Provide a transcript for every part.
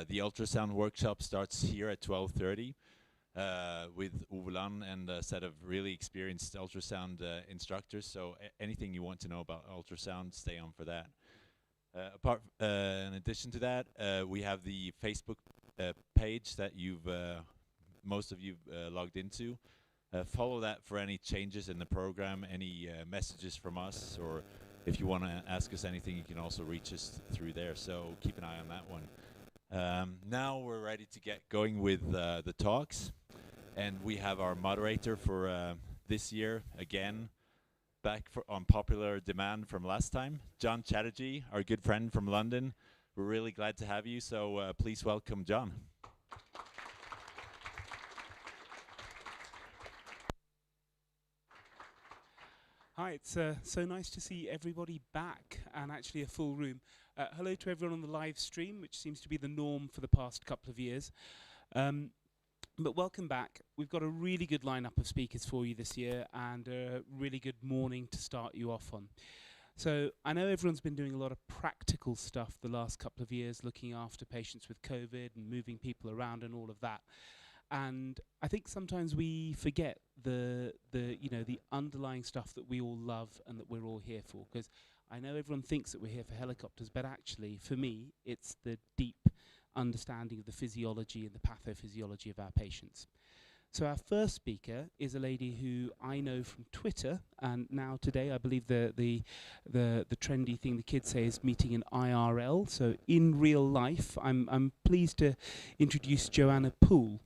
The ultrasound workshop starts here at 12:30 with Uvulan and a set of really experienced ultrasound instructors. So anything you want to know about ultrasound, stay on for that. In addition to that, we have the Facebook page that most of you logged into. Follow that for any changes in the program, any messages from us, or if you want to ask us anything, you can also reach us through there. So keep an eye on that one. Now we're ready to get going with the talks, and we have our moderator for this year again, back on popular demand from last time, John Chatterjee, our good friend from London. We're really glad to have you, so please welcome John. Hi, it's so nice to see everybody back and actually a full room. Hello to everyone on the live stream, which seems to be the norm for the past couple of years. But welcome back. We've got a really good lineup of speakers for you this year and a really good morning to start you off on. So I know everyone's been doing a lot of practical stuff the last couple of years, looking after patients with COVID and moving people around and all of that. And I think sometimes we forget the underlying stuff that we all love and that we're all here for. Because I know everyone thinks that we're here for helicopters, but actually, for me, it's the deep understanding of the physiology and the pathophysiology of our patients. So our first speaker is a lady who I know from Twitter, and now today I believe the trendy thing the kids say is meeting in IRL, so in real life. I'm pleased to introduce Joanna Poole.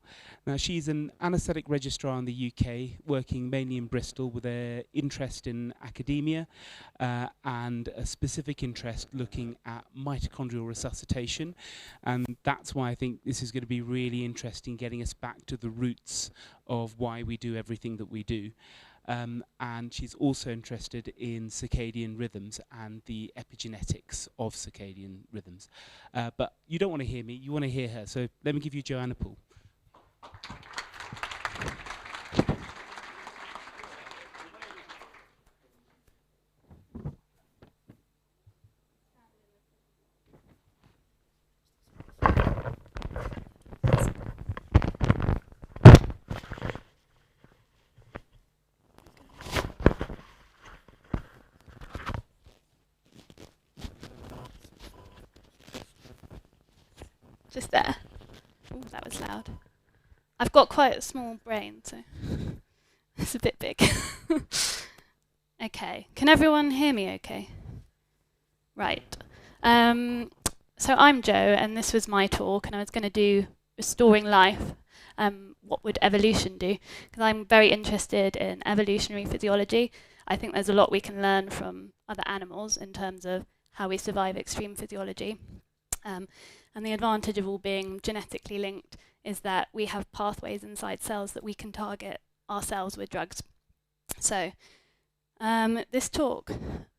Now she's an anaesthetic registrar in the UK, working mainly in Bristol with an interest in academia and a specific interest looking at mitochondrial resuscitation, and that's why I think this is going to be really interesting, getting us back to the roots of why we do everything that we do. And she's also interested in circadian rhythms and the epigenetics of circadian rhythms. But you don't want to hear me, you want to hear her. So let me give you Joanna Poole. Just there. Ooh, that was loud. I've got quite a small brain, so it's a bit big. Okay, can everyone hear me okay? Right. So I'm Jo, and this was my talk, and I was going to do Restoring Life. What would evolution do? Because I'm very interested in evolutionary physiology. I think there's a lot we can learn from other animals in terms of how we survive extreme physiology. And the advantage of all being genetically linked is that we have pathways inside cells that we can target ourselves with drugs. So this talk,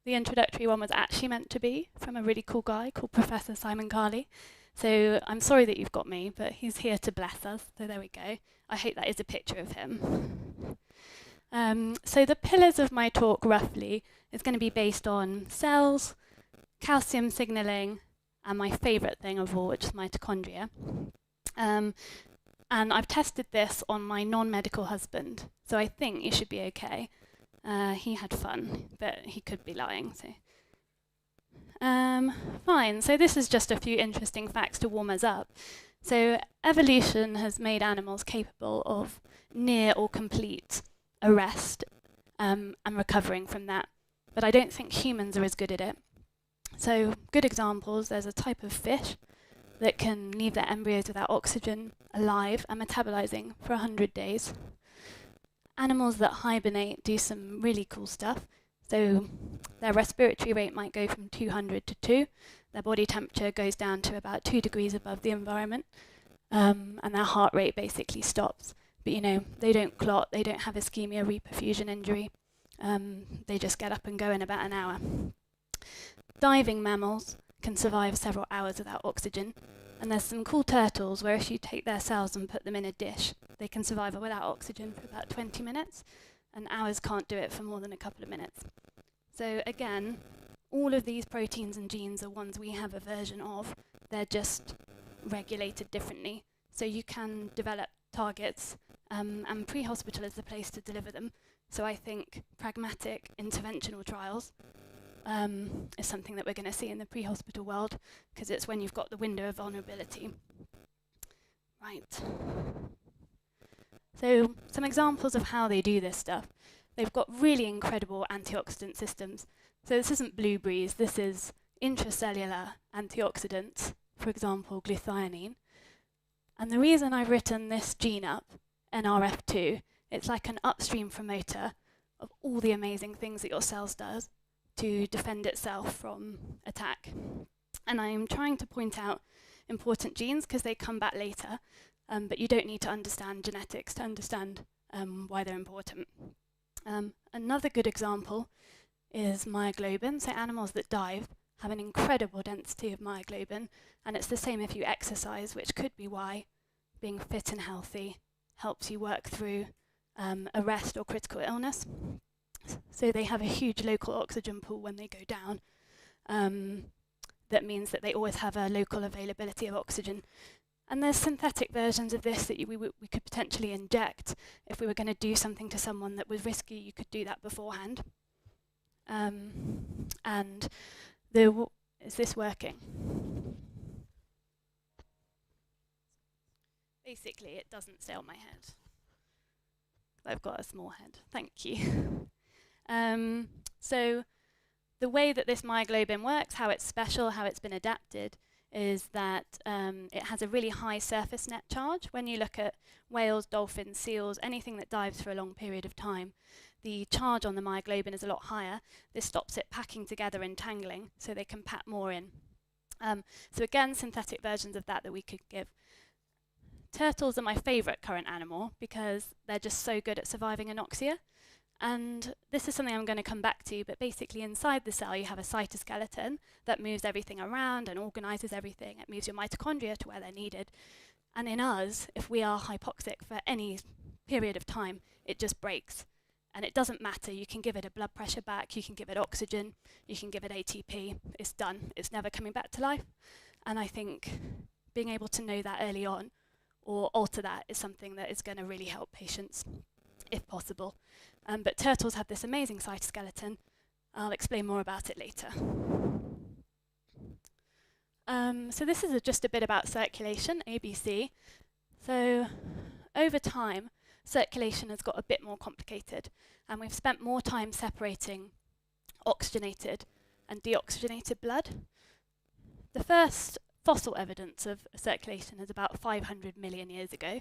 the introductory one, was actually meant to be from a really cool guy called Professor Simon Carley. So I'm sorry that you've got me, but he's here to bless us. So there we go. I hope that is a picture of him. So the pillars of my talk, roughly, is going to be based on cells, calcium signaling, and my favourite thing of all, which is mitochondria. And I've tested this on my non-medical husband, so I think you should be okay. He had fun, but he could be lying. So, fine, so this is just a few interesting facts to warm us up. So evolution has made animals capable of near or complete arrest and recovering from that, but I don't think humans are as good at it. So good examples, there's a type of fish that can leave their embryos without oxygen alive and metabolizing for 100 days. Animals that hibernate do some really cool stuff. So their respiratory rate might go from 200 to 2. Their body temperature goes down to about 2 degrees above the environment. And their heart rate basically stops. But they don't clot, they don't have ischemia, reperfusion injury. They just get up and go in about an hour. Diving mammals can survive several hours without oxygen, and there's some cool turtles where if you take their cells and put them in a dish, they can survive without oxygen for about 20 minutes, and ours can't do it for more than a couple of minutes. So again, all of these proteins and genes are ones we have a version of. They're just regulated differently. So you can develop targets, and pre-hospital is the place to deliver them. So I think pragmatic interventional trials is something that we're going to see in the pre-hospital world, because it's when you've got the window of vulnerability. Right. So some examples of how they do this stuff. They've got really incredible antioxidant systems. So this isn't blueberries, this is intracellular antioxidants, for example, glutathione. And the reason I've written this gene up, NRF2, it's like an upstream promoter of all the amazing things that your cells does to defend itself from attack. And I'm trying to point out important genes because they come back later, but you don't need to understand genetics to understand why they're important. Another good example is myoglobin. So animals that dive have an incredible density of myoglobin, and it's the same if you exercise, which could be why being fit and healthy helps you work through arrest or critical illness. So they have a huge local oxygen pool when they go down. That means that they always have a local availability of oxygen. And there's synthetic versions of this that we could potentially inject. If we were going to do something to someone that was risky, you could do that beforehand. And is this working? Basically, it doesn't stay on my head. I've got a small head. Thank you. So the way that this myoglobin works, how it's special, how it's been adapted, is that it has a really high surface net charge. When you look at whales, dolphins, seals, anything that dives for a long period of time, the charge on the myoglobin is a lot higher. This stops it packing together and tangling, so they can pack more in. So again, synthetic versions of that we could give. Turtles are my favourite current animal because they're just so good at surviving anoxia. And this is something I'm going to come back to, but basically inside the cell you have a cytoskeleton that moves everything around and organises everything. It moves your mitochondria to where they're needed. And in us, if we are hypoxic for any period of time, it just breaks. And it doesn't matter. You can give it a blood pressure back, you can give it oxygen, you can give it ATP. It's done. It's never coming back to life. And I think being able to know that early on or alter that is something that is going to really help patients, if possible. But turtles have this amazing cytoskeleton. I'll explain more about it later. So this is just a bit about circulation, ABC. So over time, circulation has got a bit more complicated, and we've spent more time separating oxygenated and deoxygenated blood. The first fossil evidence of circulation is about 500 million years ago,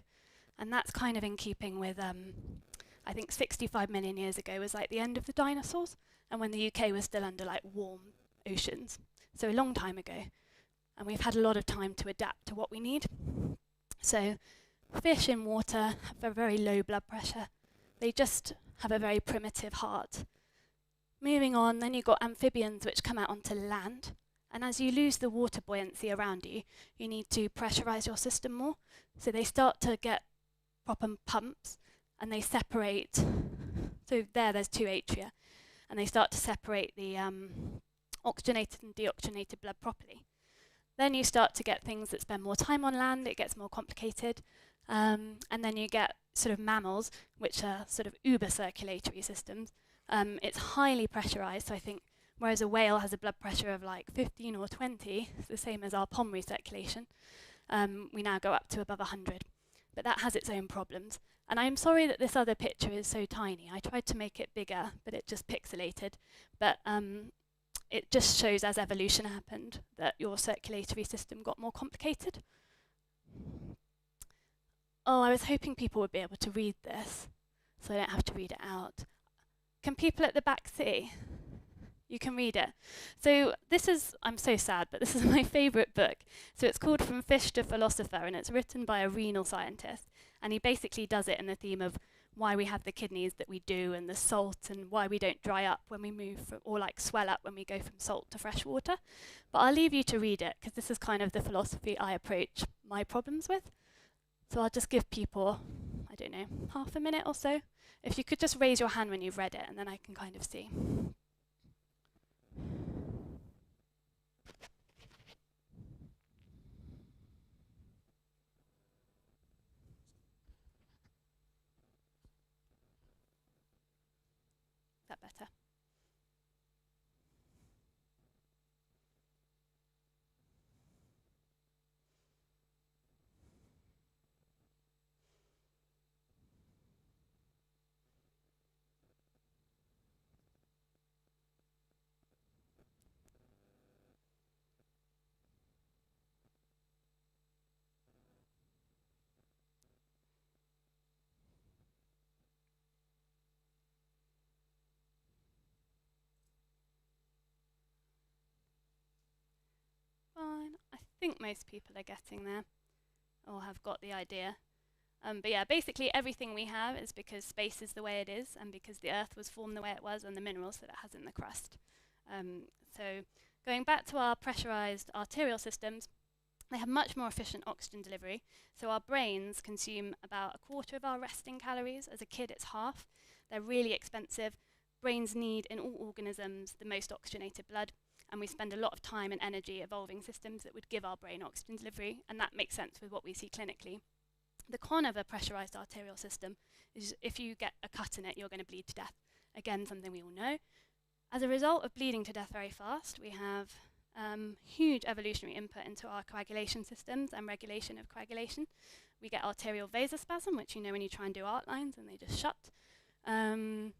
and that's kind of in keeping with I think 65 million years ago was like the end of the dinosaurs, and when the UK was still under like warm oceans, so a long time ago. And we've had a lot of time to adapt to what we need. So fish in water have a very low blood pressure. They just have a very primitive heart. Moving on, then you've got amphibians which come out onto land. And as you lose the water buoyancy around you, you need to pressurize your system more. So they start to get proper pumps, and they separate. So there's two atria, and they start to separate the oxygenated and deoxygenated blood properly. Then you start to get things that spend more time on land, it gets more complicated, and then you get sort of mammals, which are sort of uber circulatory systems. It's highly pressurized, so I think whereas a whale has a blood pressure of like 15 or 20, it's the same as our pulmonary circulation, we now go up to above 100. But that has its own problems. And I'm sorry that this other picture is so tiny. I tried to make it bigger, but it just pixelated. But it just shows as evolution happened that your circulatory system got more complicated. Oh, I was hoping people would be able to read this, so I don't have to read it out. Can people at the back see? You can read it. So this is, I'm so sad, but this is my favourite book. So it's called From Fish to Philosopher, and it's written by a renal scientist. And he basically does it in the theme of why we have the kidneys that we do, and the salt, and why we don't dry up when we move from, or like swell up when we go from salt to fresh water. But I'll leave you to read it, because this is kind of the philosophy I approach my problems with. So I'll just give people, I don't know, half a minute or so. If you could just raise your hand when you've read it, and then I can kind of see. that better? Fine. I think most people are getting there, or have got the idea. But yeah, basically everything we have is because space is the way it is, and because the Earth was formed the way it was, and the minerals that it has in the crust. So going back to our pressurized arterial systems, they have much more efficient oxygen delivery. So our brains consume about 1/4 of our resting calories. As a kid, it's half. They're really expensive. Brains need, in all organisms, the most oxygenated blood. And we spend a lot of time and energy evolving systems that would give our brain oxygen delivery, and that makes sense with what we see clinically. The con of a pressurized arterial system is if you get a cut in it, you're going to bleed to death. Again, something we all know. As a result of bleeding to death very fast, we have huge evolutionary input into our coagulation systems and regulation of coagulation. We get arterial vasospasm, which you know when you try and do art lines and they just shut. And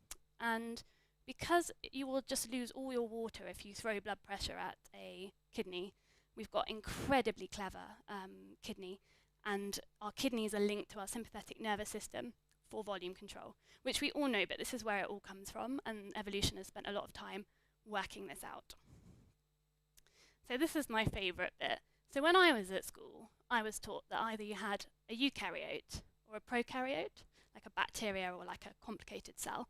because you will just lose all your water if you throw blood pressure at a kidney, we've got incredibly clever kidney, and our kidneys are linked to our sympathetic nervous system for volume control, which we all know, but this is where it all comes from, and evolution has spent a lot of time working this out. So this is my favourite bit. So when I was at school, I was taught that either you had a eukaryote or a prokaryote, like a bacteria or like a complicated cell.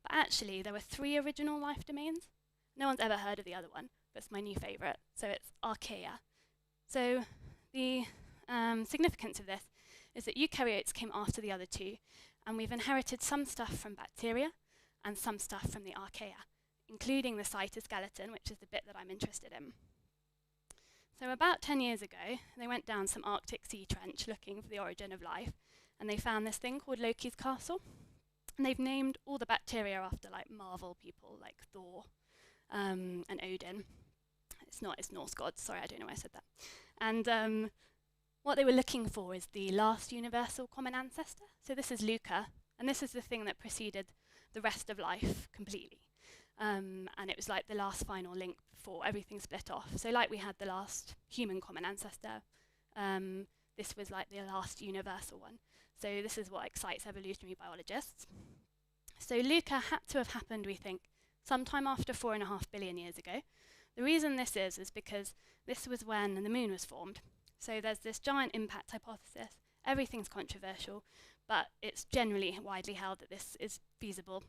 But actually, there were 3 original life domains. No one's ever heard of the other one, but it's my new favourite. So it's archaea. So the significance of this is that eukaryotes came after the other 2, and we've inherited some stuff from bacteria and some stuff from the archaea, including the cytoskeleton, which is the bit that I'm interested in. So about 10 years ago, they went down some Arctic sea trench looking for the origin of life, and they found this thing called Loki's Castle. And they've named all the bacteria after like Marvel people like Thor and Odin. It's Norse gods, sorry, I don't know why I said that. And what they were looking for is the last universal common ancestor. So this is Luca, and this is the thing that preceded the rest of life completely. And it was like the last final link before everything split off. So like we had the last human common ancestor, this was like the last universal one. So this is what excites evolutionary biologists. So Luca had to have happened, we think, sometime after 4.5 billion years ago. The reason this is because this was when the moon was formed. So there's this giant impact hypothesis. Everything's controversial, but it's generally widely held that this is feasible.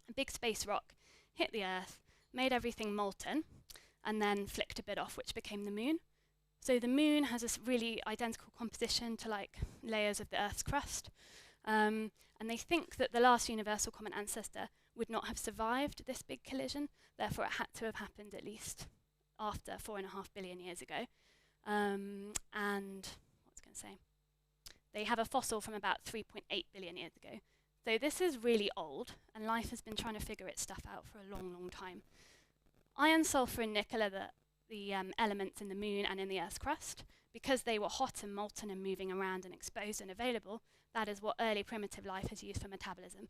A big space rock hit the Earth, made everything molten, and then flicked a bit off, which became the moon. So the moon has this really identical composition to like layers of the Earth's crust. And they think that the last universal common ancestor would not have survived this big collision. Therefore, it had to have happened at least after 4.5 billion years ago. And what was I going to say? They have a fossil from about 3.8 billion years ago. So this is really old, and life has been trying to figure its stuff out for a long, long time. Iron, sulfur, and nickel are the elements in the moon and in the Earth's crust. Because they were hot and molten and moving around and exposed and available, that is what early primitive life has used for metabolism.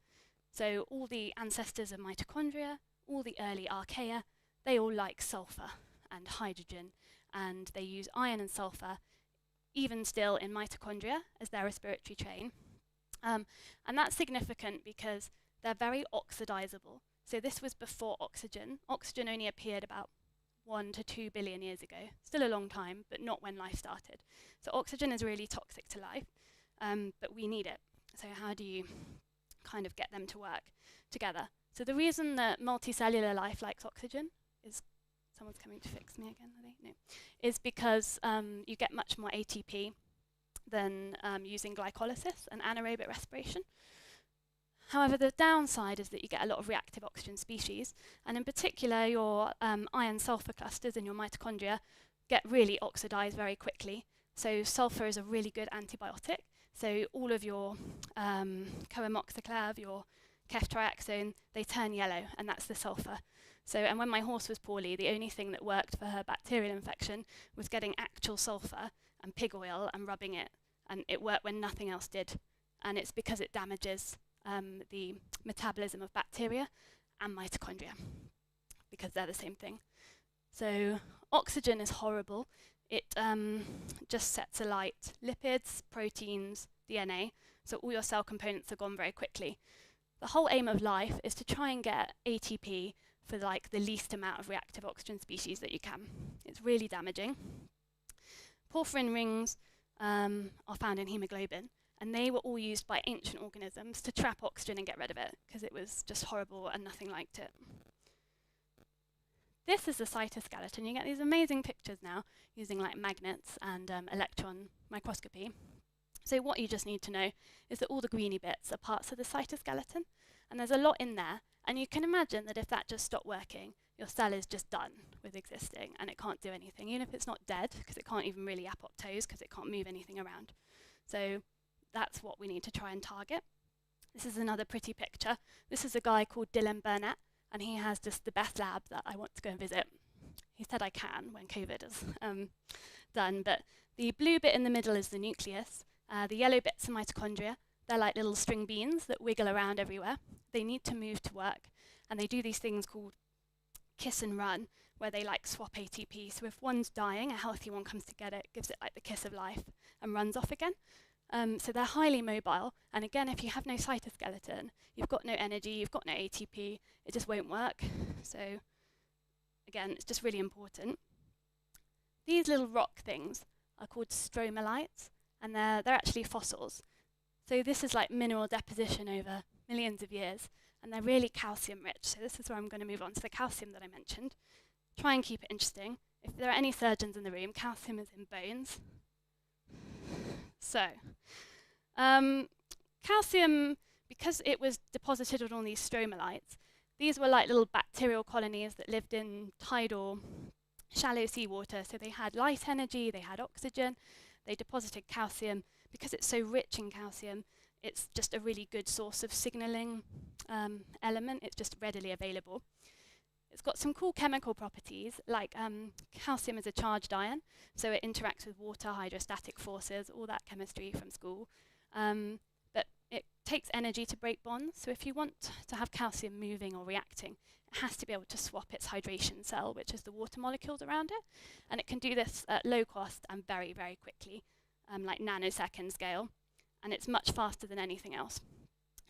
So all the ancestors of mitochondria, all the early archaea, they all like sulfur and hydrogen, and they use iron and sulfur, even still in mitochondria, as their respiratory chain. And that's significant because they're very oxidizable. So this was before oxygen. Oxygen only appeared about 1 to 2 billion years ago. Still a long time, but not when life started. So oxygen is really toxic to life, but we need it. So how do you kind of get them to work together? So the reason that multicellular life likes oxygen is, someone's coming to fix me again, are they? No. Is because you get much more ATP than using glycolysis and anaerobic respiration. However, the downside is that you get a lot of reactive oxygen species, and in particular your iron-sulfur clusters in your mitochondria get really oxidized very quickly. So sulfur is a really good antibiotic. So all of your coamoxiclav, your ceftriaxone, they turn yellow, and that's the sulfur. So, and when my horse was poorly, the only thing that worked for her bacterial infection was getting actual sulfur and pig oil and rubbing it, and it worked when nothing else did. And it's because it damages the metabolism of bacteria and mitochondria, because they're the same thing. So oxygen is horrible. It just sets alight lipids, proteins, DNA, so all your cell components are gone very quickly. The whole aim of life is to try and get ATP for like the least amount of reactive oxygen species that you can. It's really damaging. Porphyrin rings are found in hemoglobin, and they were all used by ancient organisms to trap oxygen and get rid of it, because it was just horrible and nothing liked it. This is the cytoskeleton. You get these amazing pictures now using like magnets and electron microscopy. So what you just need to know is that all the greeny bits are parts of the cytoskeleton, and there's a lot in there. And you can imagine that if that just stopped working, your cell is just done with existing and it can't do anything, even if it's not dead, because it can't even really apoptose because it can't move anything around. So that's what we need to try and target. This is another pretty picture. This is a guy called Dylan Burnett, and he has just the best lab that I want to go and visit. He said I can when COVID is done, but the blue bit in the middle is the nucleus. The yellow bits are mitochondria. They're like little string beans that wiggle around everywhere. They need to move to work, and they do these things called kiss and run, where they like swap ATP. So if one's dying, a healthy one comes to get it, gives it like the kiss of life, and runs off again. So they're highly mobile, and again, if you have no cytoskeleton, you've got no energy, you've got no ATP, it just won't work. So again, it's just really important. These little rock things are called stromatolites, and they're actually fossils. So this is like mineral deposition over millions of years, and they're really calcium rich. So this is where I'm going to move on to the calcium that I mentioned. Try and keep it interesting. If there are any surgeons in the room, calcium is in bones. So, calcium, because it was deposited on all these stromatolites, these were like little bacterial colonies that lived in tidal, shallow seawater. So they had light energy, they had oxygen, they deposited calcium. Because it's so rich in calcium, it's just a really good source of signaling element. It's just readily available. It's got some cool chemical properties, like calcium is a charged ion, so it interacts with water, hydrostatic forces, all that chemistry from school. But it takes energy to break bonds, so if you want to have calcium moving or reacting, it has to be able to swap its hydration cell, which is the water molecules around it, and it can do this at low cost and very, very quickly, like nanosecond scale, and it's much faster than anything else.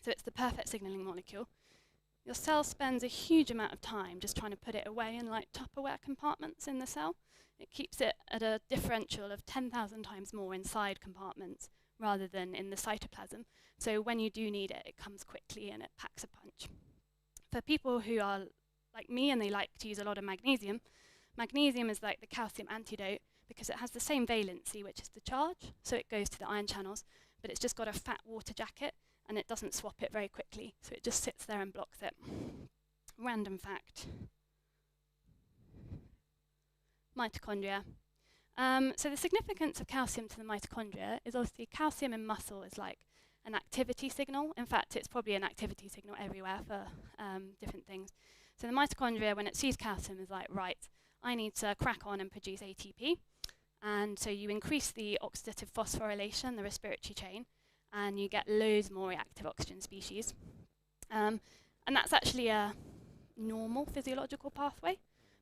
So it's the perfect signaling molecule. Your cell spends a huge amount of time just trying to put it away in like Tupperware compartments in the cell. It keeps it at a differential of 10,000 times more inside compartments rather than in the cytoplasm. So when you do need it, it comes quickly and it packs a punch. For people who are like me and they like to use a lot of magnesium, magnesium is like the calcium antidote because it has the same valency, which is the charge, so it goes to the ion channels, but it's just got a fat water jacket and it doesn't swap it very quickly, so it just sits there and blocks it. Random fact. Mitochondria. So the significance of calcium to the mitochondria is obviously calcium in muscle is like an activity signal. In fact, it's probably an activity signal everywhere for different things. So the mitochondria, when it sees calcium, is like, right, I need to crack on and produce ATP. And so you increase the oxidative phosphorylation, the respiratory chain, and you get loads more reactive oxygen species. And that's actually a normal physiological pathway.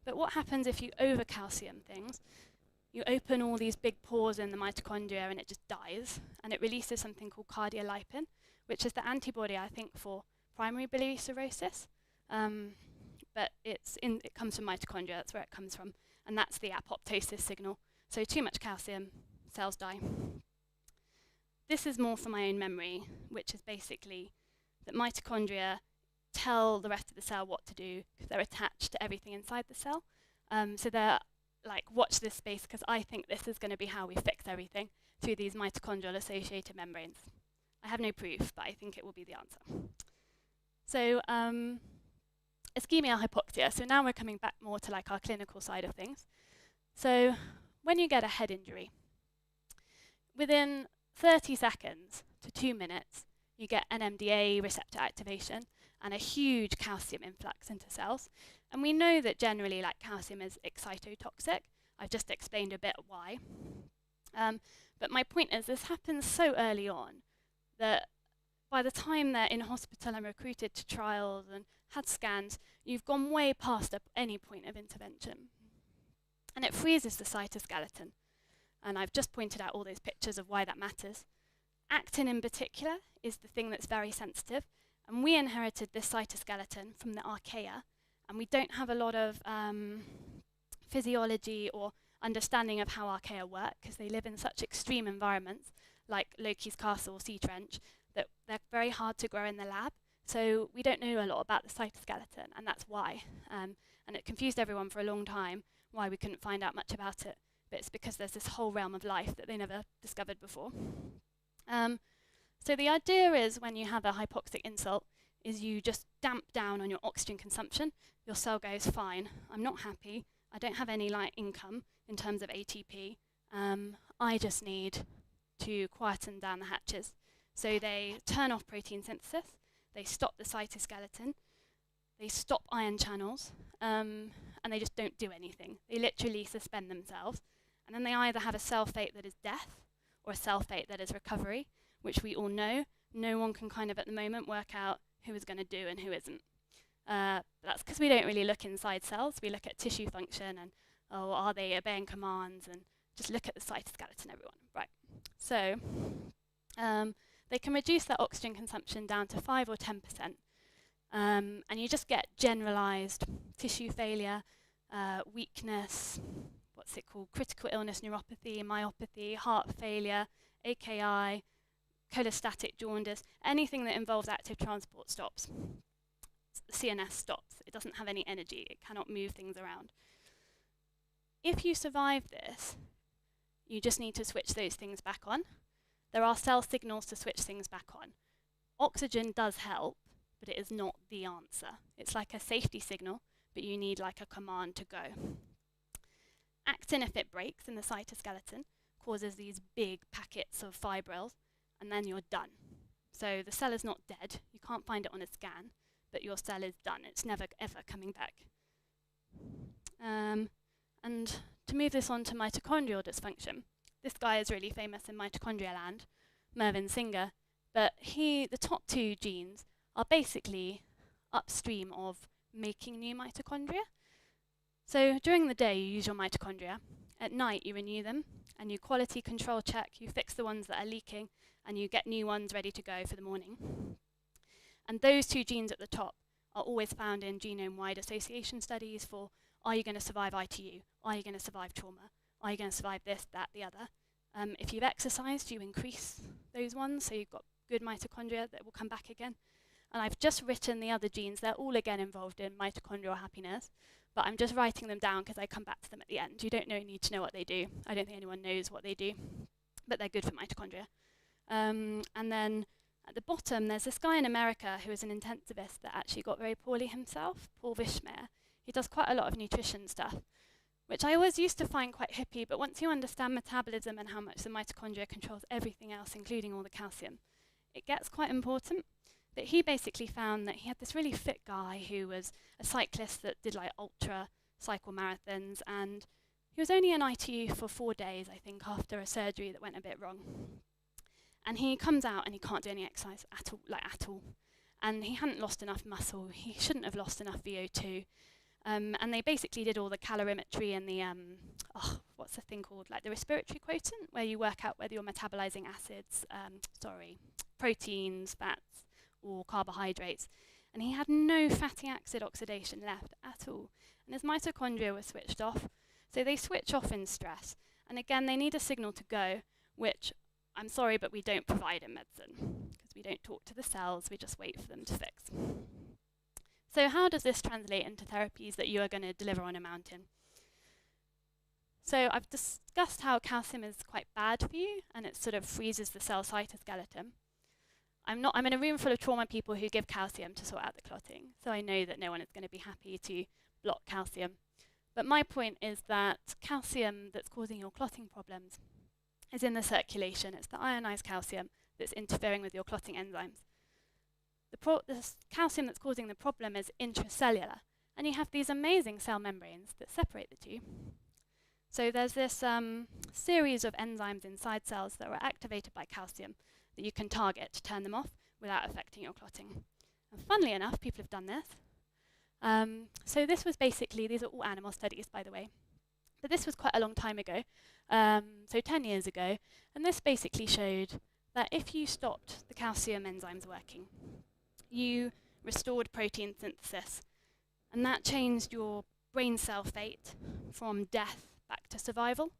But what happens if you over-calcium things? You open all these big pores in the mitochondria and it just dies, and it releases something called cardiolipin, which is the antibody, I think, for primary biliary cirrhosis. But it comes from mitochondria, that's where it comes from, and that's the apoptosis signal. So too much calcium, cells die. This is more for my own memory, which is basically that mitochondria tell the rest of the cell what to do because they're attached to everything inside the cell. So they're like, watch this space because I think this is going to be how we fix everything through these mitochondrial associated membranes. I have no proof, but I think it will be the answer. So ischemia hypoxia. So now we're coming back more to like our clinical side of things. So when you get a head injury, within 30 seconds to 2 minutes, you get NMDA receptor activation, and a huge calcium influx into cells. And we know that generally, like, calcium is excitotoxic. I've just explained a bit why. But my point is, this happens so early on that by the time they're in hospital and recruited to trials and had scans, you've gone way past any point of intervention. And it freezes the cytoskeleton. And I've just pointed out all those pictures of why that matters. Actin in particular is the thing that's very sensitive. And we inherited this cytoskeleton from the archaea. And we don't have a lot of physiology or understanding of how archaea work, because they live in such extreme environments, like Loki's castle, sea trench, that they're very hard to grow in the lab. So we don't know a lot about the cytoskeleton, and that's why. And it confused everyone for a long time why we couldn't find out much about it. But it's because there's this whole realm of life that they never discovered before. So the idea is, when you have a hypoxic insult, is you just damp down on your oxygen consumption. Your cell goes, fine, I'm not happy, I don't have any income in terms of ATP, I just need to quieten down the hatches. So they turn off protein synthesis, they stop the cytoskeleton, they stop ion channels, and they just don't do anything. They literally suspend themselves. And then they either have a cell fate that is death or a cell fate that is recovery, which we all know. No one can kind of at the moment work out who is going to do and who isn't. That's because we don't really look inside cells. We look at tissue function and, oh, are they obeying commands? And just look at the cytoskeleton, everyone. Right. So they can reduce their oxygen consumption down to 5 or 10%. And you just get generalized tissue failure, weakness, what's it called, critical illness, neuropathy, myopathy, heart failure, AKI, cholestatic jaundice, anything that involves active transport stops. The CNS stops. It doesn't have any energy. It cannot move things around. If you survive this, you just need to switch those things back on. There are cell signals to switch things back on. Oxygen does help, but it is not the answer. It's like a safety signal, but you need like a command to go. Actin, if it breaks in the cytoskeleton, causes these big packets of fibrils, and then you're done. So the cell is not dead. You can't find it on a scan, but your cell is done. It's never, ever coming back. And to move this on to mitochondrial dysfunction, this guy is really famous in mitochondria land, Mervyn Singer, but the top two genes are basically upstream of making new mitochondria. So during the day, you use your mitochondria. At night, you renew them, and you quality control check, you fix the ones that are leaking, and you get new ones ready to go for the morning. And those two genes at the top are always found in genome-wide association studies for, are you going to survive ITU? Are you going to survive trauma? Are you going to survive this, that, the other? If you've exercised, you increase those ones, so you've got good mitochondria that will come back again. And I've just written the other genes. They're all again involved in mitochondrial happiness, but I'm just writing them down because I come back to them at the end. You don't need to know what they do. I don't think anyone knows what they do, but they're good for mitochondria. And then at the bottom, there's this guy in America who is an intensivist that actually got very poorly himself, Paul Vishmere. He does quite a lot of nutrition stuff, which I always used to find quite hippie, but once you understand metabolism and how much the mitochondria controls everything else, including all the calcium, it gets quite important. But he basically found that he had this really fit guy who was a cyclist that did like ultra cycle marathons, and he was only in ITU for 4 days, I think, after a surgery that went a bit wrong. And he comes out and he can't do any exercise at all. And he hadn't lost enough muscle. He shouldn't have lost enough VO2. And they basically did all the calorimetry and the, what's the thing called? Like the respiratory quotient, where you work out whether you're metabolizing acids, proteins, fats, or carbohydrates. And he had no fatty acid oxidation left at all. And his mitochondria were switched off. So they switch off in stress. And again, they need a signal to go, which, I'm sorry, but we don't provide in medicine, because we don't talk to the cells, we just wait for them to fix. So how does this translate into therapies that you are going to deliver on a mountain? So I've discussed how calcium is quite bad for you, and it sort of freezes the cell cytoskeleton. I'm in a room full of trauma people who give calcium to sort out the clotting, so I know that no one is going to be happy to block calcium. But my point is that calcium that's causing your clotting problems is in the circulation. It's the ionized calcium that's interfering with your clotting enzymes. the calcium that's causing the problem is intracellular, and you have these amazing cell membranes that separate the two. So there's this series of enzymes inside cells that are activated by calcium that you can target to turn them off without affecting your clotting. And funnily enough, people have done this. So this was basically, these are all animal studies, by the way, but this was quite a long time ago, so 10 years ago, and this basically showed that if you stopped the calcium enzymes working, you restored protein synthesis, and that changed your brain cell fate from death back to survival,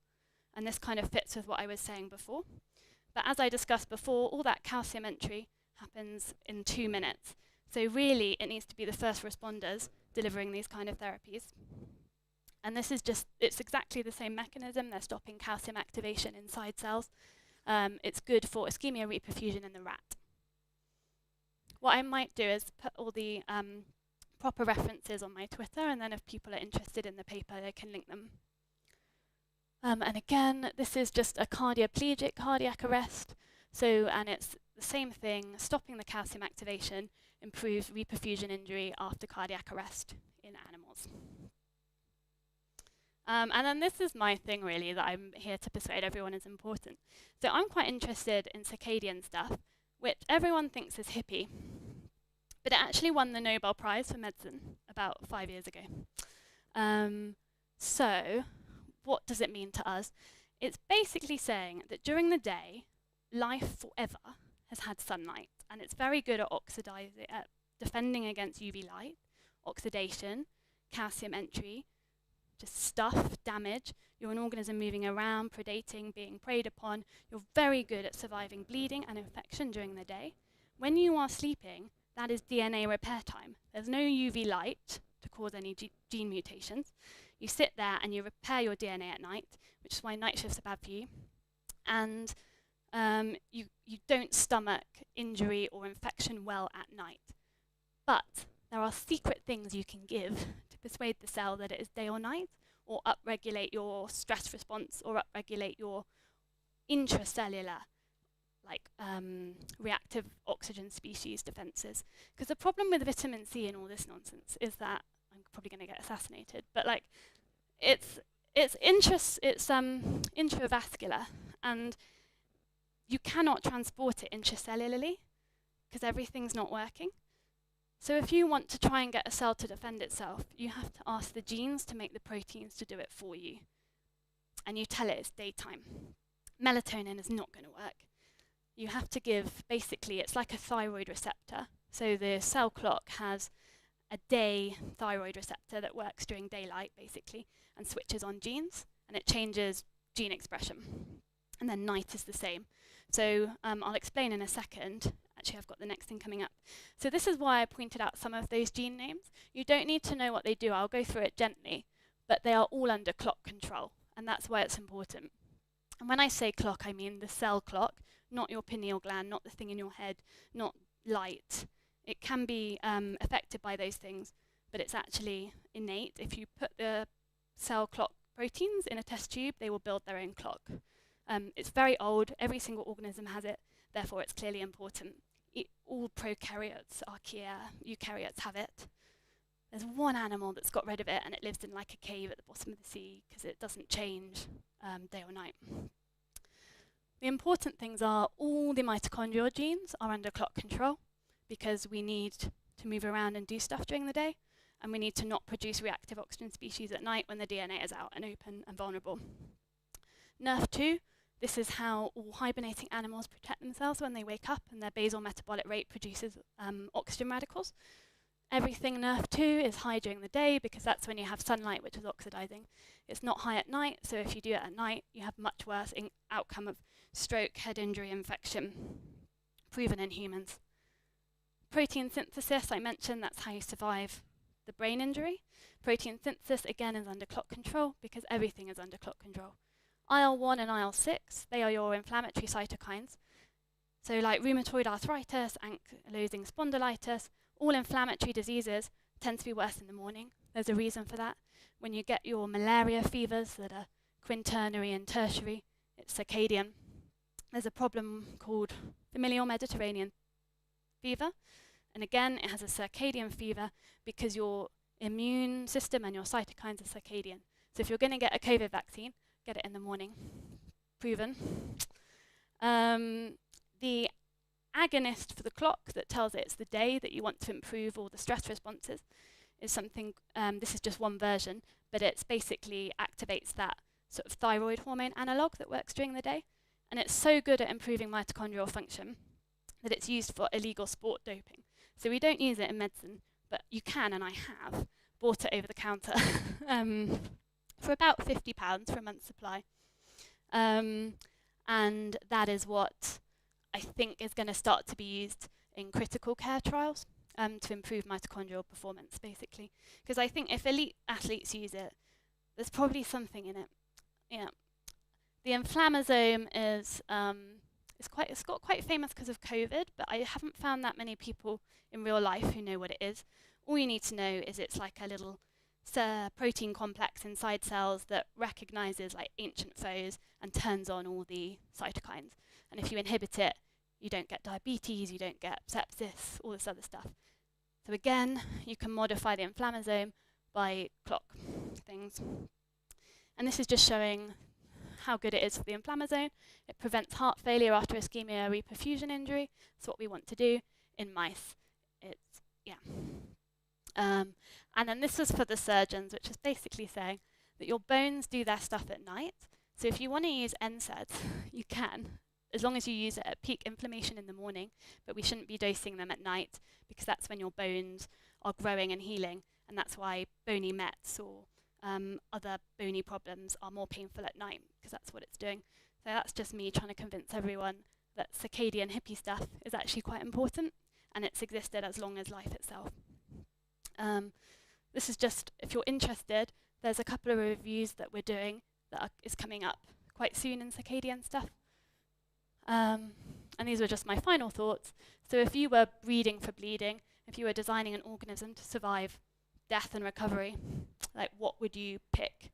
and this kind of fits with what I was saying before. But as I discussed before, all that calcium entry happens in 2 minutes. So really, it needs to be the first responders delivering these kind of therapies. And this is just, it's exactly the same mechanism. They're stopping calcium activation inside cells. It's good for ischemia reperfusion in the rat. What I might do is put all the proper references on my Twitter, and then if people are interested in the paper, they can link them. And again, this is just a cardioplegic cardiac arrest. So, and it's the same thing, stopping the calcium activation improves reperfusion injury after cardiac arrest in animals. And then this is my thing really that I'm here to persuade everyone is important. So I'm quite interested in circadian stuff, which everyone thinks is hippie, but it actually won the Nobel Prize for Medicine about 5 years ago. So what does it mean to us? It's basically saying that during the day, life forever has had sunlight, and it's very good at at defending against UV light, oxidation, calcium entry, just stuff, damage. You're an organism moving around, predating, being preyed upon. You're very good at surviving bleeding and infection during the day. When you are sleeping, that is DNA repair time. There's no UV light to cause any gene mutations. You sit there and you repair your DNA at night, which is why night shifts are bad for you. And you don't stomach injury or infection well at night. But there are secret things you can give to persuade the cell that it is day or night, or upregulate your stress response, or upregulate your intracellular, like reactive oxygen species defenses. Because the problem with vitamin C and all this nonsense is that I'm probably going to get assassinated, but like it's intravascular, and you cannot transport it intracellularly because everything's not working. So if you want to try and get a cell to defend itself, you have to ask the genes to make the proteins to do it for you. And you tell it it's daytime. Melatonin is not going to work. You have to give, basically, it's like a thyroid receptor. So the cell clock has a day thyroid receptor that works during daylight, basically, and switches on genes, and it changes gene expression. And then night is the same. So I'll explain in a second. Actually, I've got the next thing coming up. So this is why I pointed out some of those gene names. You don't need to know what they do. I'll go through it gently. But they are all under clock control, and that's why it's important. And when I say clock, I mean the cell clock, not your pineal gland, not the thing in your head, not light. It can be affected by those things, but it's actually innate. If you put the cell clock proteins in a test tube, they will build their own clock. It's very old. Every single organism has it. Therefore, it's clearly important. All prokaryotes, archaea, eukaryotes have it. There's one animal that's got rid of it, and it lives in like a cave at the bottom of the sea because it doesn't change day or night. The important things are all the mitochondrial genes are under clock control because we need to move around and do stuff during the day, and we need to not produce reactive oxygen species at night when the DNA is out and open and vulnerable. NRF2, this is how all hibernating animals protect themselves when they wake up, and their basal metabolic rate produces oxygen radicals. Everything NRF2 is high during the day because that's when you have sunlight, which is oxidizing. It's not high at night, so if you do it at night, you have much worse outcome of stroke, head injury, infection, proven in humans. Protein synthesis, I mentioned, that's how you survive the brain injury. Protein synthesis, again, is under clock control because everything is under clock control. IL-1 and IL-6, they are your inflammatory cytokines. So like rheumatoid arthritis, ankylosing spondylitis, all inflammatory diseases tend to be worse in the morning. There's a reason for that. When you get your malaria fevers that are quaternary and tertiary, it's circadian. There's a problem called familial Mediterranean fever, And again, it has a circadian fever because your immune system and your cytokines are circadian. So if you're going to get a COVID vaccine, get it in the morning. Proven. The agonist for the clock that tells it it's the day that you want to improve all the stress responses is something, this is just one version, but it basically activates that sort of thyroid hormone analog that works during the day. And it's so good at improving mitochondrial function that it's used for illegal sport doping. So we don't use it in medicine, but you can, and I have, bought it over the counter for about £50 for a month's supply. And that is what I think is going to start to be used in critical care trials to improve mitochondrial performance, basically. Because I think if elite athletes use it, there's probably something in it. Yeah. The inflammasome is it's got quite famous because of COVID, but I haven't found that many people in real life who know what it is. All you need to know is it's like a little protein complex inside cells that recognizes like ancient foes and turns on all the cytokines. And if you inhibit it, you don't get diabetes, you don't get sepsis, all this other stuff. So again, you can modify the inflammasome by clock things. And this is just showing how good it is for the inflammasome. It prevents heart failure after ischemia reperfusion injury. That's what we want to do in mice. It's, yeah. And then this was for the surgeons, which is basically saying that your bones do their stuff at night. So if you want to use NSAIDs, you can, as long as you use it at peak inflammation in the morning, but we shouldn't be dosing them at night because that's when your bones are growing and healing, and that's why bony mets or other bony problems are more painful at night, because that's what it's doing. So that's just me trying to convince everyone that circadian hippie stuff is actually quite important, and it's existed as long as life itself. This is just, if you're interested, there's a couple of reviews that we're doing that is coming up quite soon in circadian stuff. And these were just my final thoughts. So if you were breeding for bleeding, if you were designing an organism to survive death and recovery, like what would you pick?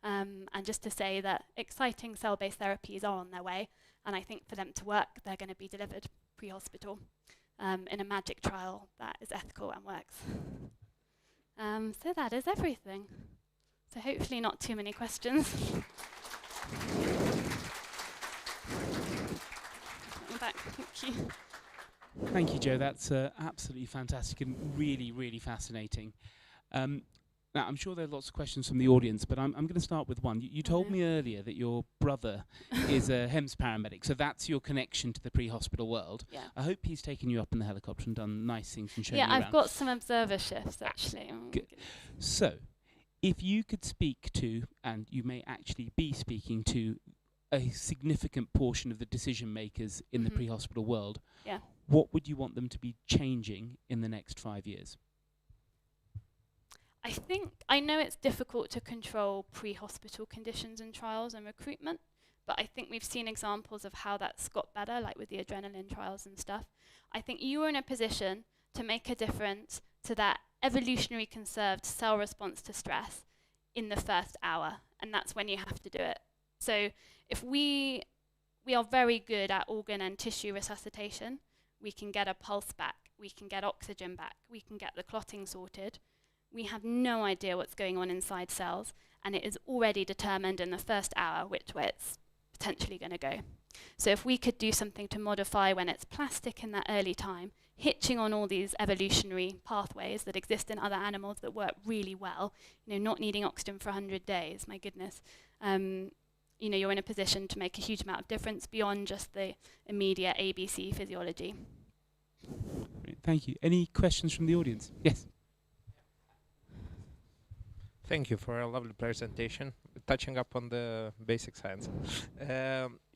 And just to say that exciting cell-based therapies are on their way, and I think for them to work, they're going to be delivered pre-hospital in a magic trial that is ethical and works. So that is everything. So hopefully not too many questions. Back. Thank you. Thank you, Jo. That's absolutely fantastic and really, really fascinating. Now, I'm sure there are lots of questions from the audience, but I'm going to start with one. You told me earlier that your brother is a HEMS paramedic, so that's your connection to the pre-hospital world. Yeah. I hope he's taken you up in the helicopter and done nice things and shown you around. Yeah, I've got some observer shifts, actually. Good. So, if you could speak to, and you may actually be speaking to, a significant portion of the decision makers in the pre-hospital world, what would you want them to be changing in the next 5 years? I know it's difficult to control pre-hospital conditions and trials and recruitment, but I think we've seen examples of how that's got better, like with the adrenaline trials and stuff. I think you are in a position to make a difference to that evolutionary conserved cell response to stress in the first hour, and that's when you have to do it. So if we are very good at organ and tissue resuscitation, we can get a pulse back, we can get oxygen back, we can get the clotting sorted. We have no idea what's going on inside cells, and it is already determined in the first hour which way it's potentially going to go. So if we could do something to modify when it's plastic in that early time, hitching on all these evolutionary pathways that exist in other animals that work really well, not needing oxygen for 100 days, my goodness, you're in a position to make a huge amount of difference beyond just the immediate ABC physiology. Great, thank you. Any questions from the audience? Yes. Thank you for a lovely presentation, touching up on the basic science.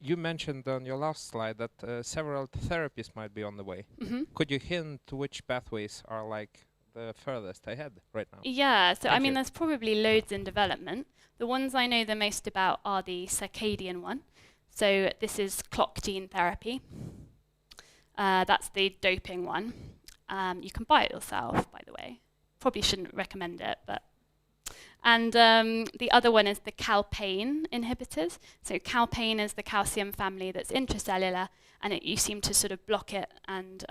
You mentioned on your last slide that several therapies might be on the way. Could you hint which pathways are like the furthest ahead right now? Yeah, so I mean, there's probably loads in development. The ones I know the most about are the circadian one. So this is clock gene therapy. That's the doping one. You can buy it yourself, by the way. Probably shouldn't recommend it, but. And the other one is the Calpain inhibitors. So Calpain is the calcium family that's intracellular, and you seem to sort of block it, and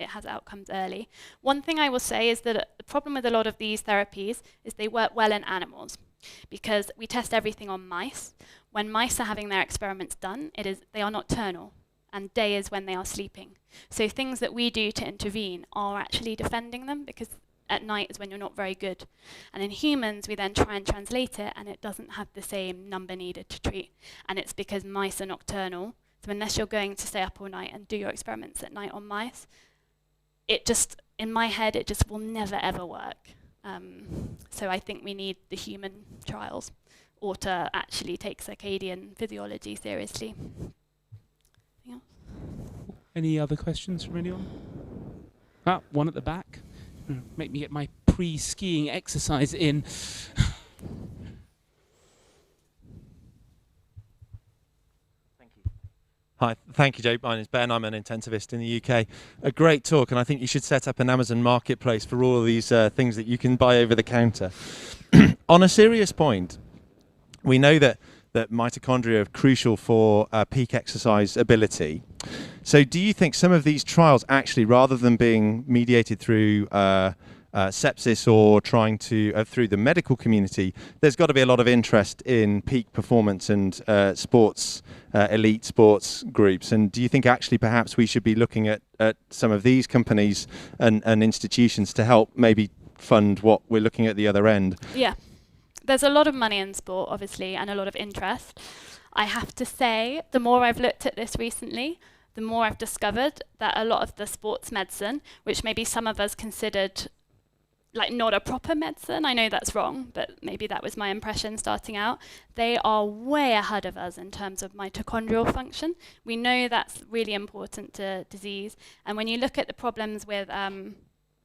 it has outcomes early. One thing I will say is that the problem with a lot of these therapies is they work well in animals, because we test everything on mice. When mice are having their experiments done, they are nocturnal, and day is when they are sleeping. So things that we do to intervene are actually defending them, because at night is when you're not very good. And in humans, we then try and translate it, and it doesn't have the same number needed to treat. And it's because mice are nocturnal. So unless you're going to stay up all night and do your experiments at night on mice, it just, in my head, it just will never ever work. So I think we need the human trials, or to actually take circadian physiology seriously. Anything else? Any other questions from anyone? One at the back. Make me get my pre-skiing exercise in. Hi, thank you, Joe. My name's Ben. I'm an intensivist in the UK. A great talk, and I think you should set up an Amazon marketplace for all of these things that you can buy over the counter. On a serious point, we know that mitochondria are crucial for peak exercise ability. So do you think some of these trials actually, rather than being mediated through sepsis or trying to through the medical community, there's got to be a lot of interest in peak performance and sports, elite sports groups? And do you think actually perhaps we should be looking at some of these companies and institutions to help maybe fund what we're looking at the other end? Yeah. There's a lot of money in sport, obviously, and a lot of interest. I have to say, the more I've looked at this recently, the more I've discovered that a lot of the sports medicine, which maybe some of us considered like not a proper medicine, I know that's wrong, but maybe that was my impression starting out, they are way ahead of us in terms of mitochondrial function. We know that's really important to disease. And when you look at the problems with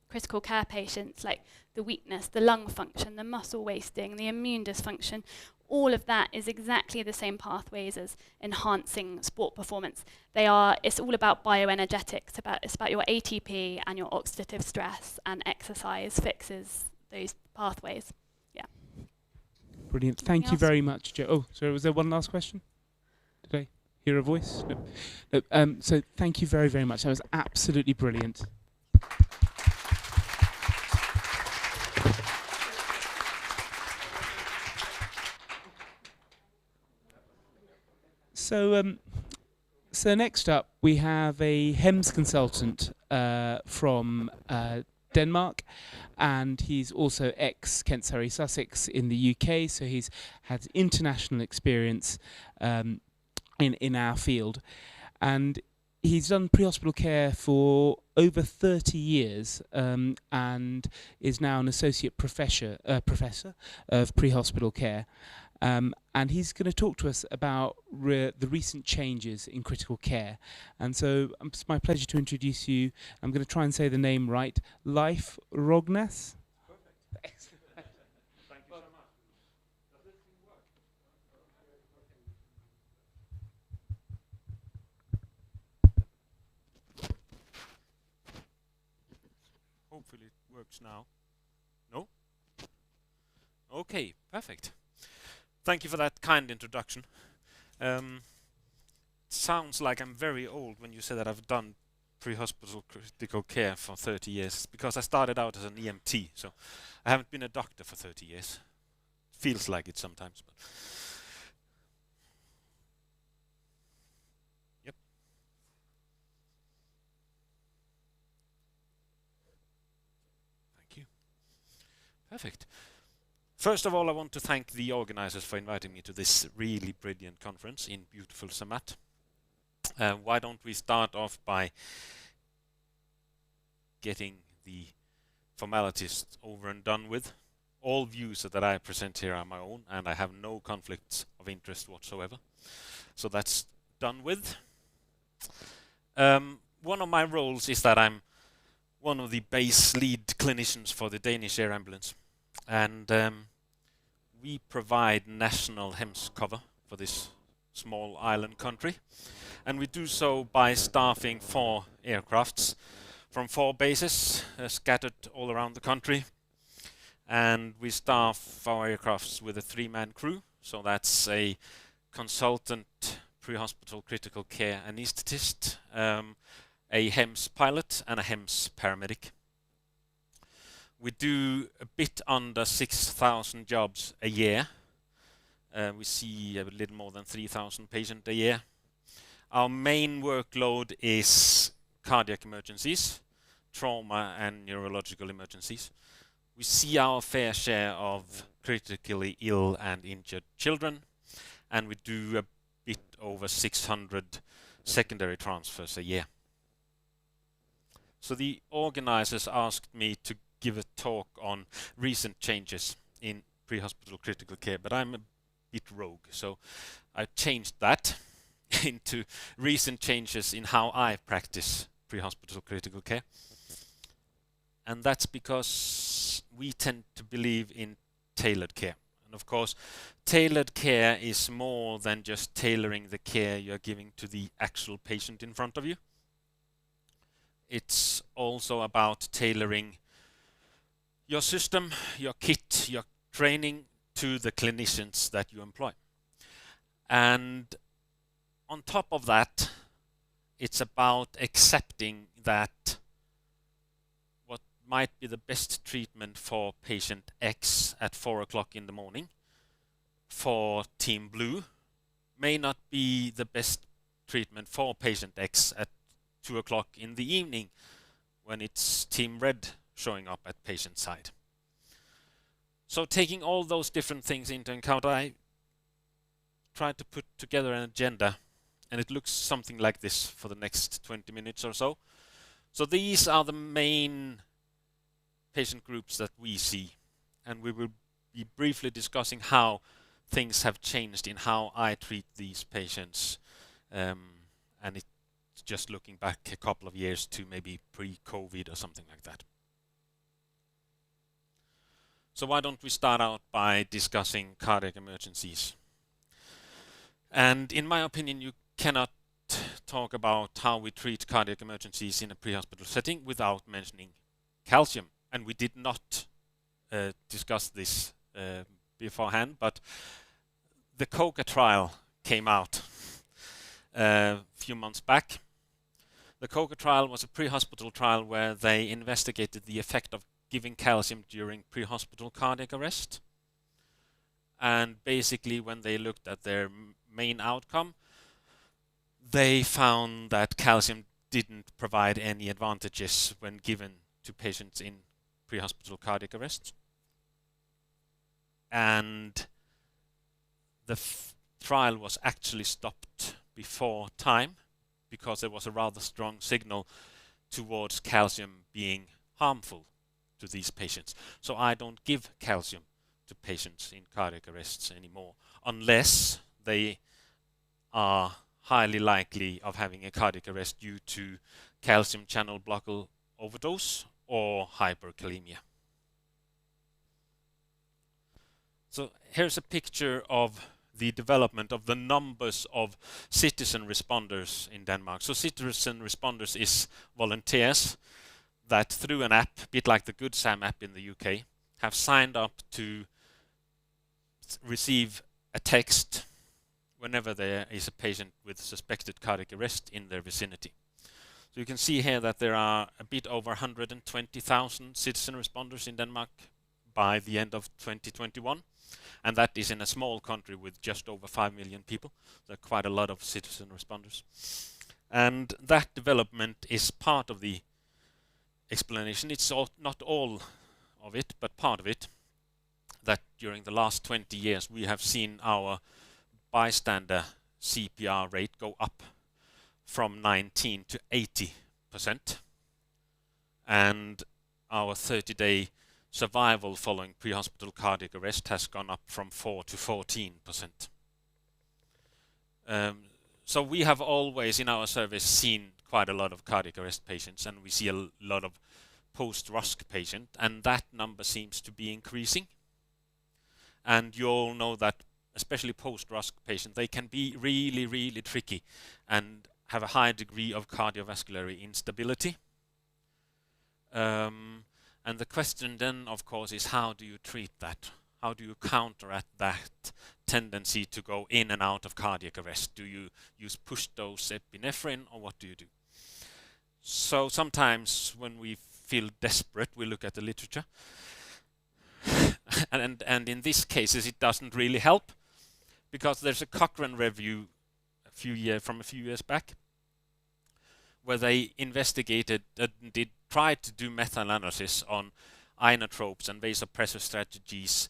critical care patients, like the weakness, the lung function, the muscle wasting, the immune dysfunction, all of that is exactly the same pathways as enhancing sport performance. It's all about bioenergetics. It's about your ATP and your oxidative stress, and exercise fixes those pathways. Yeah. Brilliant. Thank you very much, Joe. Oh, sorry, was there one last question? Did I hear a voice? No. So thank you very, very much. That was absolutely brilliant. So next up, we have a HEMS consultant from Denmark, and he's also ex-Kent Surrey Sussex in the UK, so he's had international experience in our field. And he's done pre-hospital care for over 30 years and is now an associate professor of pre-hospital care. And he's going to talk to us about the recent changes in critical care. And so it's my pleasure to introduce you. I'm going to try and say the name right. Leif Rognes. Perfect. Excellent. Thank you so much. Does this thing work? Hopefully it works now. No? Okay, perfect. Thank you for that kind introduction. Sounds like I'm very old when you say that I've done pre-hospital critical care for 30 years, because I started out as an EMT, so I haven't been a doctor for 30 years. Feels like it sometimes. But yep. Thank you. Perfect. First of all, I want to thank the organizers for inviting me to this really brilliant conference in beautiful Zermatt. Why don't we start off by getting the formalities over and done with. All views that I present here are my own, and I have no conflicts of interest whatsoever. So that's done with. One of my roles is that I'm one of the base lead clinicians for the Danish Air Ambulance. And we provide national HEMS cover for this small island country. And we do so by staffing 4 aircrafts from 4 bases scattered all around the country. And we staff our aircrafts with a 3-man crew. So that's a consultant, pre-hospital critical care anesthetist, a HEMS pilot and a HEMS paramedic. We do a bit under 6,000 jobs a year. We see a little more than 3,000 patients a year. Our main workload is cardiac emergencies, trauma and neurological emergencies. We see our fair share of critically ill and injured children, and we do a bit over 600 secondary transfers a year. So the organizers asked me to give a talk on recent changes in pre-hospital critical care, but I'm a bit rogue, so I changed that into recent changes in how I practice pre-hospital critical care. And that's because we tend to believe in tailored care. And of course, tailored care is more than just tailoring the care you're giving to the actual patient in front of you. It's also about tailoring your system, your kit, your training to the clinicians that you employ. And on top of that, it's about accepting that what might be the best treatment for patient X at 4 o'clock in the morning for Team Blue may not be the best treatment for patient X at 2 o'clock in the evening when it's Team Red showing up at patient side. So taking all those different things into account, I tried to put together an agenda, and it looks something like this for the next 20 minutes or so. So these are the main patient groups that we see, and we will be briefly discussing how things have changed in how I treat these patients, and it's just looking back a couple of years to maybe pre-COVID or something like that. So why don't we start out by discussing cardiac emergencies? And in my opinion, you cannot talk about how we treat cardiac emergencies in a pre-hospital setting without mentioning calcium. And we did not discuss this beforehand, but the COCA trial came out a few months back. The COCA trial was a pre-hospital trial where they investigated the effect of giving calcium during pre-hospital cardiac arrest. And basically, when they looked at their main outcome, they found that calcium didn't provide any advantages when given to patients in pre-hospital cardiac arrest. And the trial was actually stopped before time because there was a rather strong signal towards calcium being harmful to these patients. So I don't give calcium to patients in cardiac arrests anymore unless they are highly likely of having a cardiac arrest due to calcium channel blocker overdose or hyperkalemia. So here's a picture of the development of the numbers of citizen responders in Denmark. So citizen responders is volunteers that through an app, a bit like the Good Sam app in the UK, have signed up to receive a text whenever there is a patient with suspected cardiac arrest in their vicinity. So you can see here that there are a bit over 120,000 citizen responders in Denmark by the end of 2021. And that is in a small country with just over 5 million people. There are quite a lot of citizen responders. And that development is part of the explanation. It's not all of it, but part of it, that during the last 20 years we have seen our bystander CPR rate go up from 19 to 80%, and our 30-day survival following pre-hospital cardiac arrest has gone up from 4 to 14%. So we have always in our service seen quite a lot of cardiac arrest patients, and we see a lot of post-RUSC patients, and that number seems to be increasing. And you all know that especially post-RUSC patients, they can be really, really tricky and have a high degree of cardiovascular instability. And the question then, of course, is how do you treat that? How do you counteract that tendency to go in and out of cardiac arrest? Do you use push-dose epinephrine, or what do you do? So sometimes when we feel desperate, we look at the literature. and in these cases, it doesn't really help, because there's a Cochrane review from a few years back, where they investigated, tried to do meta-analysis on inotropes and vasopressor strategies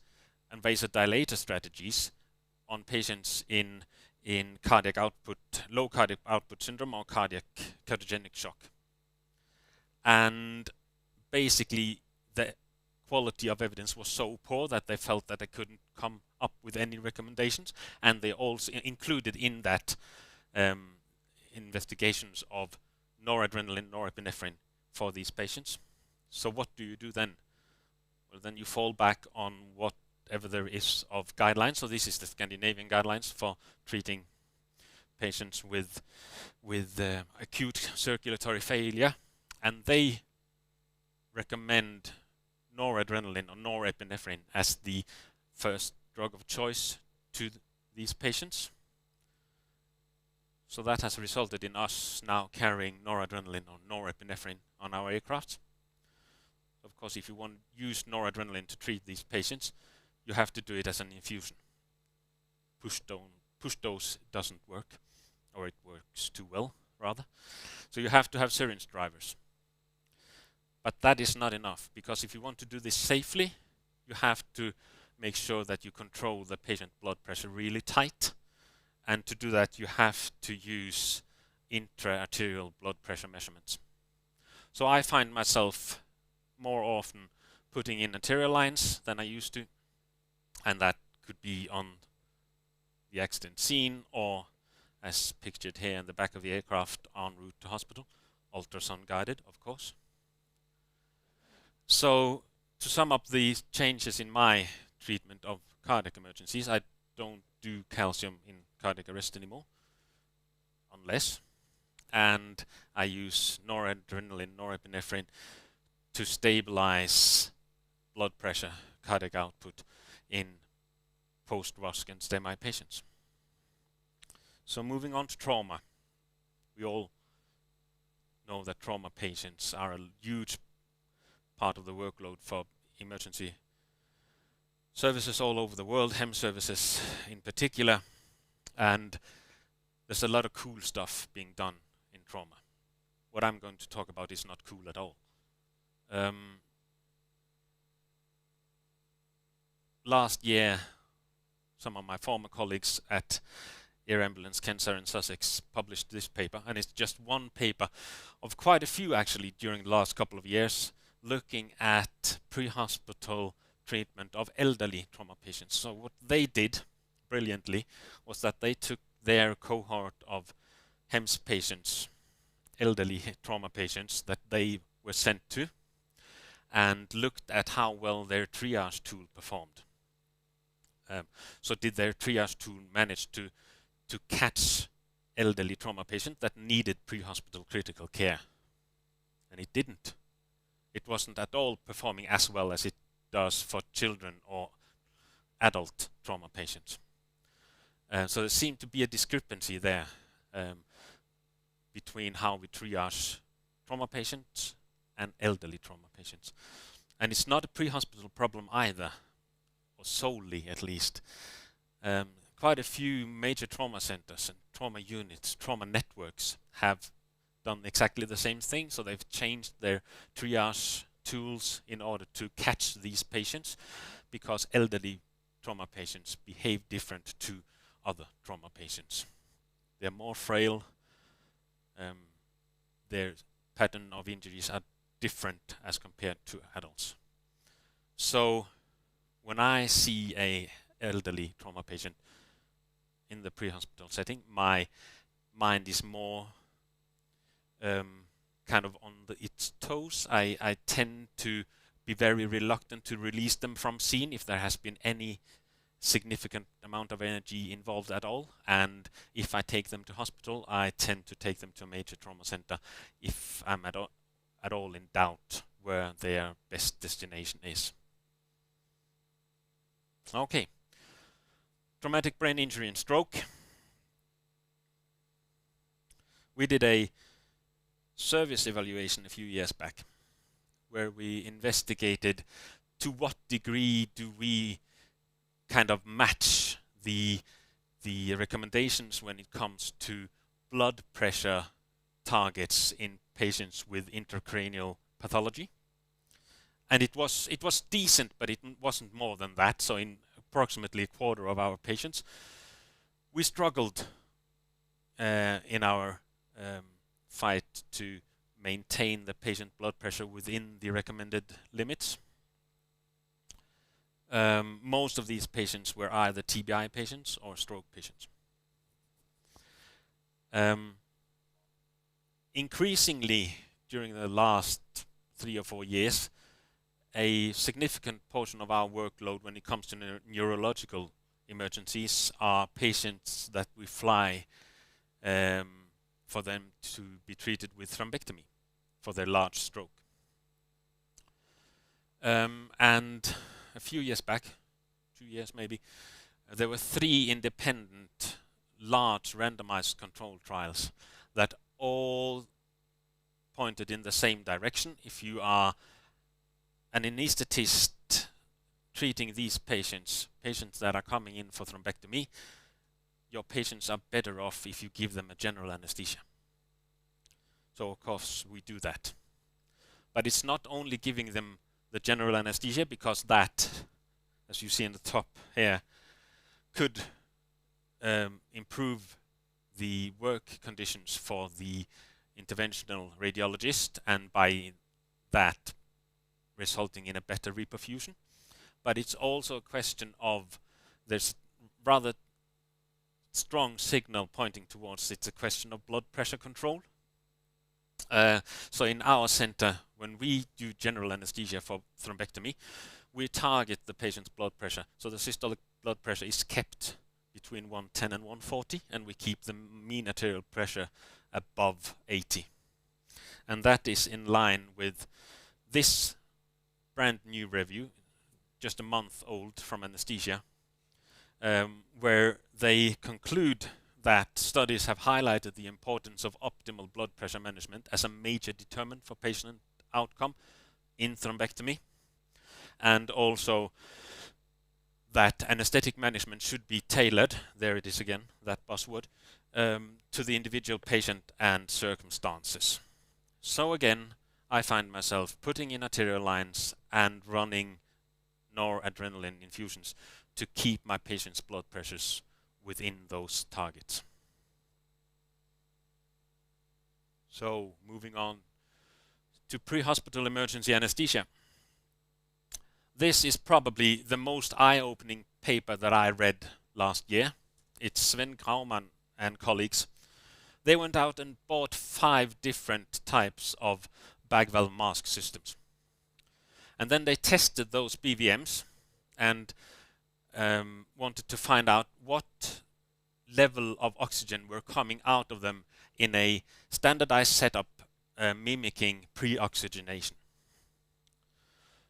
and vasodilator strategies on patients in cardiac output, low cardiac output syndrome or cardiac cardiogenic shock. And basically, the quality of evidence was so poor that they felt that they couldn't come up with any recommendations, and they also included in that investigations of noradrenaline, norepinephrine for these patients. So what do you do then? Well, then you fall back on whatever there is of guidelines. So this is the Scandinavian guidelines for treating patients with acute circulatory failure, and they recommend noradrenaline or norepinephrine as the first drug of choice to these patients. So that has resulted in us now carrying noradrenaline or norepinephrine on our aircraft. Of course, if you want to use noradrenaline to treat these patients, you have to do it as an infusion. Push dose doesn't work, or it works too well, rather. So you have to have syringe drivers. But that is not enough, because if you want to do this safely, you have to make sure that you control the patient blood pressure really tight. And to do that, you have to use intra-arterial blood pressure measurements. So I find myself more often putting in arterial lines than I used to, and that could be on the accident scene or, as pictured here in the back of the aircraft, en route to hospital, ultrasound guided, of course. So to sum up the changes in my treatment of cardiac emergencies, I don't do calcium in cardiac arrest anymore, unless, and I use noradrenaline, norepinephrine to stabilize blood pressure, cardiac output in post-ROSC and STEMI patients. So moving on to trauma. We all know that trauma patients are a huge part of the workload for emergency services all over the world, HEM services in particular, and there's a lot of cool stuff being done in trauma. What I'm going to talk about is not cool at all. Last year, some of my former colleagues at Air Ambulance, Cancer in Sussex published this paper, and it's just one paper of quite a few actually during the last couple of years, looking at pre-hospital treatment of elderly trauma patients. So what they did brilliantly was that they took their cohort of HEMS patients, elderly trauma patients that they were sent to, and looked at how well their triage tool performed. So did their triage tool manage to catch elderly trauma patients that needed pre-hospital critical care? And it didn't. It wasn't at all performing as well as it does for children or adult trauma patients. So there seemed to be a discrepancy there between how we triage trauma patients and elderly trauma patients. And it's not a pre-hospital problem either, or solely at least. Quite a few major trauma centers and trauma units, trauma networks have done exactly the same thing. So they've changed their triage tools in order to catch these patients, because elderly trauma patients behave different to other trauma patients. They're more frail. Their pattern of injuries are different as compared to adults. So when I see a elderly trauma patient in the pre-hospital setting, my mind is more kind of on its toes. I tend to be very reluctant to release them from scene if there has been any significant amount of energy involved at all. And if I take them to hospital, I tend to take them to a major trauma center if I'm at all in doubt where their best destination is. Okay. Traumatic brain injury and stroke. We did a service evaluation a few years back, where we investigated to what degree do we kind of match the recommendations when it comes to blood pressure targets in patients with intracranial pathology. And it was decent, but it wasn't more than that. So in approximately a quarter of our patients, we struggled in our fight to maintain the patient blood pressure within the recommended limits. Most of these patients were either TBI patients or stroke patients. Increasingly, during the last 3 or 4 years, a significant portion of our workload when it comes to neurological emergencies are patients that we fly for them to be treated with thrombectomy for their large stroke. And a few years back, 2 years maybe, there were 3 independent large randomized control trials that all pointed in the same direction. If you are an anesthetist treating these patients that are coming in for thrombectomy, your patients are better off if you give them a general anesthesia. So of course we do that. But it's not only giving them the general anesthesia, because that, as you see in the top here, could improve the work conditions for the interventional radiologist, and by that resulting in a better reperfusion. But it's also a question of, there's rather strong signal pointing towards it's a question of blood pressure control. So in our center, when we do general anesthesia for thrombectomy, we target the patient's blood pressure. So the systolic blood pressure is kept between 110 and 140, and we keep the mean arterial pressure above 80. And that is in line with this brand new review, just a month old, from Anesthesia, where they conclude that studies have highlighted the importance of optimal blood pressure management as a major determinant for patient outcome in thrombectomy, and also that anesthetic management should be tailored, there it is again, that buzzword, to the individual patient and circumstances. So again, I find myself putting in arterial lines and running noradrenaline infusions to keep my patient's blood pressures within those targets. So moving on to pre-hospital emergency anesthesia. This is probably the most eye-opening paper that I read last year. It's Sven Graumann and colleagues. They went out and bought 5 different types of bag valve mask systems. And then they tested those BVMs and wanted to find out what level of oxygen were coming out of them in a standardized setup mimicking pre-oxygenation.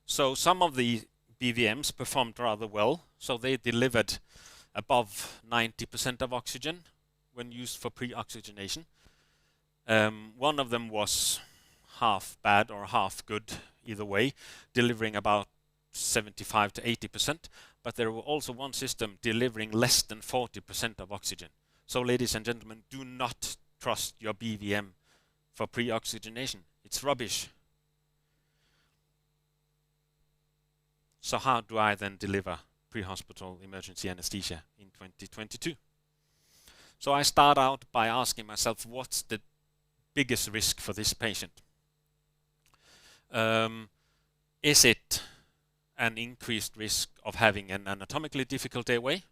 So some of the BVMs performed rather well, so they delivered above 90% of oxygen when used for pre-oxygenation. One of them was half bad or half good, either way, delivering about 75 to 80%, but there were also one system delivering less than 40% of oxygen. So ladies and gentlemen, do not trust your BVM for pre-oxygenation. It's rubbish. So how do I then deliver pre-hospital emergency anesthesia in 2022? So I start out by asking myself, what's the biggest risk for this patient? Is it an increased risk of having an anatomically difficult airway,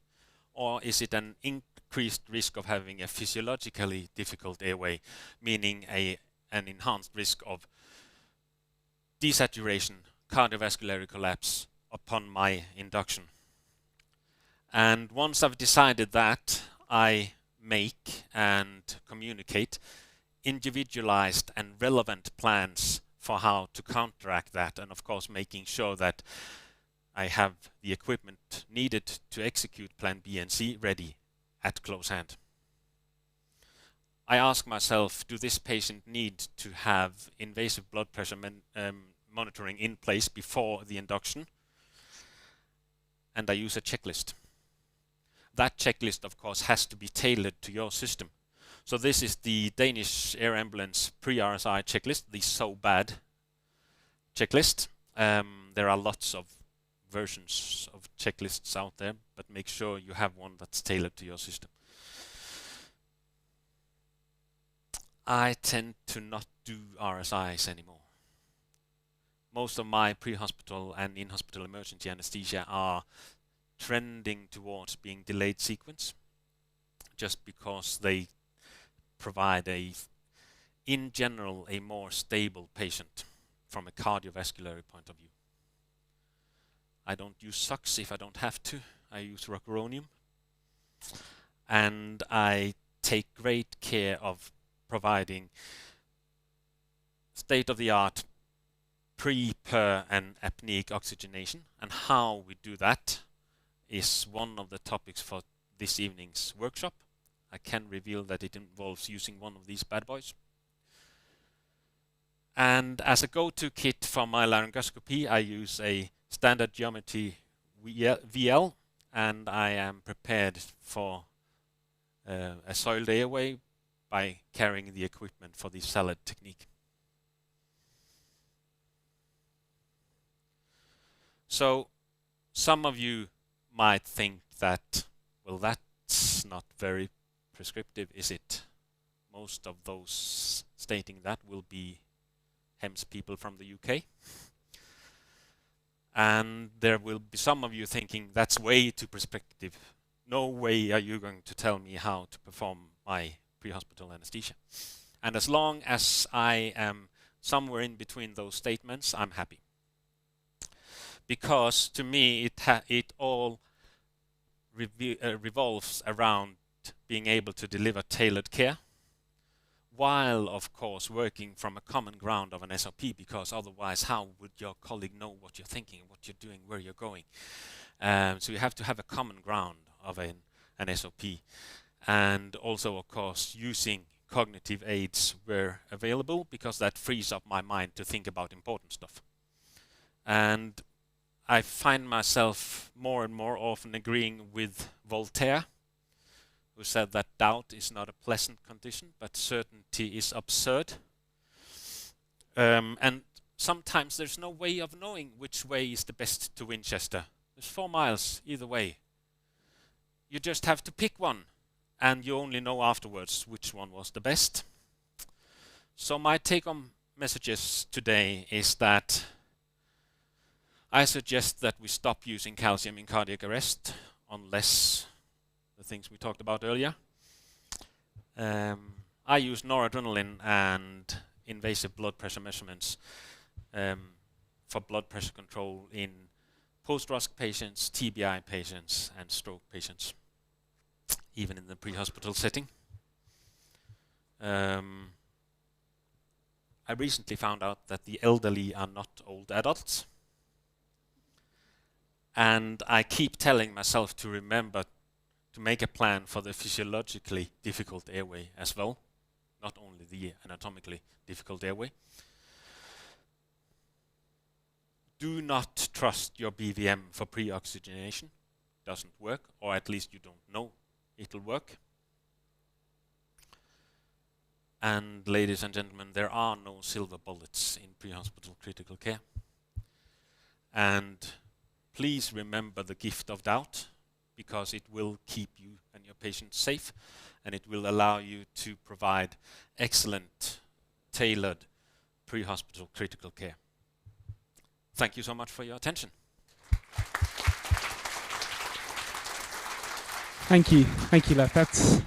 or is it an increased risk of having a physiologically difficult airway, meaning an enhanced risk of desaturation, cardiovascular collapse upon my induction? And once I've decided that, I make and communicate individualized and relevant plans for how to counteract that, and of course making sure that I have the equipment needed to execute plan B and C ready at close hand. I ask myself, do this patient need to have invasive blood pressure monitoring in place before the induction? And I use a checklist. That checklist, of course, has to be tailored to your system. So this is the Danish Air Ambulance pre-RSI checklist, the so bad checklist. There are lots of versions of checklists out there, but make sure you have one that's tailored to your system. I tend to not do RSIs anymore. Most of my pre-hospital and in-hospital emergency anesthesia are trending towards being delayed sequence, just because they provide in general, a more stable patient from a cardiovascular point of view. I don't use SOX if I don't have to. I use rocuronium. And I take great care of providing state-of-the-art pre, per, and apneic oxygenation. And how we do that is one of the topics for this evening's workshop. I can reveal that it involves using one of these bad boys. And as a go-to kit for my laryngoscopy, I use a standard geometry VL, and I am prepared for a soiled airway by carrying the equipment for the salad technique. So some of you might think that, well, that's not very prescriptive, is it? Most of those stating that will be HEMS people from the UK. And there will be some of you thinking that's way too prescriptive. No way are you going to tell me how to perform my pre-hospital anesthesia. And as long as I am somewhere in between those statements, I'm happy. Because to me, it all revolves around being able to deliver tailored care, while of course working from a common ground of an SOP, because otherwise how would your colleague know what you're thinking, what you're doing, where you're going? So you have to have a common ground of an SOP, and also of course using cognitive aids where available, because that frees up my mind to think about important stuff. And I find myself more and more often agreeing with Voltaire, who said that doubt is not a pleasant condition, but certainty is absurd. And sometimes there's no way of knowing which way is the best to Winchester. There's 4 miles either way. You just have to pick one, and you only know afterwards which one was the best. So my take-home messages today is that I suggest that we stop using calcium in cardiac arrest, unless the things we talked about earlier. I use noradrenaline and invasive blood pressure measurements for blood pressure control in post-ROSC patients, TBI patients, and stroke patients, even in the pre-hospital setting. I recently found out that the elderly are not old adults. And I keep telling myself to remember to make a plan for the physiologically difficult airway as well, not only the anatomically difficult airway. Do not trust your BVM for pre-oxygenation. Doesn't work, or at least you don't know it'll work. And ladies and gentlemen, there are no silver bullets in pre-hospital critical care. And please remember the gift of doubt, because it will keep you and your patients safe, and it will allow you to provide excellent, tailored pre-hospital critical care. Thank you so much for your attention. Thank you, Leif. That's,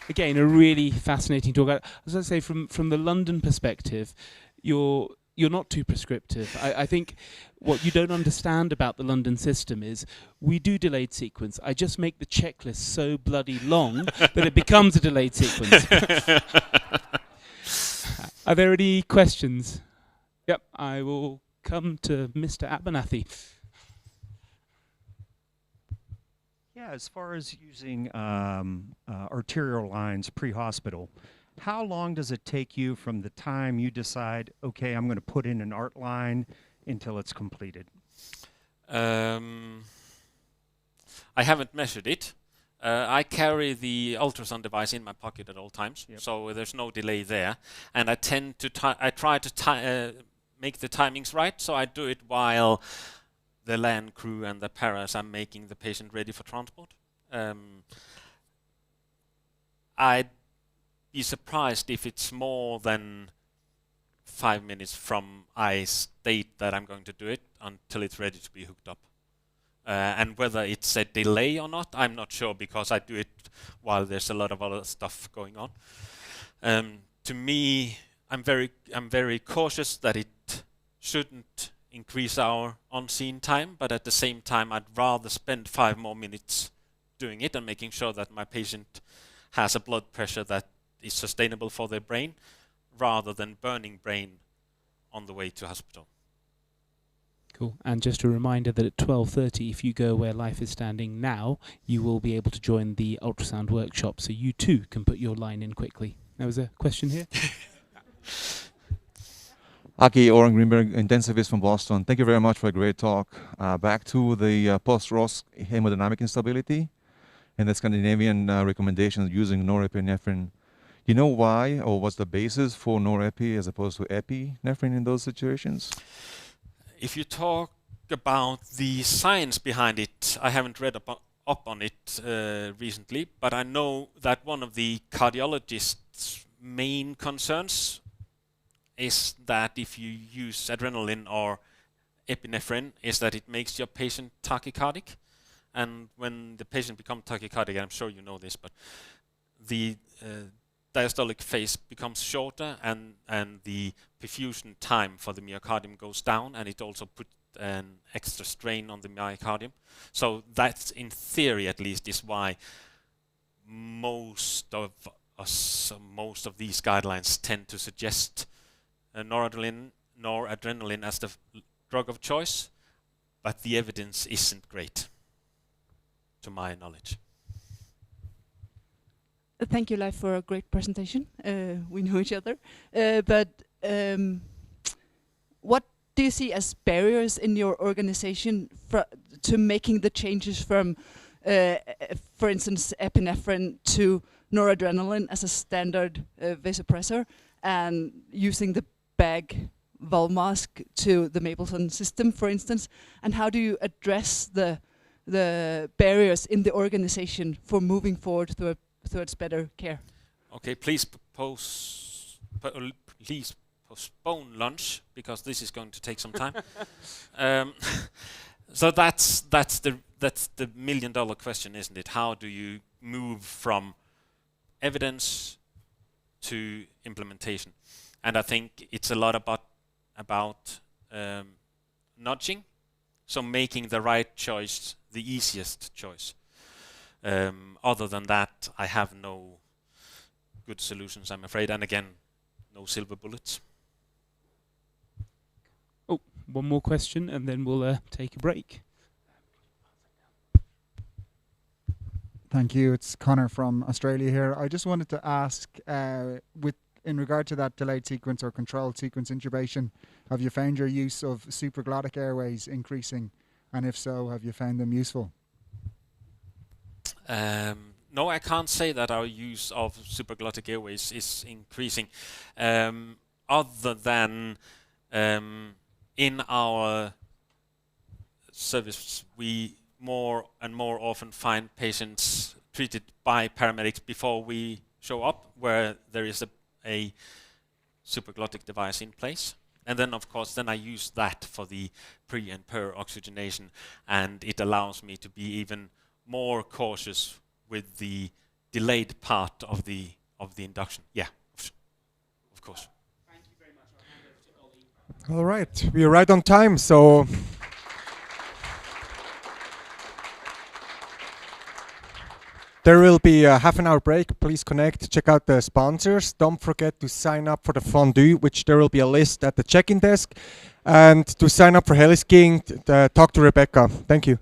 again, a really fascinating talk. I was going to say, from the London perspective, you're not too prescriptive. I think what you don't understand about the London system is we do delayed sequence. I just make the checklist so bloody long that it becomes a delayed sequence. Are there any questions? Yep, I will come to Mr. Abernathy. Yeah, as far as using arterial lines pre-hospital, how long does it take you from the time you decide, okay, I'm going to put in an art line until it's completed? I haven't measured it. I carry the ultrasound device in my pocket at all times, so there's no delay there. And I tend to try to make the timings right, so I do it while the land crew and the paras are making the patient ready for transport. I'd be surprised if it's more than 5 minutes from I state that I'm going to do it until it's ready to be hooked up. And whether it's a delay or not, I'm not sure, because I do it while there's a lot of other stuff going on. To me, I'm very cautious that it shouldn't increase our on-scene time, but at the same time, I'd rather spend 5 more minutes doing it and making sure that my patient has a blood pressure that is sustainable for their brain, rather than burning brain on the way to hospital. Cool. And just a reminder that at 12:30, if you go where Life is standing now, you will be able to join the ultrasound workshop, so you too can put your line in quickly. There was a question here. Aki Oren Greenberg, intensivist from Boston. Thank you very much for a great talk. Back to the post-ROSC hemodynamic instability and the Scandinavian recommendations using norepinephrine. You know why, or what's the basis for norepi as opposed to epinephrine in those situations? If you talk about the science behind it, I haven't read up on it recently, but I know that one of the cardiologist's main concerns is that if you use adrenaline or epinephrine, is that it makes your patient tachycardic. And when the patient becomes tachycardic, I'm sure you know this, but the diastolic phase becomes shorter, and the perfusion time for the myocardium goes down, and it also puts an extra strain on the myocardium. So that's, in theory at least, is why most of these guidelines tend to suggest noradrenaline as the drug of choice, but the evidence isn't great, to my knowledge. Thank you, Leif, for a great presentation. We know each other. But what do you see as barriers in your organization to making the changes from, for instance, epinephrine to noradrenaline as a standard vasopressor, and using the bag Volmask to the Mapleton system, for instance? And how do you address the barriers in the organization for moving forward towards better care? Okay, please postpone lunch, because this is going to take some time. So that's the $1 million question, isn't it? How do you move from evidence to implementation? And I think it's a lot about nudging, so making the right choice the easiest choice. Other than that, I have no good solutions, I'm afraid. And again, no silver bullets. Oh, one more question, and then we'll take a break. Thank you. It's Connor from Australia here. I just wanted to ask, in regard to that delayed sequence or controlled sequence intubation, have you found your use of supraglottic airways increasing? And if so, have you found them useful? No, I can't say that our use of supraglottic airways is increasing, other than in our service we more and more often find patients treated by paramedics before we show up, where there is a supraglottic device in place. And then, of course, I use that for the pre and per oxygenation, and it allows me to be even more cautious with the delayed part of the induction. Yeah, of course. Thank you very much. I'll hand over to Ollie. All right, we are right on time, so there will be a half-an-hour break. Please connect, check out the sponsors. Don't forget to sign up for the fondue, which there will be a list at the check-in desk. And to sign up for heli-skiing, talk to Rebecca. Thank you.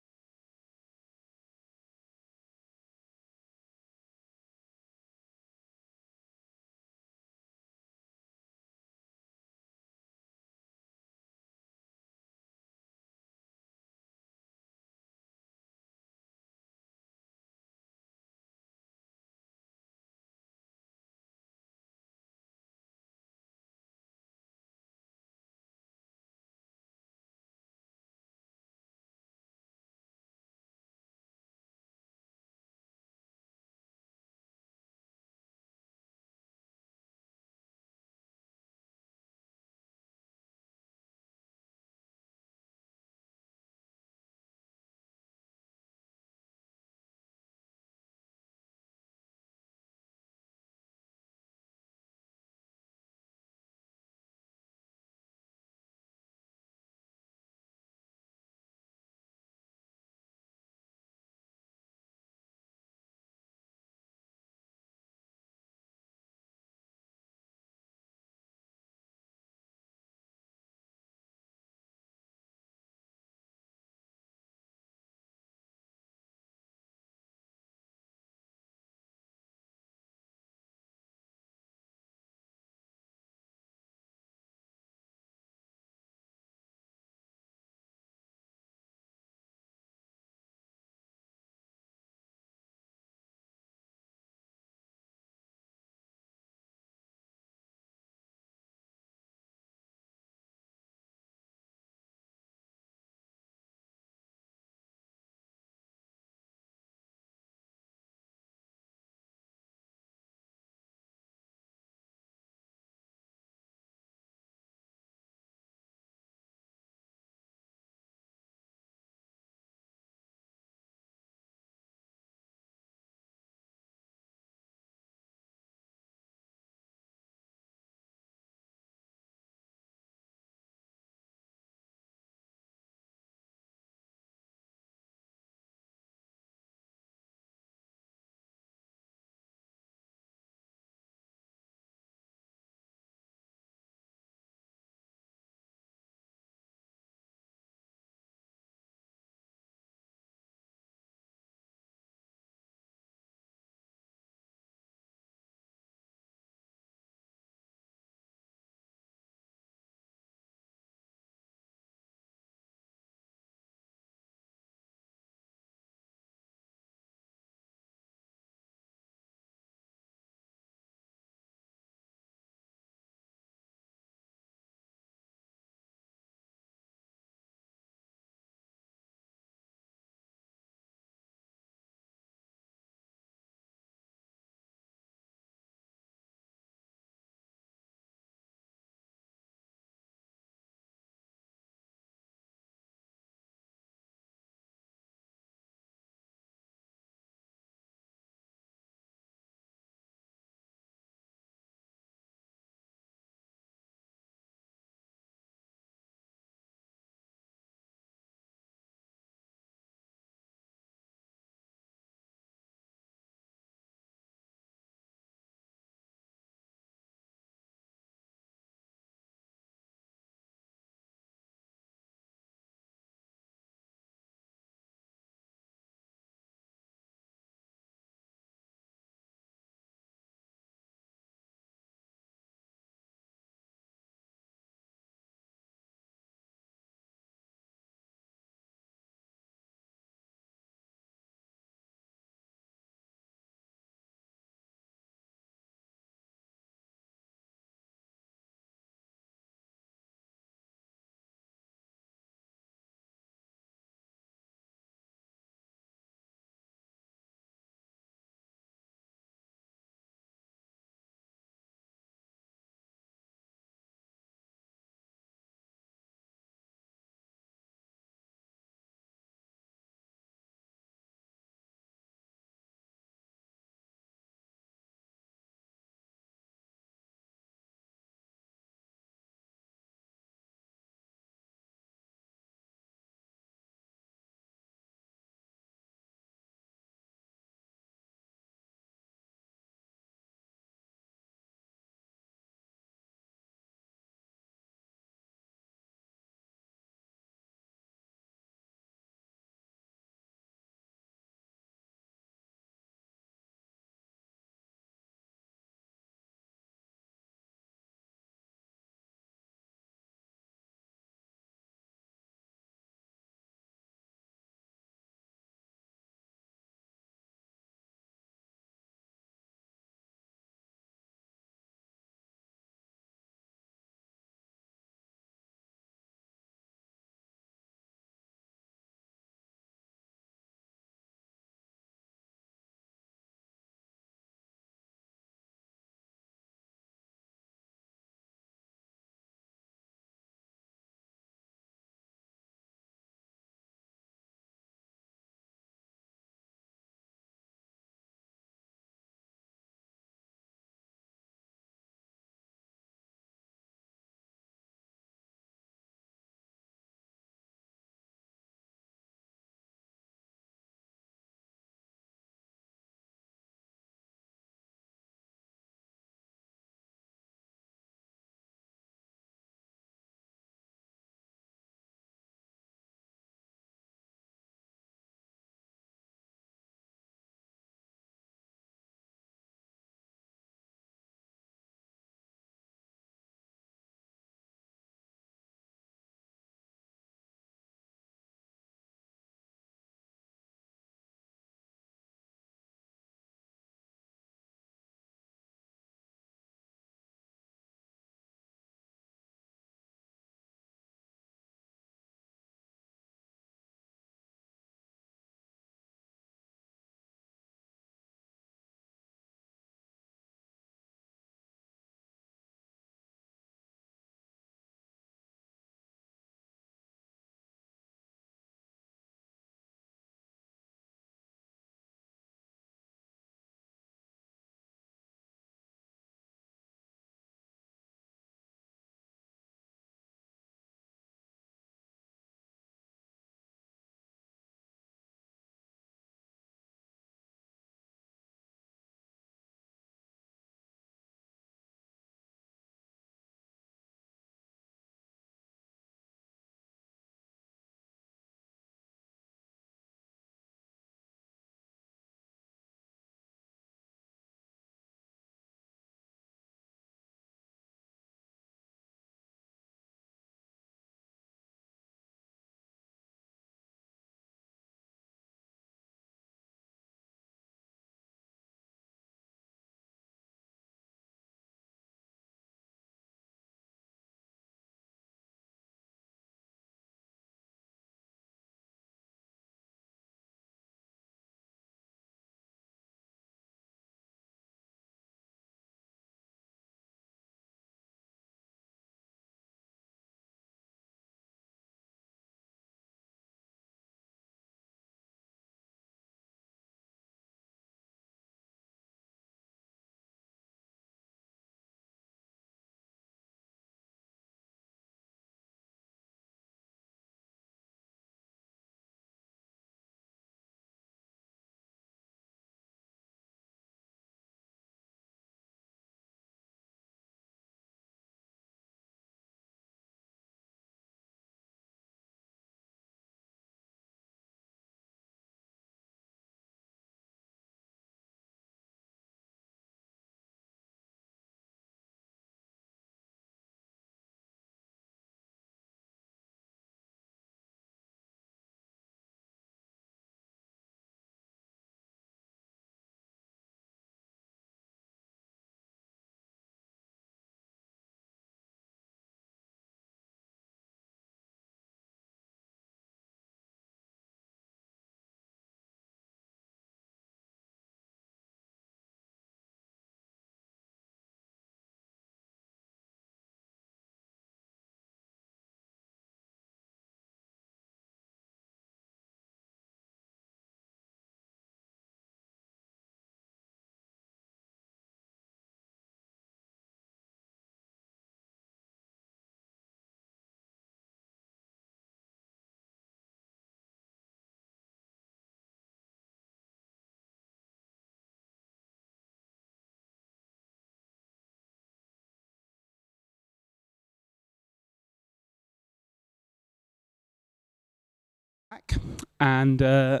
And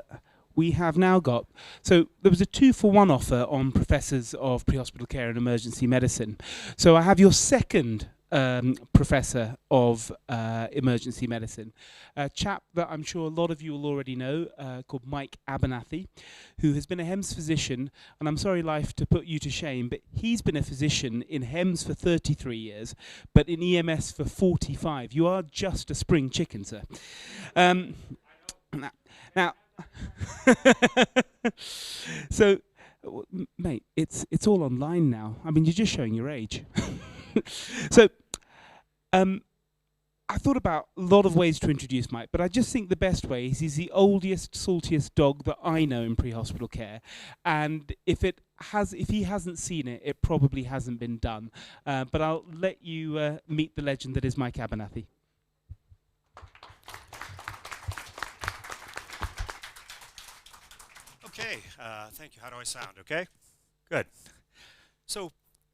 we have now got, so there was a 2-for-1 offer on professors of pre-hospital care and emergency medicine. So I have your second professor of emergency medicine, a chap that I'm sure a lot of you will already know, called Mike Abernathy, who has been a HEMS physician, and I'm sorry, Life, to put you to shame, but he's been a physician in HEMS for 33 years, but in EMS for 45. You are just a spring chicken, sir. Now so, mate, it's all online now. I mean, you're just showing your age. So, I thought about a lot of ways to introduce Mike, but I just think the best way is he's the oldest, saltiest dog that I know in pre-hospital care, and if he hasn't seen it, it probably hasn't been done. But I'll let you meet the legend that is Mike Abernathy. Okay, thank you. How do I sound? Okay? Good. So,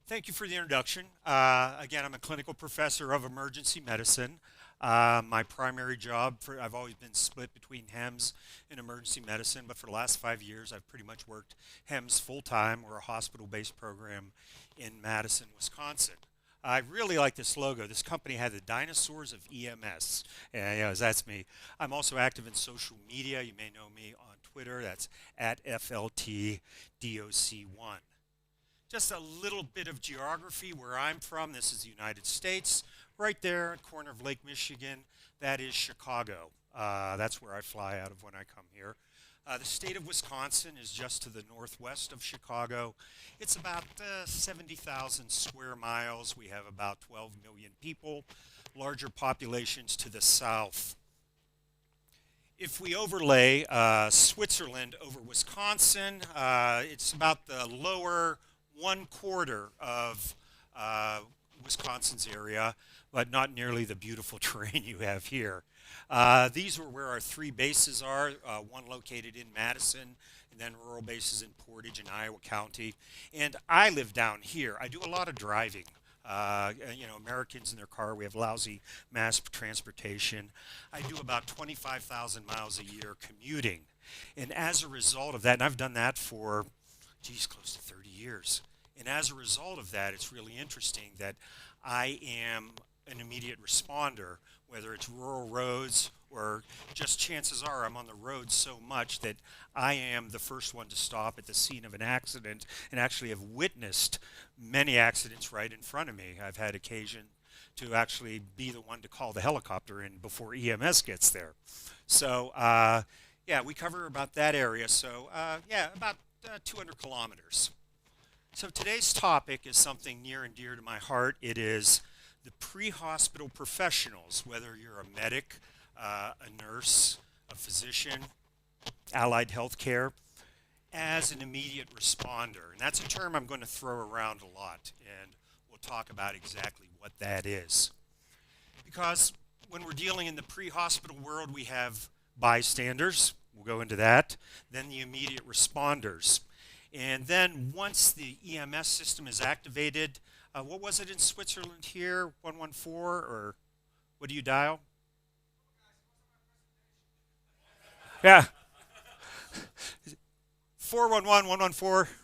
thank you for the introduction. Again, I'm a clinical professor of emergency medicine. My primary job, I've always been split between HEMS and emergency medicine, but for the last 5 years, I've pretty much worked HEMS full-time. We're a hospital-based program in Madison, Wisconsin. I really like this logo. This company had the dinosaurs of EMS. And, that's me. I'm also active in social media. You may know me on Twitter. That's @FLTDOC1. Just a little bit of geography where I'm from. This is the United States. Right there, corner of Lake Michigan, that is Chicago. That's where I fly out of when I come here. The state of Wisconsin is just to the northwest of Chicago. It's about 70,000 square miles. We have about 12 million people, larger populations to the south. If we overlay Switzerland over Wisconsin, it's about the lower 1/4 of Wisconsin's area, but not nearly the beautiful terrain you have here. These are where our 3 bases are, one located in Madison, and then rural bases in Portage and Iowa County. And I live down here. I do a lot of driving. Americans in their car, we have lousy mass transportation. I do about 25,000 miles a year commuting. And as a result of that, and I've done that for, close to 30 years. And as a result of that, it's really interesting that I am an immediate responder, whether it's rural roads or just chances are I'm on the road so much that I am the first one to stop at the scene of an accident and actually have witnessed many accidents right in front of me. I've had occasion to actually be the one to call the helicopter in before EMS gets there. So, we cover about that area. So, about 200 kilometers. So today's topic is something near and dear to my heart. It is the pre-hospital professionals, whether you're a medic, a nurse, a physician, allied health care, as an immediate responder. And that's a term I'm going to throw around a lot, and we'll talk about exactly what that is. Because when we're dealing in the pre-hospital world, we have bystanders. We'll go into that. Then the immediate responders. And then once the EMS system is activated, what was it in Switzerland here? 114, or what do you dial? Yeah. 411, 114.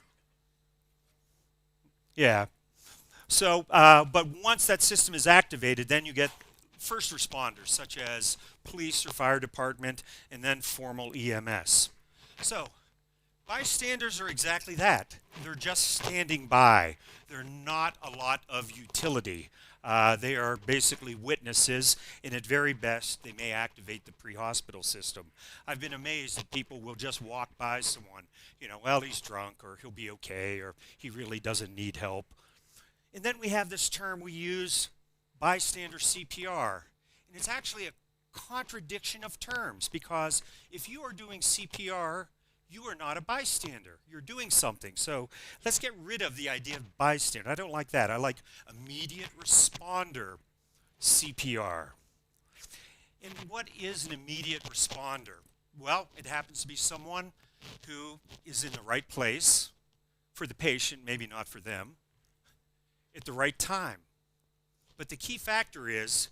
Yeah. So, but once that system is activated, then you get first responders, such as police or fire department, and then formal EMS. So, bystanders are exactly that. They're just standing by. They're not a lot of utility. They are basically witnesses, and at very best, they may activate the pre-hospital system. I've been amazed that people will just walk by someone, well, he's drunk, or he'll be okay, or he really doesn't need help. And then we have this term we use, bystander CPR. And it's actually a contradiction of terms, because if you are doing CPR, you are not a bystander. You're doing something. So let's get rid of the idea of bystander. I don't like that. I like immediate responder CPR. And what is an immediate responder? Well, it happens to be someone who is in the right place for the patient, maybe not for them, at the right time. But the key factor is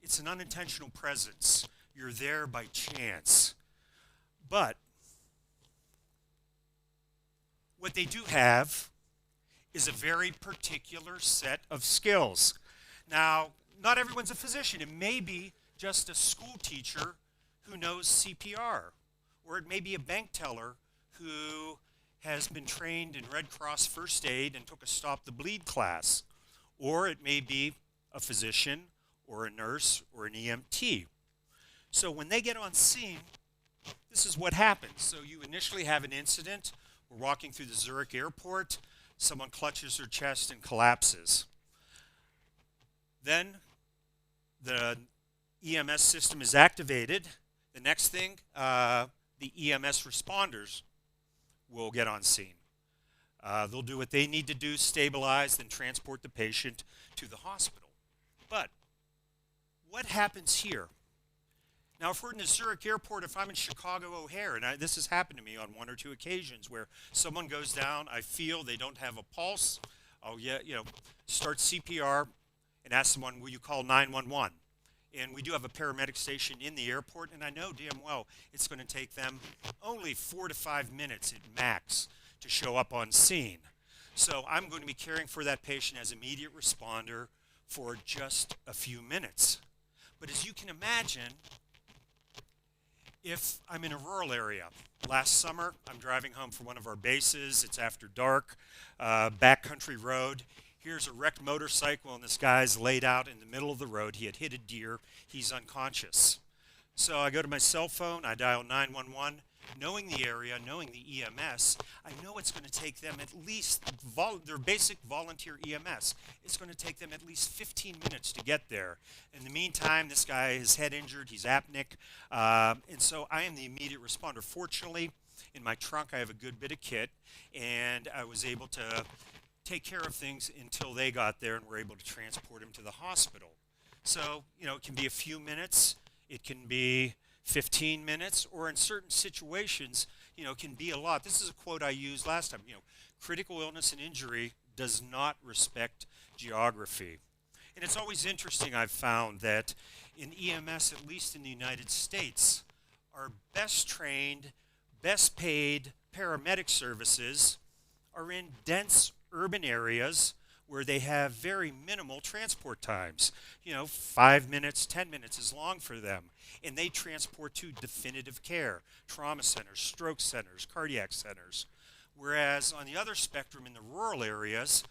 it's an unintentional presence. You're there by chance. But what they do have is a very particular set of skills. Now, not everyone's a physician. It may be just a school teacher who knows CPR, or it may be a bank teller who has been trained in Red Cross first aid and took a stop the bleed class, or it may be a physician or a nurse or an EMT. So when they get on scene, this is what happens. So you initially have an incident. We're walking through the Zurich airport. Someone clutches their chest and collapses. Then the EMS system is activated. The next thing, the EMS responders will get on scene. They'll do what they need to do, stabilize, then transport the patient to the hospital. But what happens here? Now, if we're in the Zurich airport, if I'm in Chicago O'Hare, and this has happened to me on 1 or 2 occasions where someone goes down, I feel they don't have a pulse, start CPR and ask someone, will you call 911? And we do have a paramedic station in the airport, and I know damn well it's going to take them only 4 to 5 minutes at max to show up on scene. So I'm going to be caring for that patient as immediate responder for just a few minutes. But as you can imagine, if I'm in a rural area, last summer I'm driving home from one of our bases, it's after dark, backcountry road. Here's a wrecked motorcycle and this guy's laid out in the middle of the road. He had hit a deer, he's unconscious. So I go to my cell phone, I dial 911. Knowing the area, knowing the EMS, I know it's going to take them at least, their basic volunteer EMS, it's going to take them at least 15 minutes to get there. In the meantime, this guy is head injured, he's apneic, and so I am the immediate responder. Fortunately, in my trunk I have a good bit of kit, and I was able to take care of things until they got there and were able to transport him to the hospital. So, it can be a few minutes, it can be 15 minutes, or in certain situations, it can be a lot. This is a quote I used last time. Critical illness and injury does not respect geography. And it's always interesting, I've found, that in EMS, at least in the United States, our best trained, best paid paramedic services are in dense urban areas where they have very minimal transport times. 5 minutes, 10 minutes is long for them. And they transport to definitive care, trauma centers, stroke centers, cardiac centers. Whereas on the other spectrum in the rural areas,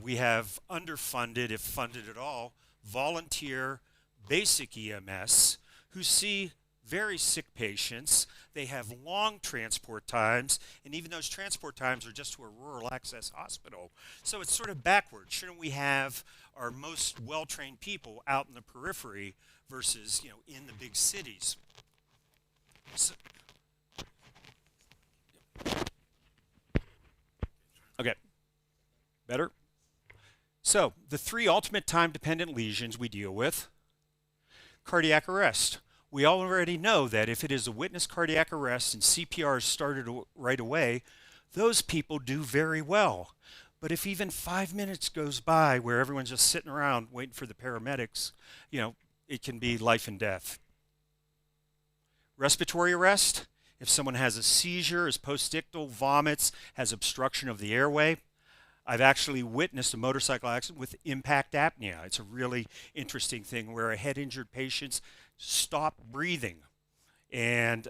we have underfunded, if funded at all, volunteer basic EMS who see very sick patients. They have long transport times, and even those transport times are just to a rural access hospital. So it's sort of backwards. Shouldn't we have our most well-trained people out in the periphery versus, in the big cities? So, okay, better? So the 3 ultimate time-dependent lesions we deal with: cardiac arrest. We already know that if it is a witness cardiac arrest and CPR is started right away, those people do very well. But if even 5 minutes goes by where everyone's just sitting around waiting for the paramedics, it can be life and death. Respiratory arrest, if someone has a seizure, is postictal, vomits, has obstruction of the airway. I've actually witnessed a motorcycle accident with impact apnea. It's a really interesting thing where a head injured patient stop breathing, and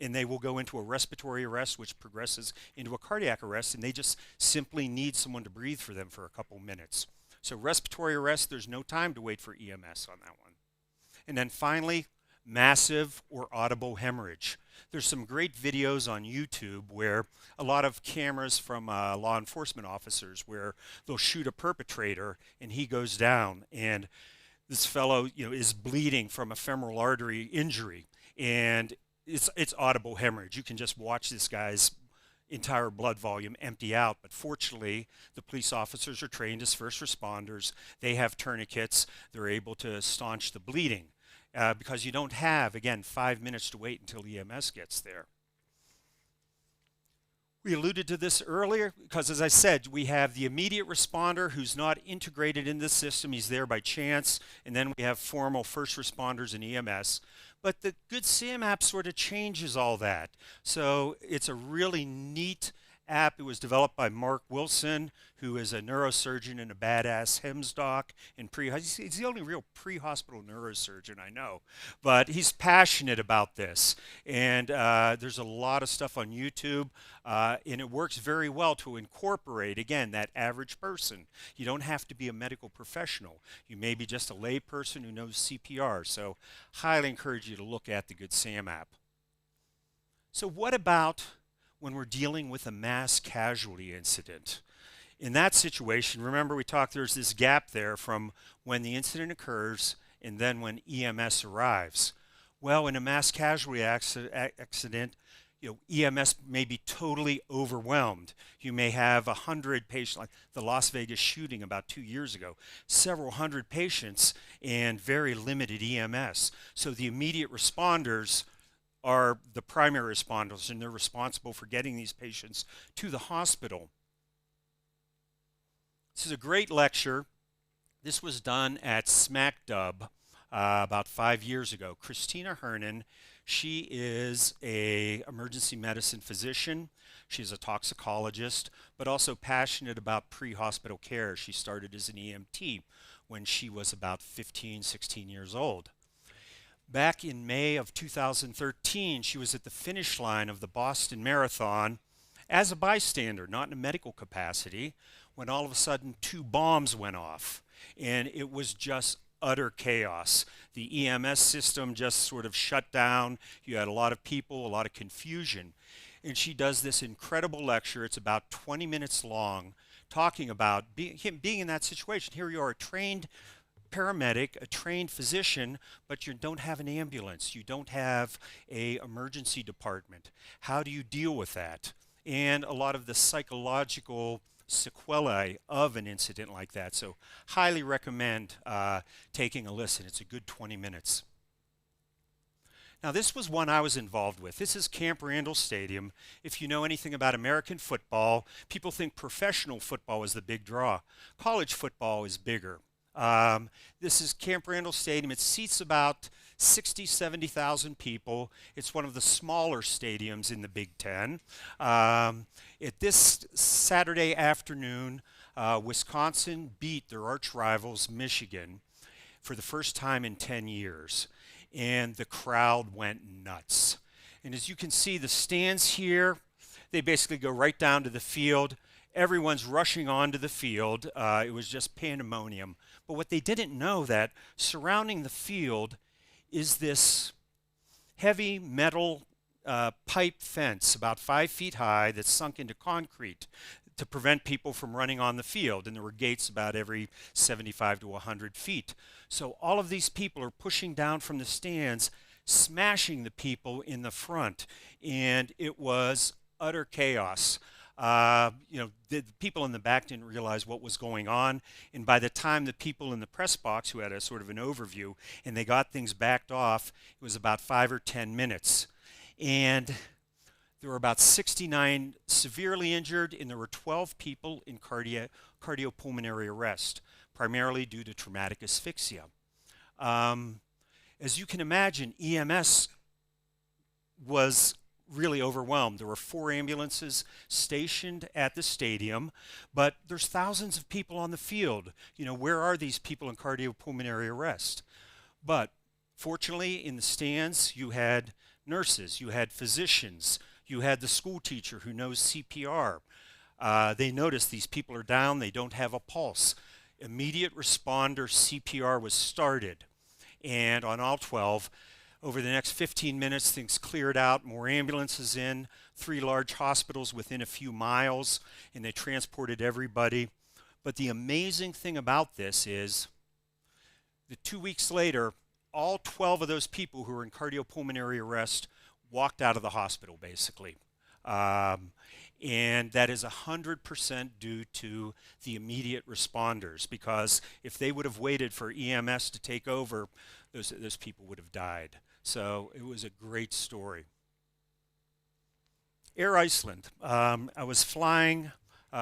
and they will go into a respiratory arrest, which progresses into a cardiac arrest, and they just simply need someone to breathe for them for a couple minutes. So respiratory arrest, there's no time to wait for EMS on that one. And then finally, massive or audible hemorrhage. There's some great videos on YouTube where a lot of cameras from law enforcement officers where they'll shoot a perpetrator and he goes down, and this fellow, is bleeding from a femoral artery injury, and it's audible hemorrhage. You can just watch this guy's entire blood volume empty out. But fortunately, the police officers are trained as first responders. They have tourniquets. They're able to staunch the bleeding because you don't have, again, 5 minutes to wait until EMS gets there. We alluded to this earlier because, as I said, we have the immediate responder who's not integrated in the system. He's there by chance. And then we have formal first responders and EMS. But the Good SAM app sort of changes all that. So it's a really neat app. It was developed by Mark Wilson, who is a neurosurgeon and a badass HEMS doc. He's the only real pre-hospital neurosurgeon I know. But he's passionate about this. And there's a lot of stuff on YouTube. And it works very well to incorporate, again, that average person. You don't have to be a medical professional. You may be just a lay person who knows CPR. So highly encourage you to look at the Good SAM app. So what about when we're dealing with a mass casualty incident? In that situation, remember we talked, there's this gap there from when the incident occurs and then when EMS arrives. Well, in a mass casualty accident, EMS may be totally overwhelmed. You may have 100 patients, like the Las Vegas shooting about 2 years ago, several hundred patients and very limited EMS. So the immediate responders are the primary responders, and they're responsible for getting these patients to the hospital. This is a great lecture. This was done at SmackDub about 5 years ago. Christina Hernan, she is an emergency medicine physician. She's a toxicologist, but also passionate about pre-hospital care. She started as an EMT when she was about 15, 16 years old. Back in May of 2013, she was at the finish line of the Boston Marathon as a bystander, not in a medical capacity, when all of a sudden 2 bombs went off. And it was just utter chaos. The EMS system just sort of shut down. You had a lot of people, a lot of confusion. And she does this incredible lecture. It's about 20 minutes long, talking about being in that situation. Here you are, a trained paramedic, a trained physician, but you don't have an ambulance. You don't have an emergency department. How do you deal with that? And a lot of the psychological sequelae of an incident like that. So highly recommend taking a listen. It's a good 20 minutes. Now this was one I was involved with. This is Camp Randall Stadium. If you know anything about American football, people think professional football is the big draw. College football is bigger. This is Camp Randall Stadium. It seats about 60, 70,000 people. It's one of the smaller stadiums in the Big Ten. At this Saturday afternoon, Wisconsin beat their arch rivals, Michigan, for the first time in 10 years. And the crowd went nuts. And as you can see, the stands here, they basically go right down to the field. Everyone's rushing onto the field. It was just pandemonium. But what they didn't know, that surrounding the field is this heavy metal pipe fence about 5 feet high that's sunk into concrete to prevent people from running on the field. And there were gates about every 75 to 100 feet. So all of these people are pushing down from the stands, smashing the people in the front. And it was utter chaos. The people in the back didn't realize what was going on, and by the time the people in the press box, who had a sort of an overview, and they got things backed off, it was about 5 or 10 minutes. And there were about 69 severely injured, and there were 12 people in cardiopulmonary arrest, primarily due to traumatic asphyxia. As you can imagine, EMS was really overwhelmed. There were 4 ambulances stationed at the stadium, but there's thousands of people on the field. Where are these people in cardiopulmonary arrest? But fortunately, in the stands, you had nurses, you had physicians, you had the school teacher who knows CPR. They noticed these people are down, they don't have a pulse. Immediate responder CPR was started, and on all 12, over the next 15 minutes, things cleared out, more ambulances in, 3 large hospitals within a few miles, and they transported everybody. But the amazing thing about this is that 2 weeks later, all 12 of those people who were in cardiopulmonary arrest walked out of the hospital, basically. And that is 100% due to the immediate responders, because if they would have waited for EMS to take over, those people would have died. So it was a great story. Air Iceland. I was flying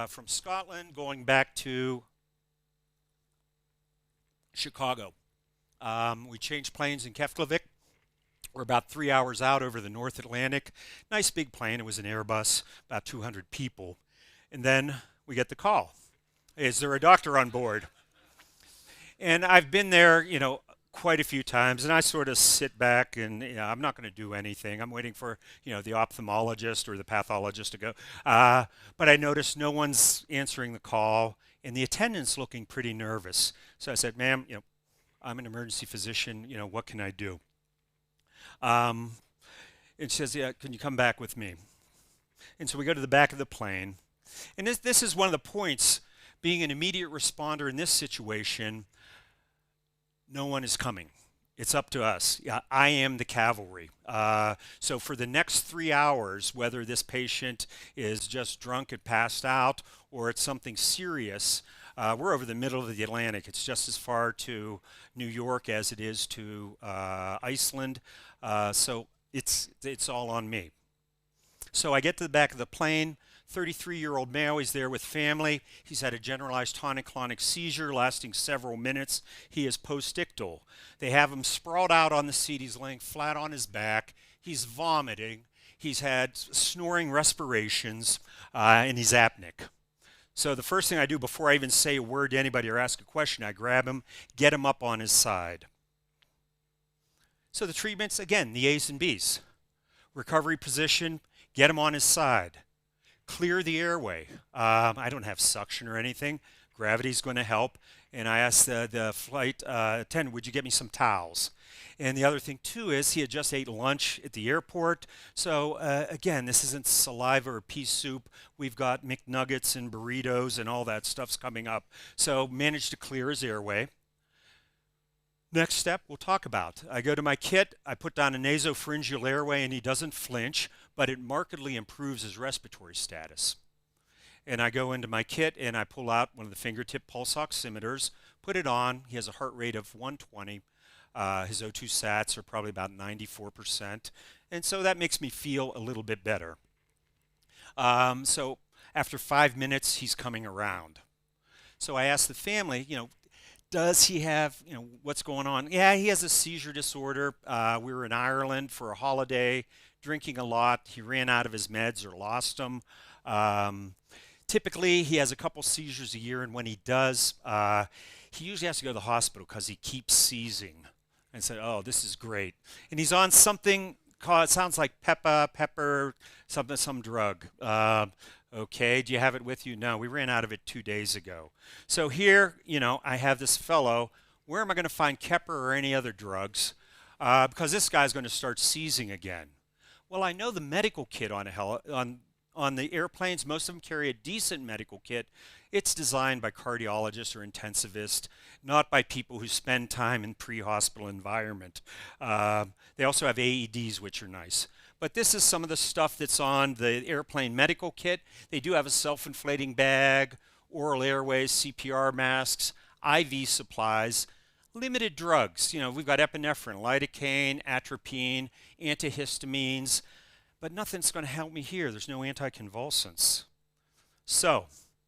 from Scotland going back to Chicago. We changed planes in Keflavik. We're about 3 hours out over the North Atlantic. Nice big plane. It was an Airbus, about 200 people. And then we get the call. Is there a doctor on board? And I've been there, you know, quite a few times, and I sort of sit back and, you know, I'm not going to do anything. I'm waiting for, you know, the ophthalmologist or the pathologist to go. But I noticed no one's answering the call, and the attendant's looking pretty nervous. So I said, ma'am, you know, I'm an emergency physician. You know, what can I do? And she says, yeah, can you come back with me? And so we go to the back of the plane. And this is one of the points, being an immediate responder in this situation, no one is coming. It's up to us. I am the cavalry. So for the next 3 hours, whether this patient is just drunk and passed out or it's something serious, we're over the middle of the Atlantic. It's just as far to New York as it is to Iceland. So it's all on me. So I get to the back of the plane. 33-year-old male, he's there with family. He's had a generalized tonic-clonic seizure lasting several minutes. He is postictal. They have him sprawled out on the seat. He's laying flat on his back. He's vomiting. He's had snoring respirations, and he's apneic. So the first thing I do before I even say a word to anybody or ask a question, I grab him, get him up on his side. So the treatments, again, the A's and B's. Recovery position, get him on his side. Clear the airway. I don't have suction or anything. Gravity's going to help. And I asked the flight attendant, would you get me some towels? And the other thing, too, is he had just ate lunch at the airport. So, again, this isn't saliva or pea soup. We've got McNuggets and burritos and all that stuff's coming up. So managed to clear his airway. Next step we'll talk about. I go to my kit, I put down a nasopharyngeal airway, and he doesn't flinch, but it markedly improves his respiratory status. And I go into my kit and I pull out one of the fingertip pulse oximeters, put it on. He has a heart rate of 120. His O2 sats are probably about 94%. And so that makes me feel a little bit better. So after 5 minutes, he's coming around. So I asked the family, you know, does he have, you know, what's going on? Yeah, he has a seizure disorder. We were in Ireland for a holiday, drinking a lot. He ran out of his meds or lost them. Typically, he has a couple seizures a year, and when he does, he usually has to go to the hospital because he keeps seizing. And said, oh, this is great. And he's on something called, it sounds like pepper, some drug. Okay, do you have it with you? No, we ran out of it 2 days ago. So here, you know, I have this fellow. Where am I going to find Kepper or any other drugs? Because this guy's going to start seizing again. Well, I know the medical kit on the airplanes, most of them carry a decent medical kit. It's designed by cardiologists or intensivists, not by people who spend time in pre-hospital environment. They also have AEDs, which are nice. But this is some of the stuff that's on the airplane medical kit. They do have a self-inflating bag, oral airways, CPR masks, IV supplies, limited drugs. You know, we've got epinephrine, lidocaine, atropine, antihistamines, but nothing's going to help me here. There's no anticonvulsants. So,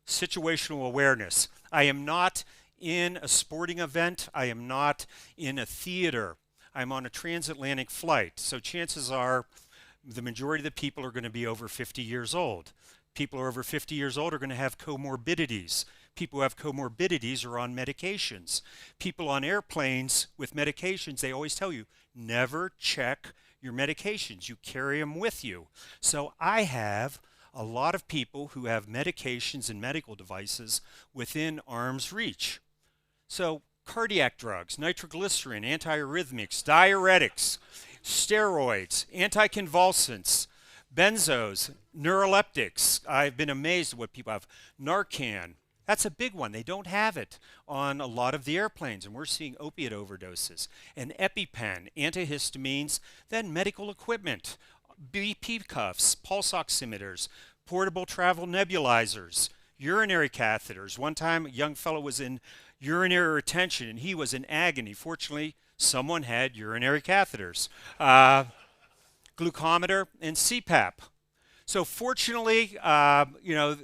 situational awareness. I am not in a sporting event. I am not in a theater. I'm on a transatlantic flight. So chances are the majority of the people are going to be over 50 years old. People who are over 50 years old are going to have comorbidities. People who have comorbidities are on medications. People on airplanes with medications, they always tell you, never check your medications. You carry them with you. So I have a lot of people who have medications and medical devices within arm's reach. So cardiac drugs, nitroglycerin, antiarrhythmics, diuretics, steroids, anticonvulsants, benzos, neuroleptics. I've been amazed at what people have. Narcan. That's a big one. They don't have it on a lot of the airplanes, and we're seeing opiate overdoses. And EpiPen, antihistamines, then medical equipment, BP cuffs, pulse oximeters, portable travel nebulizers, urinary catheters. One time, a young fellow was in urinary retention, and he was in agony. Fortunately, someone had urinary catheters. Glucometer and CPAP. So fortunately, you know,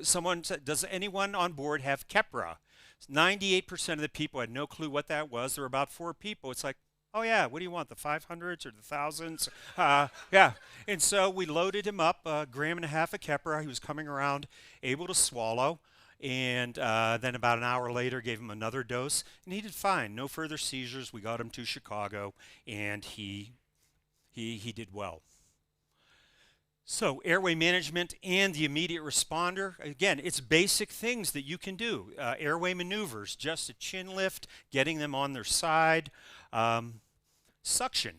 someone said, does anyone on board have Keppra? 98% of the people had no clue what that was. There were about 4 people. It's like, Oh yeah, what do you want, the 500s or the 1000s? Yeah, and so we loaded him up, 1.5 grams of Kepra. He was coming around, able to swallow, and then about an hour later gave him another dose, and he did fine. No further seizures. We got him to Chicago, and he did well. So airway management and the immediate responder, again, it's basic things that you can do. Airway maneuvers, just a chin lift, getting them on their side. Suction,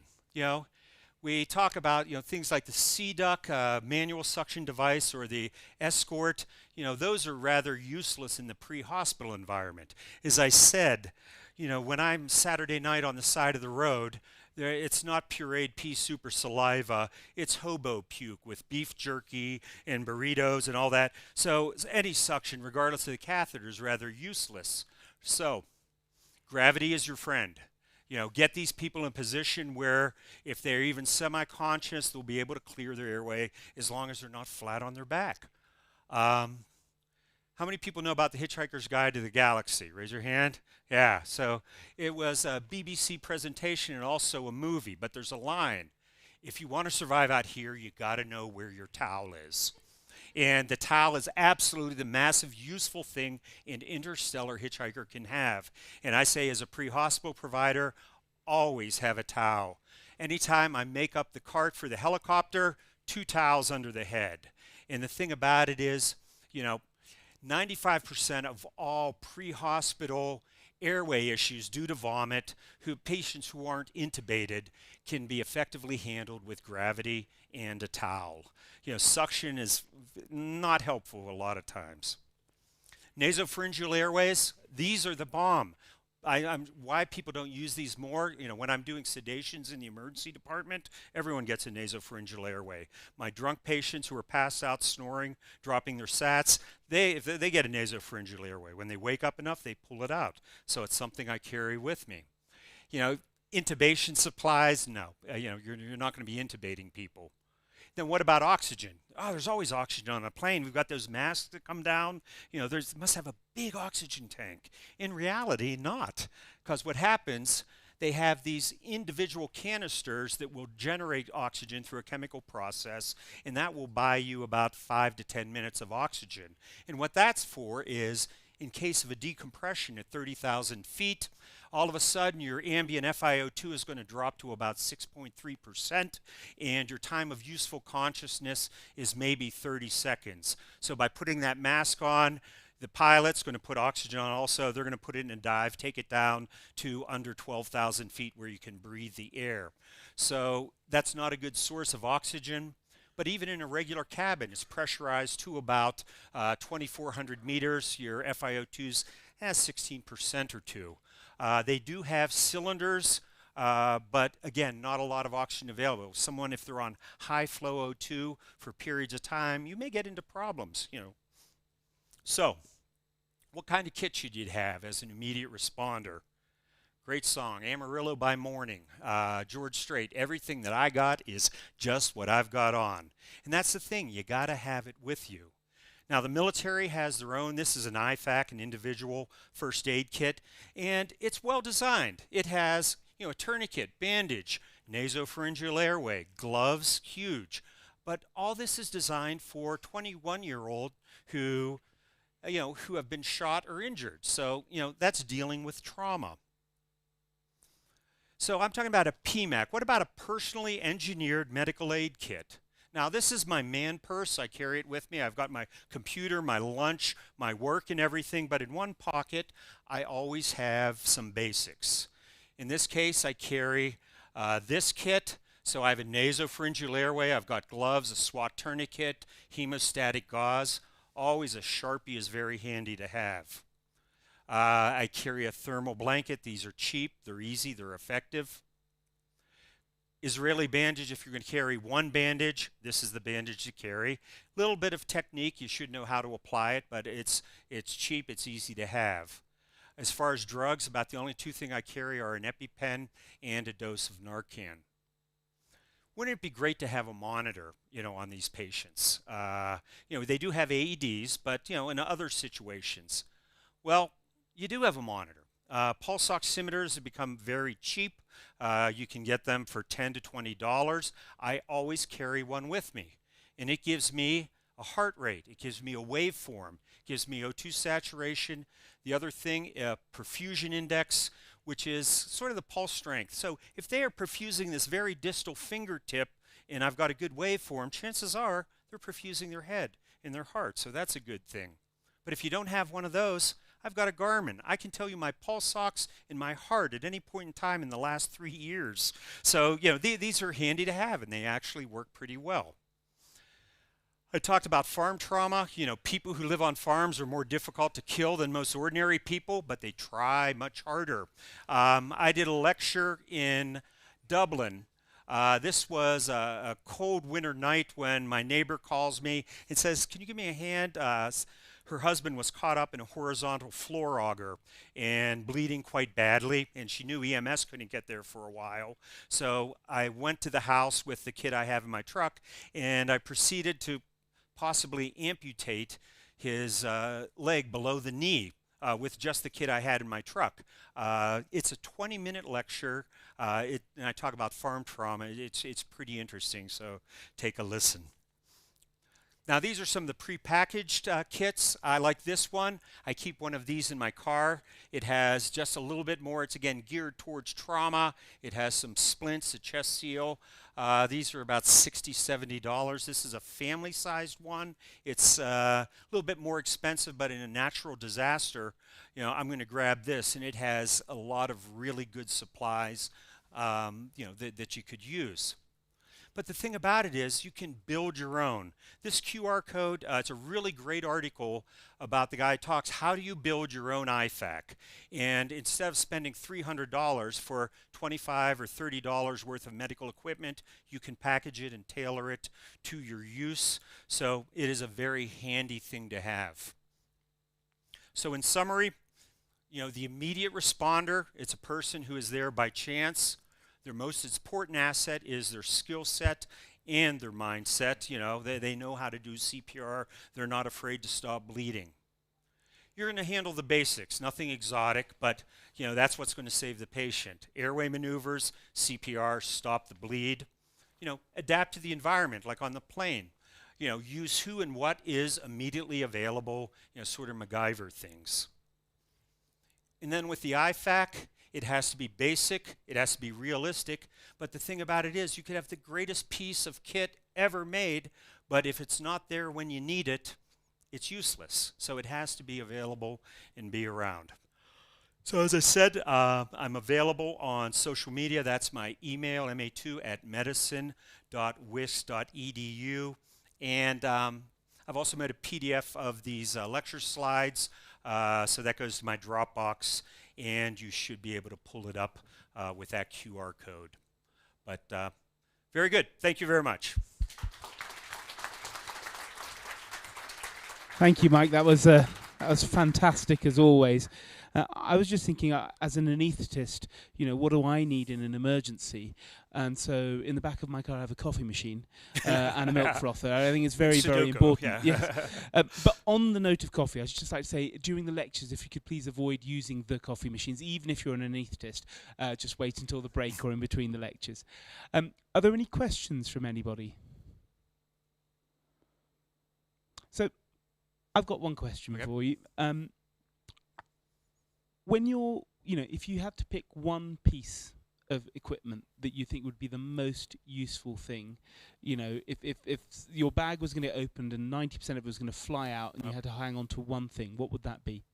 we talk about, things like the C-Duck manual suction device or the Escort. Those are rather useless in the pre-hospital environment. As I said, when I'm Saturday night on the side of the road, it's not pureed pea soup or saliva. It's hobo puke with beef jerky and burritos and all that. So any suction, regardless of the catheter, is rather useless. So gravity is your friend. Get these people in a position where if they're even semi-conscious, they'll be able to clear their airway as long as they're not flat on their back. How many people know about the Hitchhiker's Guide to the Galaxy? Raise your hand. Yeah, so it was a BBC presentation and also a movie, but there's a line. If you want to survive out here, you got to know where your towel is. And the towel is absolutely the massive useful thing an interstellar hitchhiker can have. And I say as a pre-hospital provider, always have a towel. Anytime I make up the cart for the helicopter, 2 towels under the head. And the thing about it is, 95% of all pre-hospital airway issues due to vomit, patients who aren't intubated, can be effectively handled with gravity and a towel. Suction is not helpful a lot of times. Nasopharyngeal airways, these are the bomb. Why people don't use these more, when I'm doing sedations in the emergency department, everyone gets a nasopharyngeal airway. My drunk patients who are passed out snoring, dropping their sats, they get a nasopharyngeal airway. When they wake up enough, they pull it out. So it's something I carry with me. Intubation supplies, no. You're not going to be intubating people. Then what about oxygen? Oh, there's always oxygen on a plane. We've got those masks that come down. Must have a big oxygen tank. In reality, not. Because what happens, they have these individual canisters that will generate oxygen through a chemical process, and that will buy you about 5 to 10 minutes of oxygen. And what that's for is, in case of a decompression at 30,000 feet, all of a sudden your ambient FiO2 is going to drop to about 6.3%, and your time of useful consciousness is maybe 30 seconds. So by putting that mask on, the pilot's going to put oxygen on also. They're going to put it in a dive, take it down to under 12,000 feet where you can breathe the air. So that's not a good source of oxygen. But even in a regular cabin, it's pressurized to about 2,400 meters. Your FiO2's has 16% or 2. They do have cylinders, but again, not a lot of oxygen available. Someone, if they're on high flow O2 for periods of time, you may get into problems, So, what kind of kit should you have as an immediate responder? Great song, Amarillo by Morning, George Strait. Everything that I got is just what I've got on. And that's the thing, you got to have it with you. Now, the military has their own. This is an IFAC, an individual first aid kit, and it's well designed. It has, a tourniquet, bandage, nasopharyngeal airway, gloves, huge. But all this is designed for 21-year-old who have been shot or injured. So, that's dealing with trauma. So I'm talking about a PMAC. What about a personally engineered medical aid kit? Now, this is my man purse. I carry it with me. I've got my computer, my lunch, my work and everything, but in one pocket, I always have some basics. In this case, I carry this kit. So I have a nasopharyngeal airway. I've got gloves, a SWAT tourniquet, hemostatic gauze. Always a Sharpie is very handy to have. I carry a thermal blanket. These are cheap, they're easy, they're effective. Israeli bandage, if you're going to carry one bandage, this is the bandage to carry. Little bit of technique, you should know how to apply it, but it's cheap, it's easy to have. As far as drugs, about the only 2 things I carry are an EpiPen and a dose of Narcan. Wouldn't it be great to have a monitor, on these patients? They do have AEDs, but, in other situations. Well, you do have a monitor. Pulse oximeters have become very cheap. You can get them for $10 to $20. I always carry one with me, and it gives me a heart rate. It gives me a waveform. It gives me O2 saturation. The other thing, perfusion index, which is sort of the pulse strength. So if they are perfusing this very distal fingertip and I've got a good waveform, chances are they're perfusing their head and their heart. So that's a good thing. But if you don't have one of those, I've got a Garmin. I can tell you my pulse ox and my heart at any point in time in the last 3 years. So, you know, these are handy to have, and they actually work pretty well. I talked about farm trauma. You know, people who live on farms are more difficult to kill than most ordinary people, but they try much harder. I did a lecture in Dublin. This was a cold winter night when my neighbor calls me and says, "Can you give me a hand?" Her husband was caught up in a horizontal floor auger and bleeding quite badly, and she knew EMS couldn't get there for a while. So I went to the house with the kit I have in my truck, and I proceeded to possibly amputate his leg below the knee with just the kit I had in my truck. It's a 20-minute lecture, and I talk about farm trauma. It's pretty interesting, so take a listen. Now, these are some of the prepackaged kits. I like this one. I keep one of these in my car. It has just a little bit more. It's, again, geared towards trauma. It has some splints, a chest seal. These are about $60, $70. This is a family-sized one. It's a little bit more expensive, but in a natural disaster, you know, I'm going to grab this, and it has a lot of really good supplies, you know, that you could use. But the thing about it is you can build your own. This QR code, it's a really great article about the guy who talks, how do you build your own IFAC? And instead of spending $300 for $25 or $30 worth of medical equipment, you can package it and tailor it to your use. So it is a very handy thing to have. So in summary, you know, the immediate responder, it's a person who is there by chance. Their most important asset is their skill set and their mindset. You know, they know how to do CPR. They're not afraid to stop bleeding. You're going to handle the basics, nothing exotic, but you know, that's what's going to save the patient. Airway maneuvers, CPR, stop the bleed. You know, adapt to the environment, like on the plane. You know, use who and what is immediately available, you know, sort of MacGyver things. And then with the IFAC, it has to be basic, it has to be realistic, but the thing about it is you could have the greatest piece of kit ever made, but if it's not there when you need it, it's useless. So it has to be available and be around. So as I said, I'm available on social media. That's my email, ma2@medicine.wisc.edu. And I've also made a PDF of these lecture slides, so that goes to my Dropbox, and you should be able to pull it up with that QR code. But very good. Thank you very much. Thank you, Mike. That was fantastic as always. I was just thinking, as an anaesthetist, you know, what do I need in an emergency? And so, in the back of my car, I have a coffee machine and a milk frother. I think it's very, very important. Yeah. Yes. But on the note of coffee, I'd just like to say, during the lectures, if you could please avoid using the coffee machines, even if you're an anaesthetist, just wait until the break or in between the lectures. Are there any questions from anybody? So, I've got one question for you. When you're, you know, if you had to pick one piece of equipment that you think would be the most useful thing, you know, if your bag was going to get opened and 90% of it was going to fly out and you had to hang on to one thing, what would that be?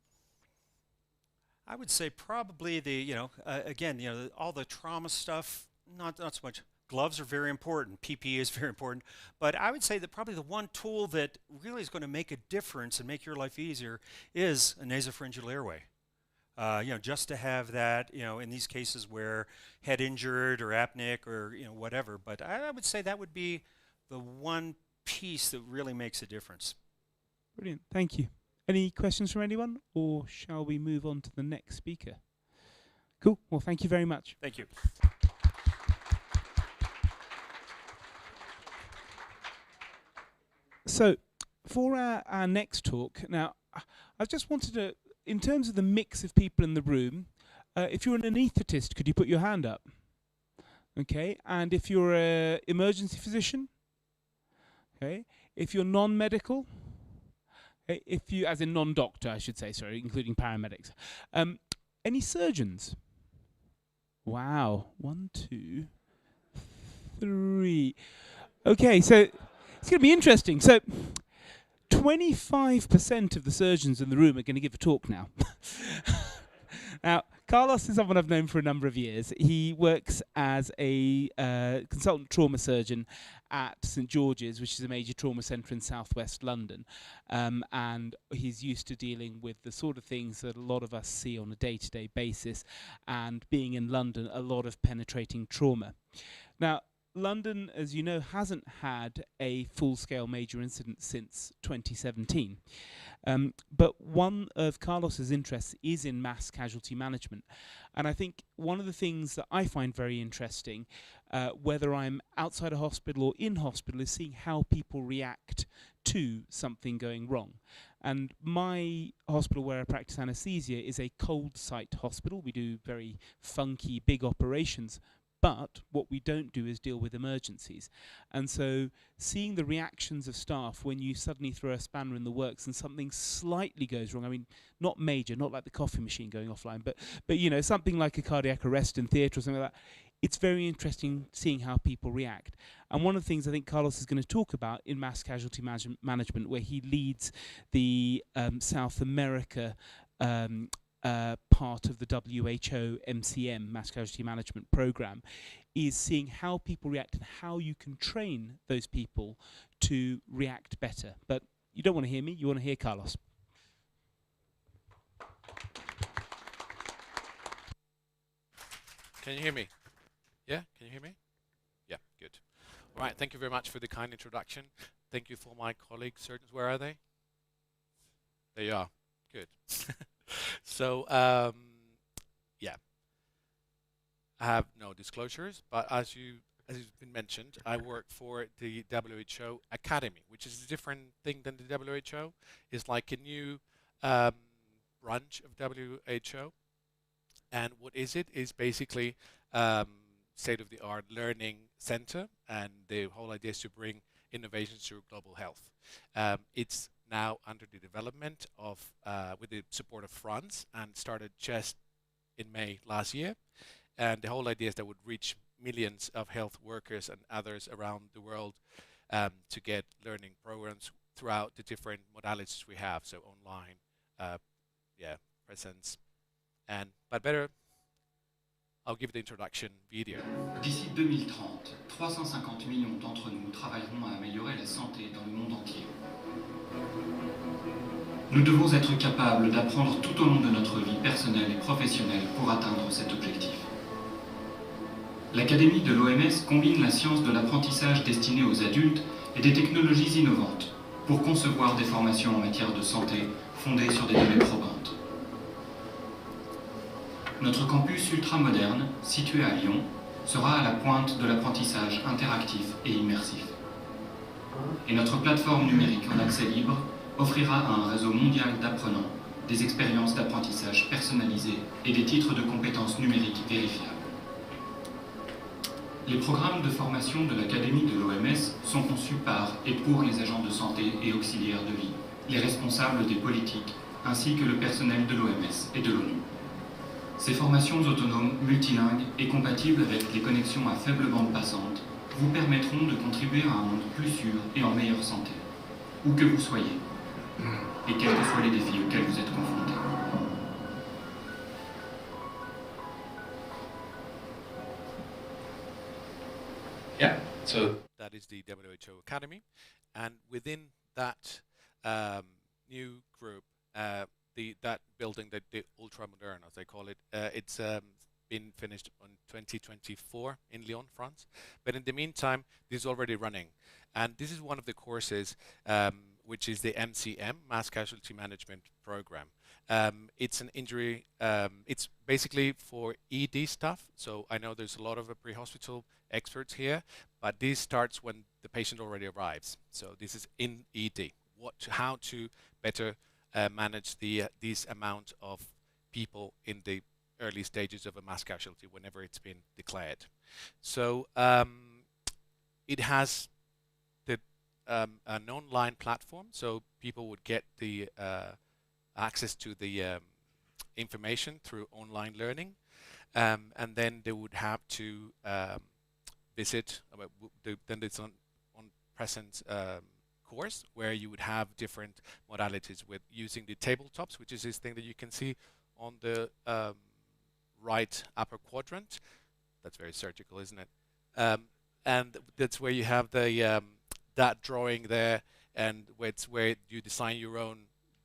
I would say probably the, you know, again, you know, all the trauma stuff, not so much. Gloves are very important. PPE is very important. But I would say that probably the one tool that really is going to make a difference and make your life easier is a nasopharyngeal airway. You know, just to have that, you know, in these cases where head injured or apneic or, you know, whatever. But I would say that would be the one piece that really makes a difference. Brilliant. Thank you. Any questions from anyone, or shall we move on to the next speaker? Cool. Well, thank you very much. Thank you. So, for our next talk, now, I just wanted to, in terms of the mix of people in the room, If you're an anaesthetist, could you put your hand up? Okay, and if you're an emergency physician, okay, if you're non-medical, okay, if you, as in non-doctor, I should say, sorry, including paramedics. Any surgeons? Wow, 1, 2, 3. Okay, so it's going to be interesting. So 25% of the surgeons in the room are going to give a talk now. Now, Carlos is someone I've known for a number of years. He works as a consultant trauma surgeon at St George's, which is a major trauma centre in southwest London. And he's used to dealing with the sort of things that a lot of us see on a day-to-day basis, and being in London, a lot of penetrating trauma. Now, London, as you know, hasn't had a full-scale major incident since 2017. But one of Carlos's interests is in mass casualty management. And I think one of the things that I find very interesting, whether I'm outside a hospital or in hospital, is seeing how people react to something going wrong. And my hospital where I practice anesthesia is a cold site hospital. We do very funky, big operations. But what we don't do is deal with emergencies. And so seeing the reactions of staff when you suddenly throw a spanner in the works and something slightly goes wrong, I mean, not major, not like the coffee machine going offline, but you know, something like a cardiac arrest in theatre or something like that, it's very interesting seeing how people react. And one of the things I think Carlos is going to talk about in mass casualty management, where he leads the South America part of the WHO MCM, Mass Casualty Management Program, is seeing how people react and how you can train those people to react better. But you don't want to hear me, you want to hear Carlos. Can you hear me? Yeah, can you hear me? Yeah, good. All right, thank you very much for the kind introduction. Thank you for my colleagues, surgeons. Where are they? There you are. Good. So, yeah, I have no disclosures, but as has been mentioned, I work for the WHO Academy, which is a different thing than the WHO. It's like a new branch of WHO. And what is it? Is basically state-of-the-art learning center, and the whole idea is to bring innovations to global health. It's now under the development of, with the support of France, and started just in May last year. And the whole idea is that would reach millions of health workers and others around the world to get learning programs throughout the different modalities we have, so online, yeah, presence, and but better. I'll give the introduction video. D'ici 2030, 350 millions d'entre nous travailleront à améliorer la santé dans le monde entier. Nous devons être capables d'apprendre tout au long de notre vie personnelle et professionnelle pour atteindre cet objectif. L'Académie de l'OMS combine la science de l'apprentissage destinée aux adultes et des technologies innovantes pour concevoir des formations en matière de santé fondées sur des données probantes. Notre campus ultra-moderne, situé à Lyon, sera à la pointe de l'apprentissage interactif et immersif. Et notre plateforme numérique en accès libre offrira à un réseau mondial d'apprenants des expériences d'apprentissage personnalisées et des titres de compétences numériques vérifiables. Les programmes de formation de l'Académie de l'OMS sont conçus par et pour les agents de santé et auxiliaires de vie, les responsables des politiques, ainsi que le personnel de l'OMS et de l'ONU. Ces formations autonomes, multilingues et compatibles avec les connexions à faible bande passante vous permettront de contribuer à un monde plus sûr et en meilleure santé, où que vous soyez, et quels que soient les défis auxquels vous êtes confrontés. Yeah, so that is the WHO Academy, and within that new group, that building, the ultra modern, as they call it, it's been finished in 2024 in Lyon, France. But in the meantime, this is already running, and this is one of the courses, which is the MCM, Mass Casualty Management Program. It's an injury. It's basically for ED stuff. So I know there's a lot of pre-hospital experts here, but this starts when the patient already arrives. So this is in ED. How to better manage these amount of people in the early stages of a mass casualty whenever it's been declared. So it has an online platform, so people would get the access to the information through online learning, and then they would have to visit. Then it's on present course where you would have different modalities with using the tabletops, which is this thing that you can see on the right upper quadrant. That's very surgical, isn't it? And that's where you have the that drawing there, and it's where you design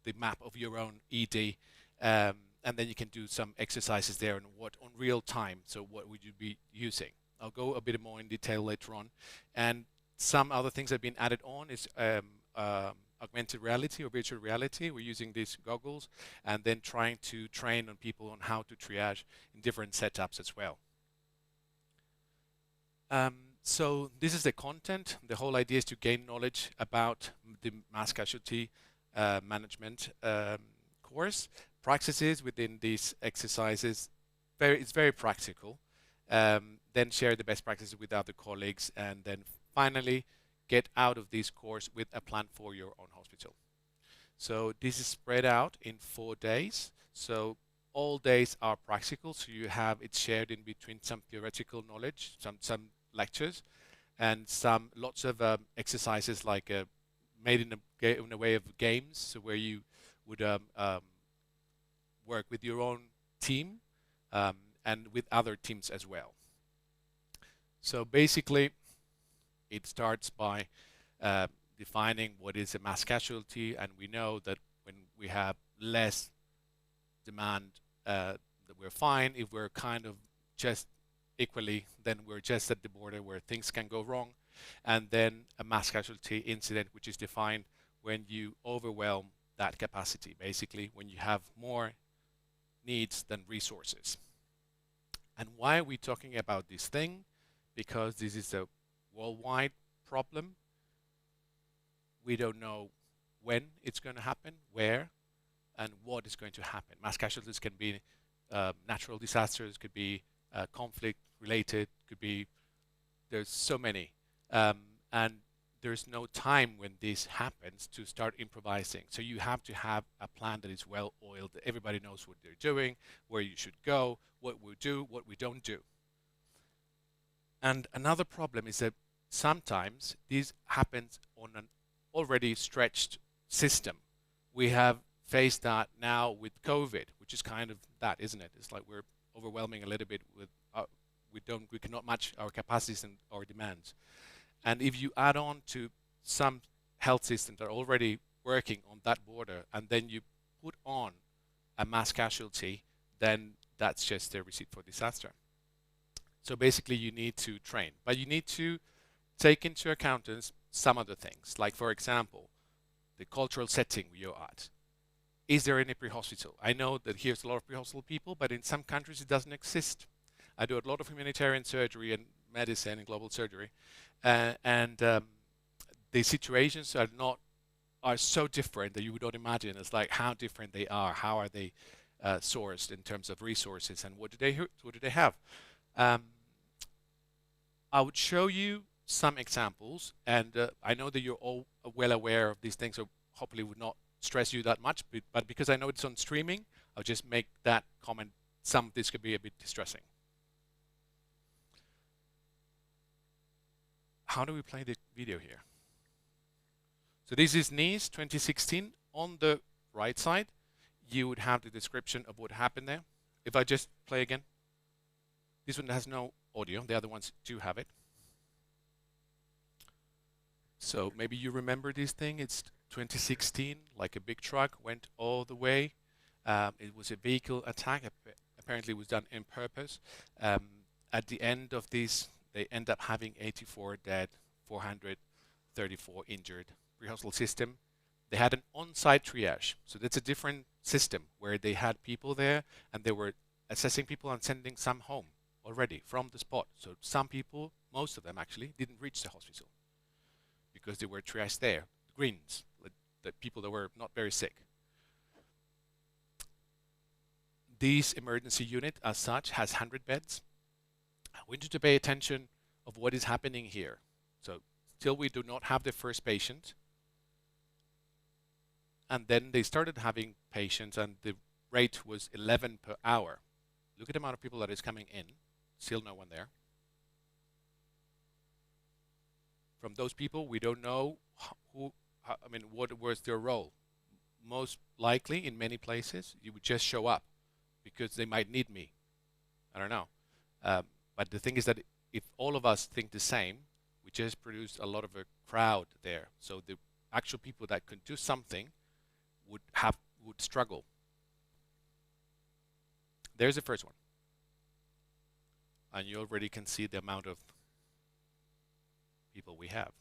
the map of your own ED, and then you can do some exercises there on real time. So what would you be using? I'll go a bit more in detail later on. And some other things that have been added on is augmented reality or virtual reality. We're using these goggles and then trying to train on people on how to triage in different setups as well. So this is the content. The whole idea is to gain knowledge about the mass casualty management course. Practices within these exercises, it's very practical. Then share the best practices with other colleagues, and then finally get out of this course with a plan for your own hospital. So this is spread out in 4 days. So all days are practical, so you have it shared in between some theoretical knowledge, some lectures, and lots of exercises like made in a way of games, so where you would work with your own team and with other teams as well. So basically, it starts by defining what is a mass casualty, and we know that when we have less demand, that we're fine. If we're kind of just equally, then we're just at the border where things can go wrong. And then a mass casualty incident, which is defined when you overwhelm that capacity, basically when you have more needs than resources. And why are we talking about this thing? Because this is a worldwide problem. We don't know when it's going to happen, where, and what is going to happen. Mass casualties can be natural disasters, could be conflict related, could be, there's so many. And there's no time when this happens to start improvising. So you have to have a plan that is well oiled, that everybody knows what they're doing, where you should go, what we do, what we don't do. And another problem is that sometimes this happens on an already stretched system. We have faced that now with COVID, which is kind of that, isn't it? It's like we're overwhelming a little bit with, we cannot match our capacities and our demands. And if you add on to some health systems that are already working on that border, and then you put on a mass casualty, then that's just a receipt for disaster. So basically you need to train, but you need to take into account some other things, like for example, the cultural setting you're at. Is there any pre-hospital? I know that here's a lot of pre-hospital people, but in some countries it doesn't exist. I do a lot of humanitarian surgery and medicine and global surgery, and the situations are so different that you would not imagine. It's like how different they are. How are they sourced in terms of resources, and what do they have? I would show you some examples, and I know that you're all well aware of these things, so hopefully would not stress you that much, but because I know it's on streaming, I'll just make that comment. Some of this could be a bit distressing. How do we play the video here? So this is Nice 2016. On the right side, you would have the description of what happened there. If I just play again. This one has no audio. The other ones do have it. So maybe you remember this thing. It's 2016, like a big truck went all the way. It was a vehicle attack. Apparently it was done on purpose. At the end of this, they end up having 84 dead, 434 injured. Pre-hospital system. They had an on-site triage. So that's a different system where they had people there and they were assessing people and sending some home already from the spot. So some people, most of them actually, didn't reach the hospital because they were triaged there. Greens, the people that were not very sick. this emergency unit as such has 100 beds. We need to pay attention of what is happening here. So still we do not have the first patient. And then they started having patients and the rate was 11 per hour. Look at the amount of people that is coming in. Still no one there. From those people, we don't know what was their role. Most likely, in many places, you would just show up because they might need me. I don't know. But the thing is that if all of us think the same, we just produce a lot of a crowd there. So the actual people that could do something would struggle. There's the first one. And you already can see the amount of people we have.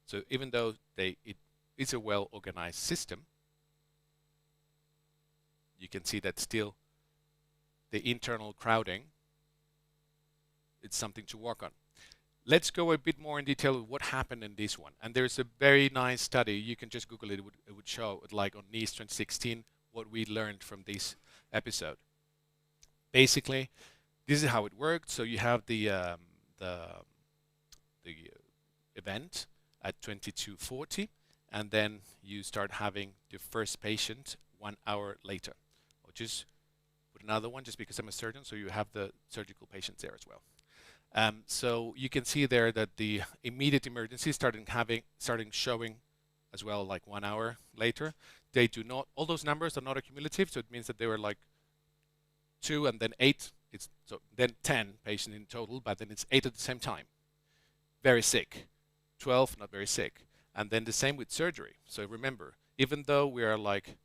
So even though it is a well-organized system, you can see that still the internal crowding, it's something to work on. Let's go a bit more in detail with what happened in this one. And there's a very nice study. You can just Google it. It would show, like on NICE 2016, what we learned from this episode. Basically, this is how it worked. So you have the event at 22:40, and then you start having the first patient 1 hour later. I'll just put another one just because I'm a surgeon, so you have the surgical patients there as well. So you can see there that the immediate emergencies starting showing as well, like 1 hour later. They do not, all those numbers are not accumulative, so it means that they were like 2 and then 8. So then 10 patients in total, but then it's 8 at the same time. Very sick. 12 not very sick. And then the same with surgery. So remember, even though we are like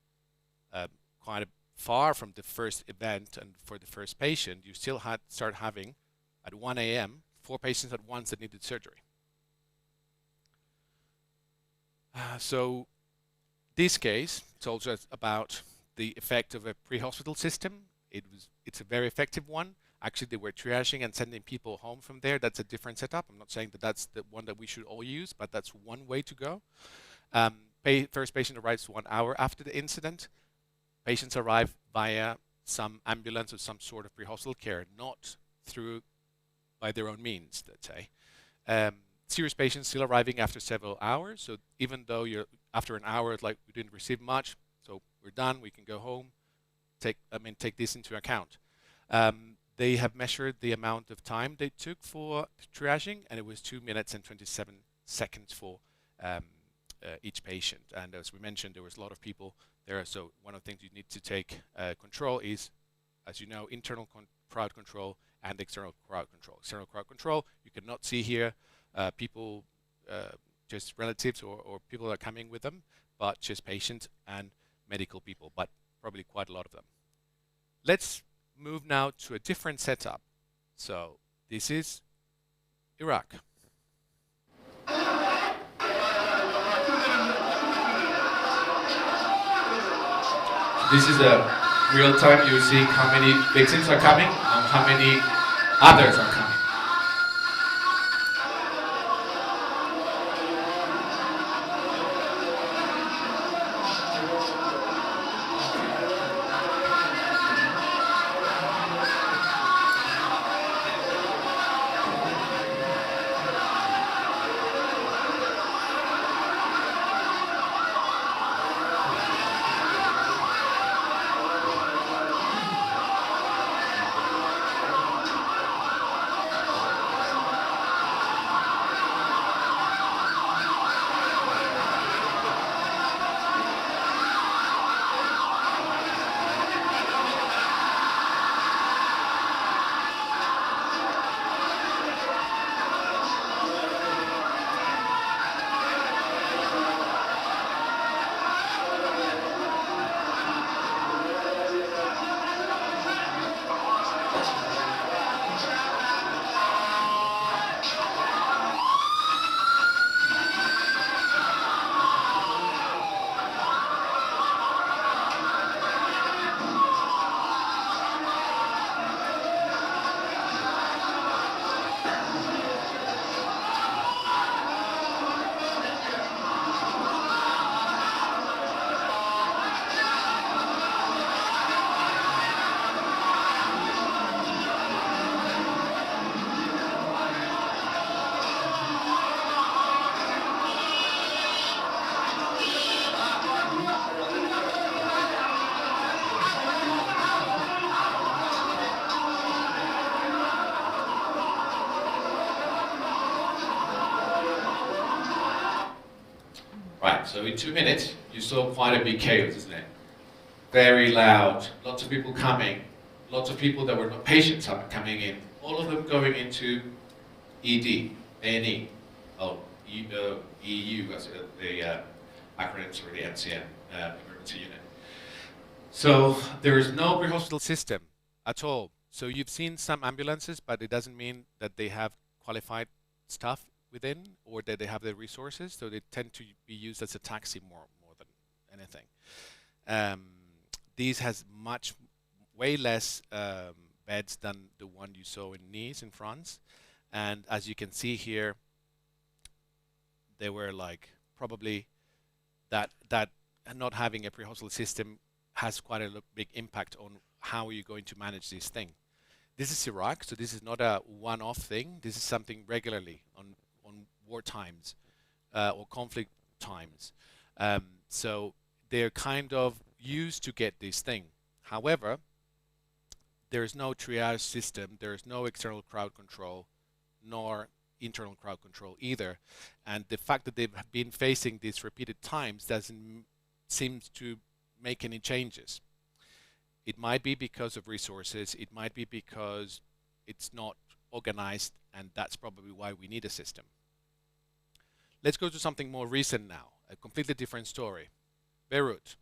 quite far from the first event and for the first patient, you still start having at 1 a.m. 4 patients at once that needed surgery. So this case tells us about the effect of a pre-hospital system. It's a very effective one. Actually, they were triaging and sending people home from there. That's a different setup. I'm not saying that that's the one that we should all use, but that's one way to go. First patient arrives 1 hour after the incident. Patients arrive via some ambulance or some sort of pre-hospital care, not by their own means, let's say. Serious patients still arriving after several hours. So even though you're after an hour, it's like we didn't receive much, so we're done, we can go home. Take this into account. They have measured the amount of time they took for triaging, and it was 2 minutes and 27 seconds for each patient. And as we mentioned, there was a lot of people there. So one of the things you need to take control is, as you know, internal crowd control and external crowd control. External crowd control, you cannot see here people, just relatives or people that are coming with them, but just patients and medical people, but probably quite a lot of them. Let's move now to a different setup. So this is Iraq. This is the real time. You see how many victims are coming and how many others are coming. so in 2 minutes, you saw quite a big chaos, isn't it? Very loud, lots of people coming, lots of people that were not patients coming in, all of them going into ED, A&E, EU, as the acronyms for the MCM, emergency unit. So there is no pre-hospital system at all. So you've seen some ambulances, but it doesn't mean that they have qualified staff within or that they have the resources. So they tend to be used as a taxi more than anything. These has way less beds than the one you saw in Nice in France. And as you can see here, they were like probably that not having a pre-hospital system has quite a big impact on how you're going to manage this thing. This is Iraq, so this is not a one-off thing. This is something regularly on war times or conflict times. So they're kind of used to get this thing. However, there is no triage system, there is no external crowd control, nor internal crowd control either. And the fact that they've been facing this repeated times doesn't seem to make any changes. It might be because of resources, it might be because it's not organized, and that's probably why we need a system. Let's go to something more recent now, a completely different story. Beirut.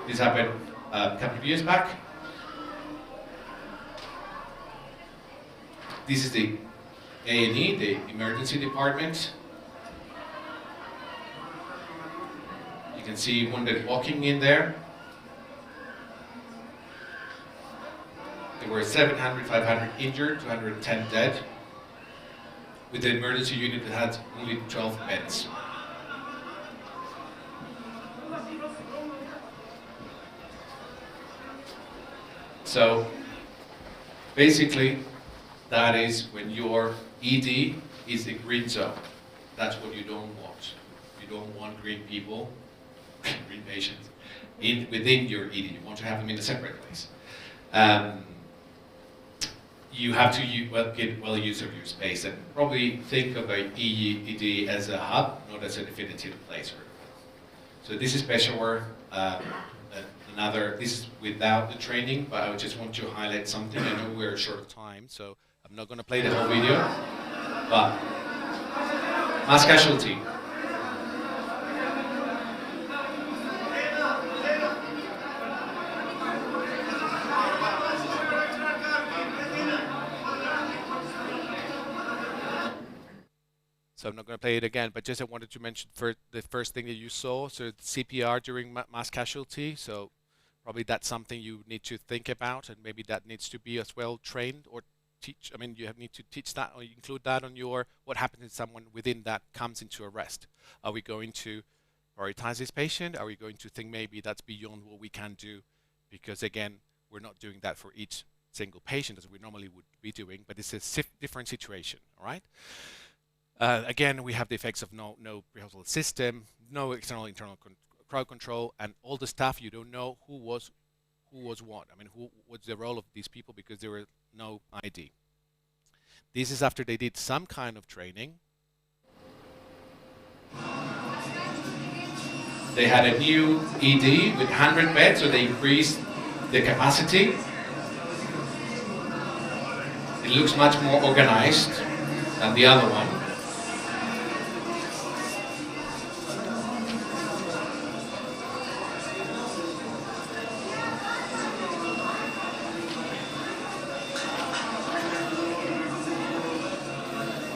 This happened a couple of years back. This is the A&E, the emergency department. You can see wounded walking in there. There were 700, 500 injured, 210 dead, with an emergency unit that had only 12 beds. So basically, that is when your ED is a green zone. That's what you don't want. You don't want green people, green patients, within your ED. You want to have them in a separate place. You have to get well use of your space, and probably think of a ED as a hub, not as a definitive place. So this is Peshawar. This is without the training, but I just want to highlight something. I know we're short of time, so I'm not going to play the whole video, but mass casualty. So I'm not going to play it again, but just I wanted to mention for the first thing that you saw, so CPR during mass casualty. So probably that's something you need to think about, and maybe that needs to be as well trained or teach. I mean, you need to teach that or include that on your what happens if someone within that comes into arrest. Are we going to prioritize this patient? Are we going to think maybe that's beyond what we can do? Because again, we're not doing that for each single patient as we normally would be doing, but it's a different situation, all right? Again, we have the effects of no pre-hospital system, no external internal crowd control, and all the stuff you don't know who was what. I mean, what's the role of these people because there were no ID. This is after they did some kind of training. They had a new ED with 100 beds, so they increased the capacity. It looks much more organized than the other one.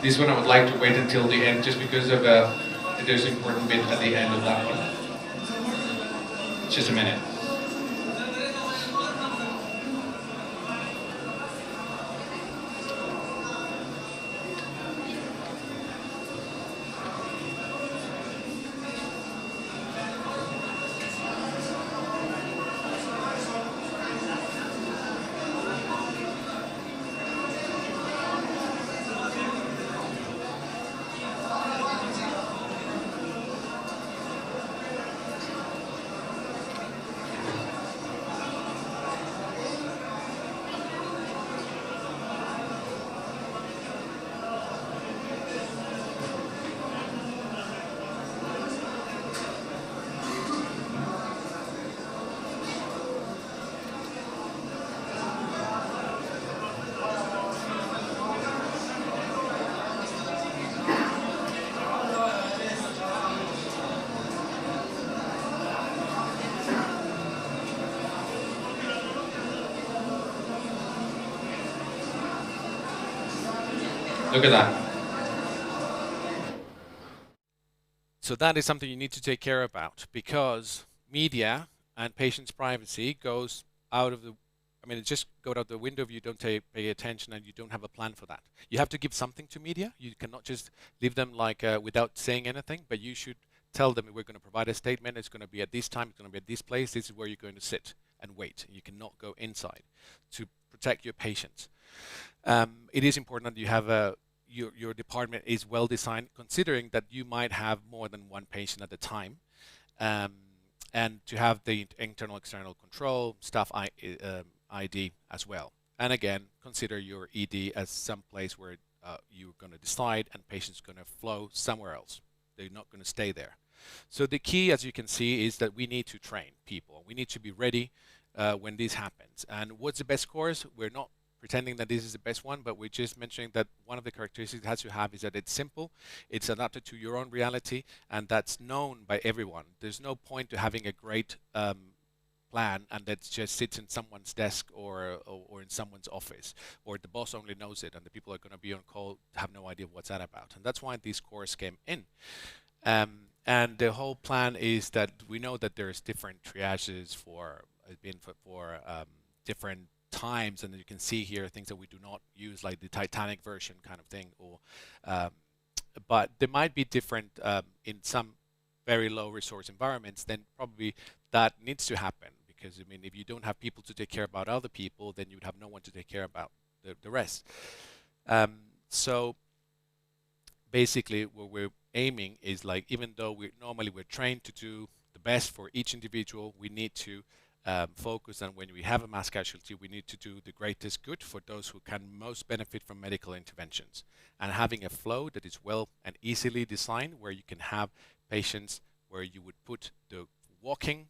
This one I would like to wait until the end just because of there's an important bit at the end of that one. Just a minute. Look at that. So that is something you need to take care about, because media and patient's privacy goes out of the, I mean, it just goes out the window if you don't pay attention and you don't have a plan for that. You have to give something to media. You cannot just leave them like without saying anything, but you should tell them we're going to provide a statement. It's going to be at this time. It's going to be at this place. This is where you're going to sit and wait. You cannot go inside to protect your patients. It is important that you have your department is well designed, considering that you might have more than one patient at a time, and to have the internal external control, staff ID as well. And again, consider your ED as some place where you're going to decide and patients going to flow somewhere else. They're not going to stay there. So the key, as you can see, is that we need to train people. We need to be ready when this happens. And what's the best course? We're not pretending that this is the best one, but we're just mentioning that one of the characteristics it has to have is that it's simple, it's adapted to your own reality, and that's known by everyone. There's no point to having a great plan and that just sits in someone's desk or in someone's office, or the boss only knows it and the people are going to be on call have no idea what's that about. And that's why this course came in. And the whole plan is that we know that there's different triages for different times, and you can see here things that we do not use, like the Titanic version kind of thing, or but there might be different in some very low resource environments. Then probably that needs to happen, because I mean, if you don't have people to take care about other people, then you'd have no one to take care about the rest. So basically what we're aiming is, like, even though we're trained to do the best for each individual, we need to focus on, when we have a mass casualty, we need to do the greatest good for those who can most benefit from medical interventions. And having a flow that is well and easily designed, where you can have patients where you would put the walking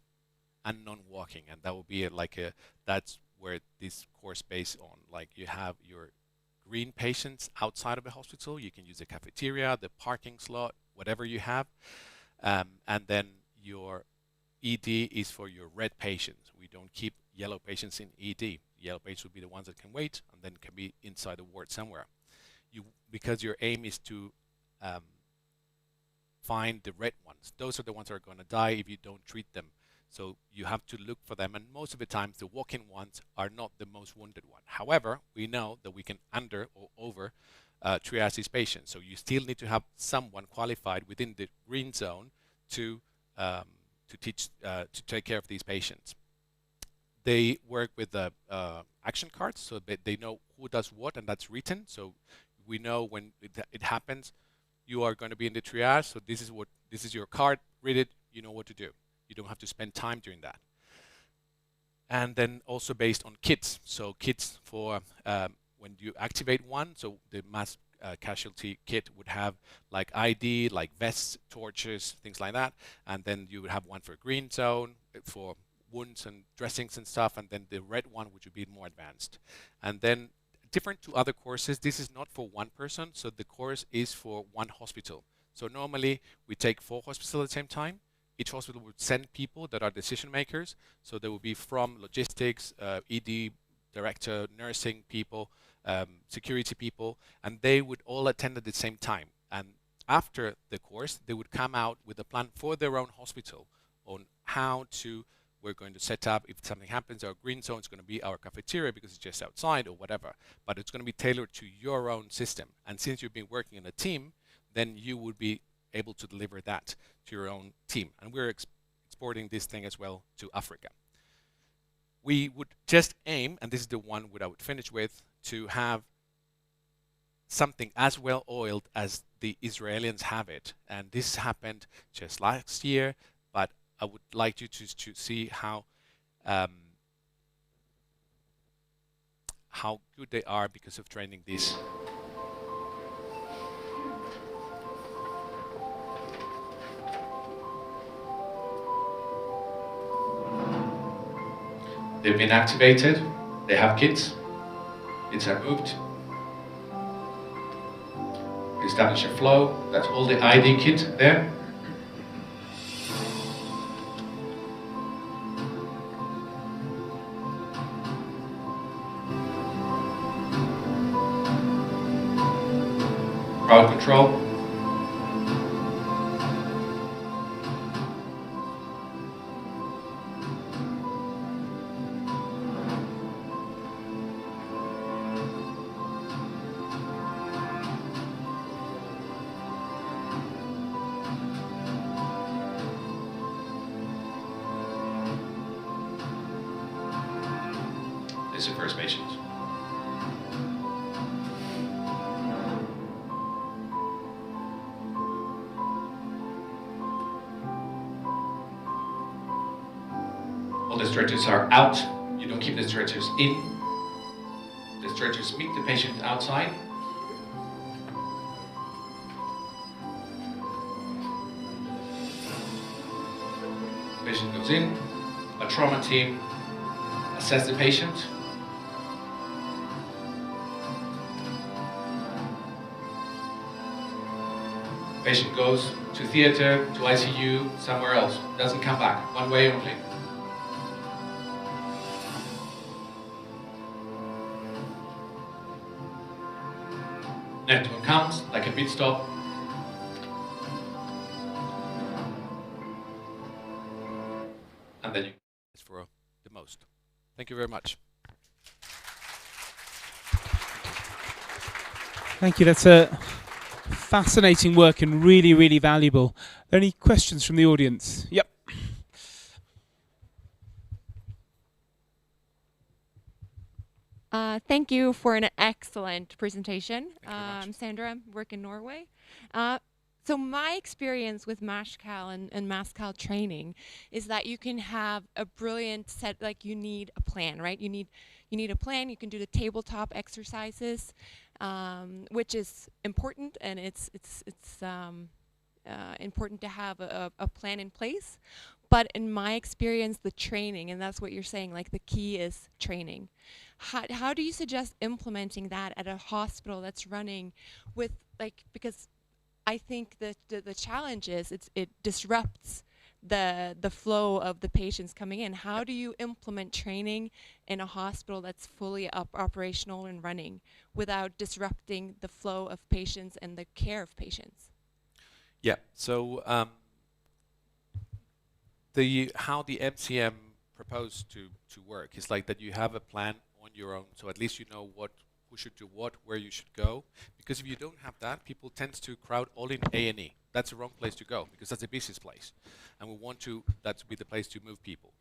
and non-walking, and that will be that's where this course based on. Like, you have your green patients outside of the hospital, you can use the cafeteria, the parking slot, whatever you have, and then your ED is for your red patients. We don't keep yellow patients in ED. Yellow patients will be the ones that can wait and then can be inside the ward somewhere. Because your aim is to find the red ones. Those are the ones that are going to die if you don't treat them. So you have to look for them, and most of the times the walk-in ones are not the most wounded one. However, we know that we can under or over triage these patients. So you still need to have someone qualified within the green zone to take care of these patients. They work with action cards, so they know who does what, and that's written. So we know when it happens, you are going to be in the triage. So this is your card. Read it. You know what to do. You don't have to spend time doing that. And then also based on kits. So kits for when you activate one. So the mass casualty kit would have like ID, like vests, torches, things like that. And then you would have one for green zone for wounds and dressings and stuff. And then the red one, which would be more advanced. And then different to other courses, this is not for one person. So the course is for one hospital. So normally we take 4 hospitals at the same time. Each hospital would send people that are decision makers. So they will be from logistics, ED director, nursing people, security people, and they would all attend at the same time. And after the course, they would come out with a plan for their own hospital on how we're going to set up. If something happens, our green zone is going to be our cafeteria because it's just outside or whatever. But it's going to be tailored to your own system. And since you've been working in a team, then you would be able to deliver that to your own team. And we're exporting this thing as well to Africa. We would just aim, and this is the one that I would finish with, to have something as well oiled as the Israelis have it. And this happened just last year, but I would like you to see how good they are because of training this. They've been activated, they have kits, it's removed. Establish a flow, that's all the ID kit there. crowd control. This is the first patient. All the stretchers are out. You don't keep the stretchers in. The stretchers meet the patient outside. Patient goes in. A trauma team assess the patient. Patient goes to theater, to ICU, somewhere else. Doesn't come back. One way only. Next one comes, like a pit stop. And then you... It's for the most. Thank you very much. Thank you. That's a fascinating work and really, really valuable. Are there any questions from the audience? Yep. Thank you for an excellent presentation. Sandra, I work in Norway. So my experience with MASCAL and MASCAL training is that you can have a brilliant set, like you need a plan, right? You need a plan. You can do the tabletop exercises, which is important, and it's important to have a plan in place. But in my experience, the training, and that's what you're saying, like the key is training. How do you suggest implementing that at a hospital that's running with, like, because I think that the challenge is it disrupts the flow of the patients coming in. How do you implement training in a hospital that's fully operational and running without disrupting the flow of patients and the care of patients? Yeah, so how the MCM proposed to work is like that you have a plan on your own, so at least you know who should do what, where you should go. Because if you don't have that, people tend to crowd all in A&E. That's the wrong place to go, because that's the busiest place. And we want that to be the place to move people.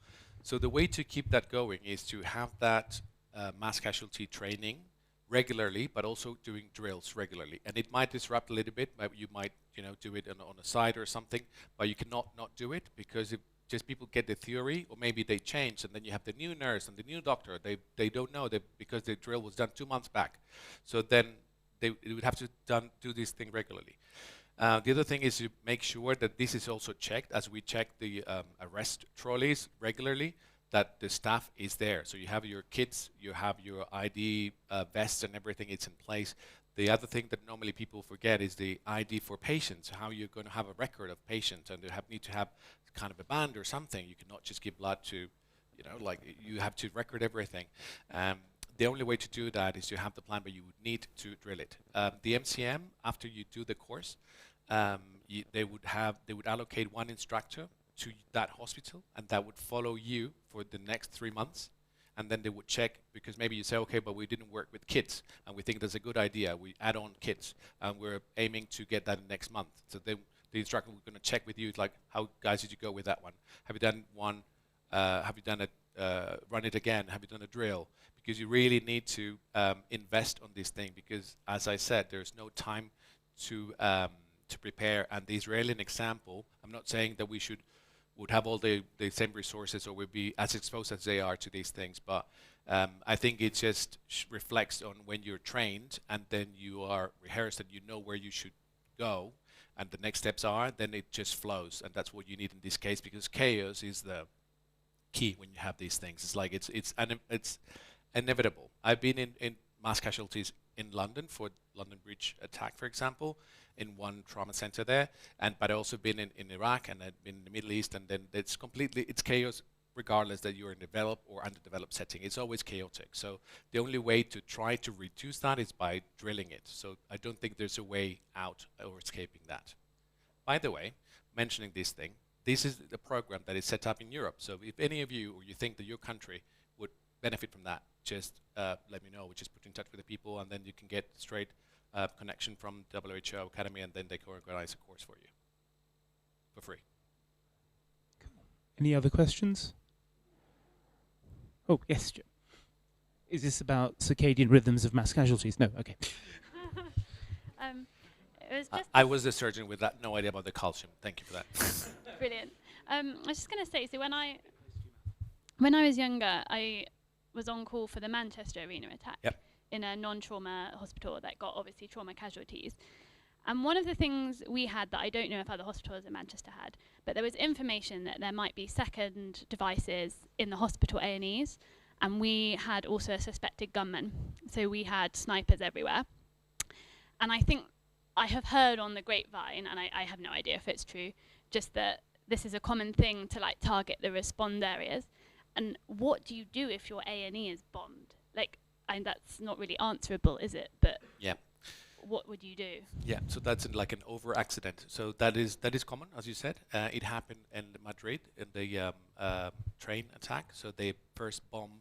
So the way to keep that going is to have that mass casualty training regularly, but also doing drills regularly. And it might disrupt a little bit. You might do it on a side or something, but you cannot not do it, because if just people get the theory, or maybe they change, and then you have the new nurse and the new doctor. They don't know that because the drill was done 2 months back. So then they would have to do this thing regularly. The other thing is to make sure that this is also checked, as we check the arrest trolleys regularly, that the staff is there. So you have your kits, you have your ID vests and everything, it's in place. The other thing that normally people forget is the ID for patients, how you're going to have a record of patients, and they need to have kind of a band or something. You cannot just give blood to, like you have to record everything. The only way to do that is to have the plan, but you would need to drill it. The MCM, after you do the course, they would allocate one instructor to that hospital, and that would follow you for the next 3 months. And then they would check, because maybe you say, okay, but we didn't work with kids, and we think that's a good idea. We add on kids, and we're aiming to get that next month. So the instructor we're going to check with you, like, how guys did you go with that one? Have you done one? Have you done it? Run it again? Have you done a drill? Because you really need to invest on this thing, because as I said, there's no time to prepare. And the Israeli example, I'm not saying that we would have all the same resources or would be as exposed as they are to these things, but I think it just reflects on when you're trained and then you are rehearsed and you know where you should go and the next steps are, then it just flows, and that's what you need in this case, because chaos is the key when you have these things. It's like it's inevitable. I've been in mass casualties in London for London Bridge attack, for example, in one trauma center there, but I also been in Iraq, and I've been in the Middle East, and then it's chaos regardless that you're in a developed or underdeveloped setting. It's always chaotic. So the only way to try to reduce that is by drilling it. So I don't think there's a way out or escaping that. By the way, mentioning this thing, this is the program that is set up in Europe. So if any of you, or you think that your country would benefit from that, just let me know. We just put in touch with the people, and then you can get straight connection from WHO Academy, and then they can organize a course for you for free. Any other questions? Oh, yes, Joe. Is this about circadian rhythms of mass casualties? No, okay. It was just I was the surgeon with that, no idea about the calcium. Thank you for that. brilliant. I was just going to say, so when I was younger, I was on call for the Manchester arena attack in a non-trauma hospital that got obviously trauma casualties. And one of the things we had that I don't know if other hospitals in Manchester had, but there was information that there might be second devices in the hospital A&Es, and we had also a suspected gunman. So we had snipers everywhere. And I think I have heard on the grapevine, and I have no idea if it's true, just that this is a common thing to like target the respond areas. And what do you do if your A&E is bombed? Like, and that's not really answerable, is it? But yeah. What would you do? Yeah, so that's like an over accident. So that is common, as you said. It happened in Madrid in the train attack. So the first bomb,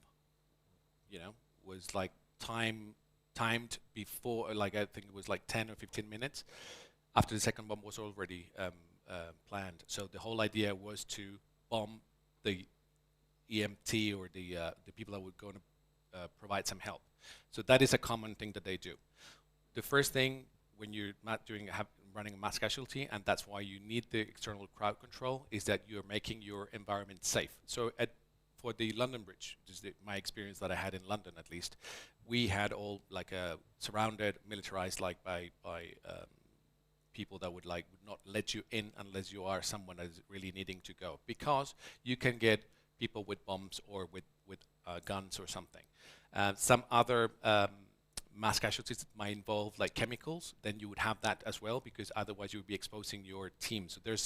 was like timed before, like I think it was like 10 or 15 minutes after the second bomb was already planned. So the whole idea was to bomb the EMT or the people that were going to provide some help. So that is a common thing that they do. The first thing when you're running a mass casualty, and that's why you need the external crowd control, is that you're making your environment safe. So for the London Bridge, this is my experience that I had in London at least, we had all like surrounded, militarized like by people that would not let you in unless you are someone that is really needing to go, because you can get people with bombs or with guns or something. Some other mass casualties might involve like chemicals, then you would have that as well, because otherwise you would be exposing your team. So there's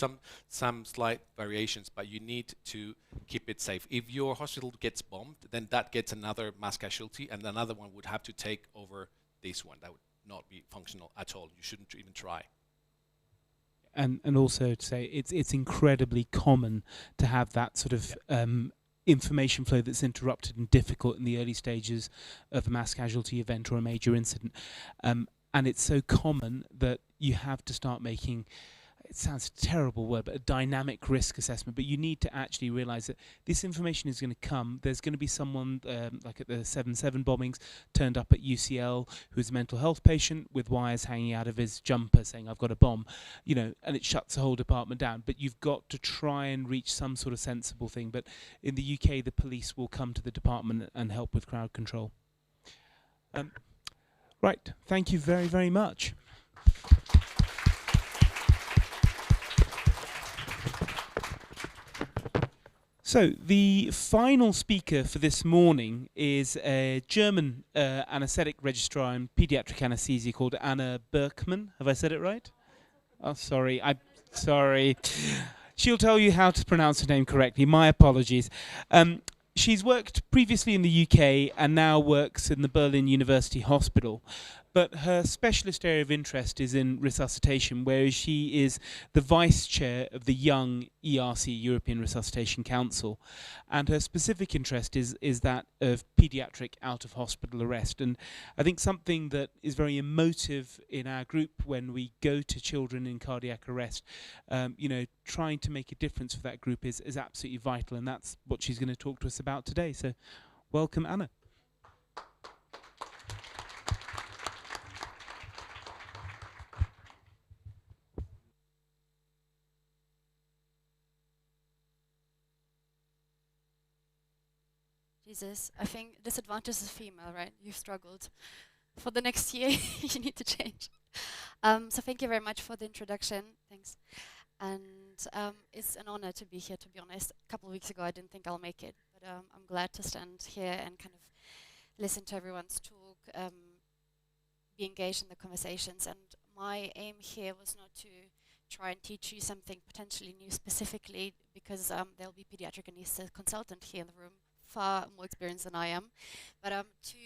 some slight variations, but you need to keep it safe. If your hospital gets bombed, then that gets another mass casualty, and another one would have to take over this one. That would not be functional at all. You shouldn't even try. And also to say it's incredibly common to have that sort of information flow that's interrupted and difficult in the early stages of a mass casualty event or a major incident. And it's so common that you have to start making, it sounds a terrible word, but a dynamic risk assessment. But you need to actually realize that this information is going to come. There's going to be someone, like at the 7/7 bombings, turned up at UCL who's a mental health patient with wires hanging out of his jumper saying, I've got a bomb, and it shuts the whole department down. But you've got to try and reach some sort of sensible thing. But in the UK, the police will come to the department and help with crowd control. Right, thank you very, very much. So the final speaker for this morning is a German anaesthetic registrar in paediatric anaesthesia called Anna Berkman. Have I said it right? Oh, sorry. I'm sorry. She'll tell you how to pronounce her name correctly. My apologies. She's worked previously in the UK and now works in the Berlin University Hospital. But her specialist area of interest is in resuscitation, whereas she is the vice chair of the Young ERC, European Resuscitation Council. And her specific interest is that of pediatric out-of-hospital arrest. And I think something that is very emotive in our group when we go to children in cardiac arrest, trying to make a difference for that group is absolutely vital. And that's what she's going to talk to us about today. So welcome, Anna. Jesus, I think disadvantage is female, right? You've struggled. For the next year, you need to change. So thank you very much for the introduction. Thanks. And it's an honor to be here, to be honest. A couple of weeks ago, I didn't think I'll make it, but I'm glad to stand here and kind of listen to everyone's talk, be engaged in the conversations. And my aim here was not to try and teach you something potentially new specifically, because there'll be pediatric anesthesia consultant here in the room, far more experienced than I am. But to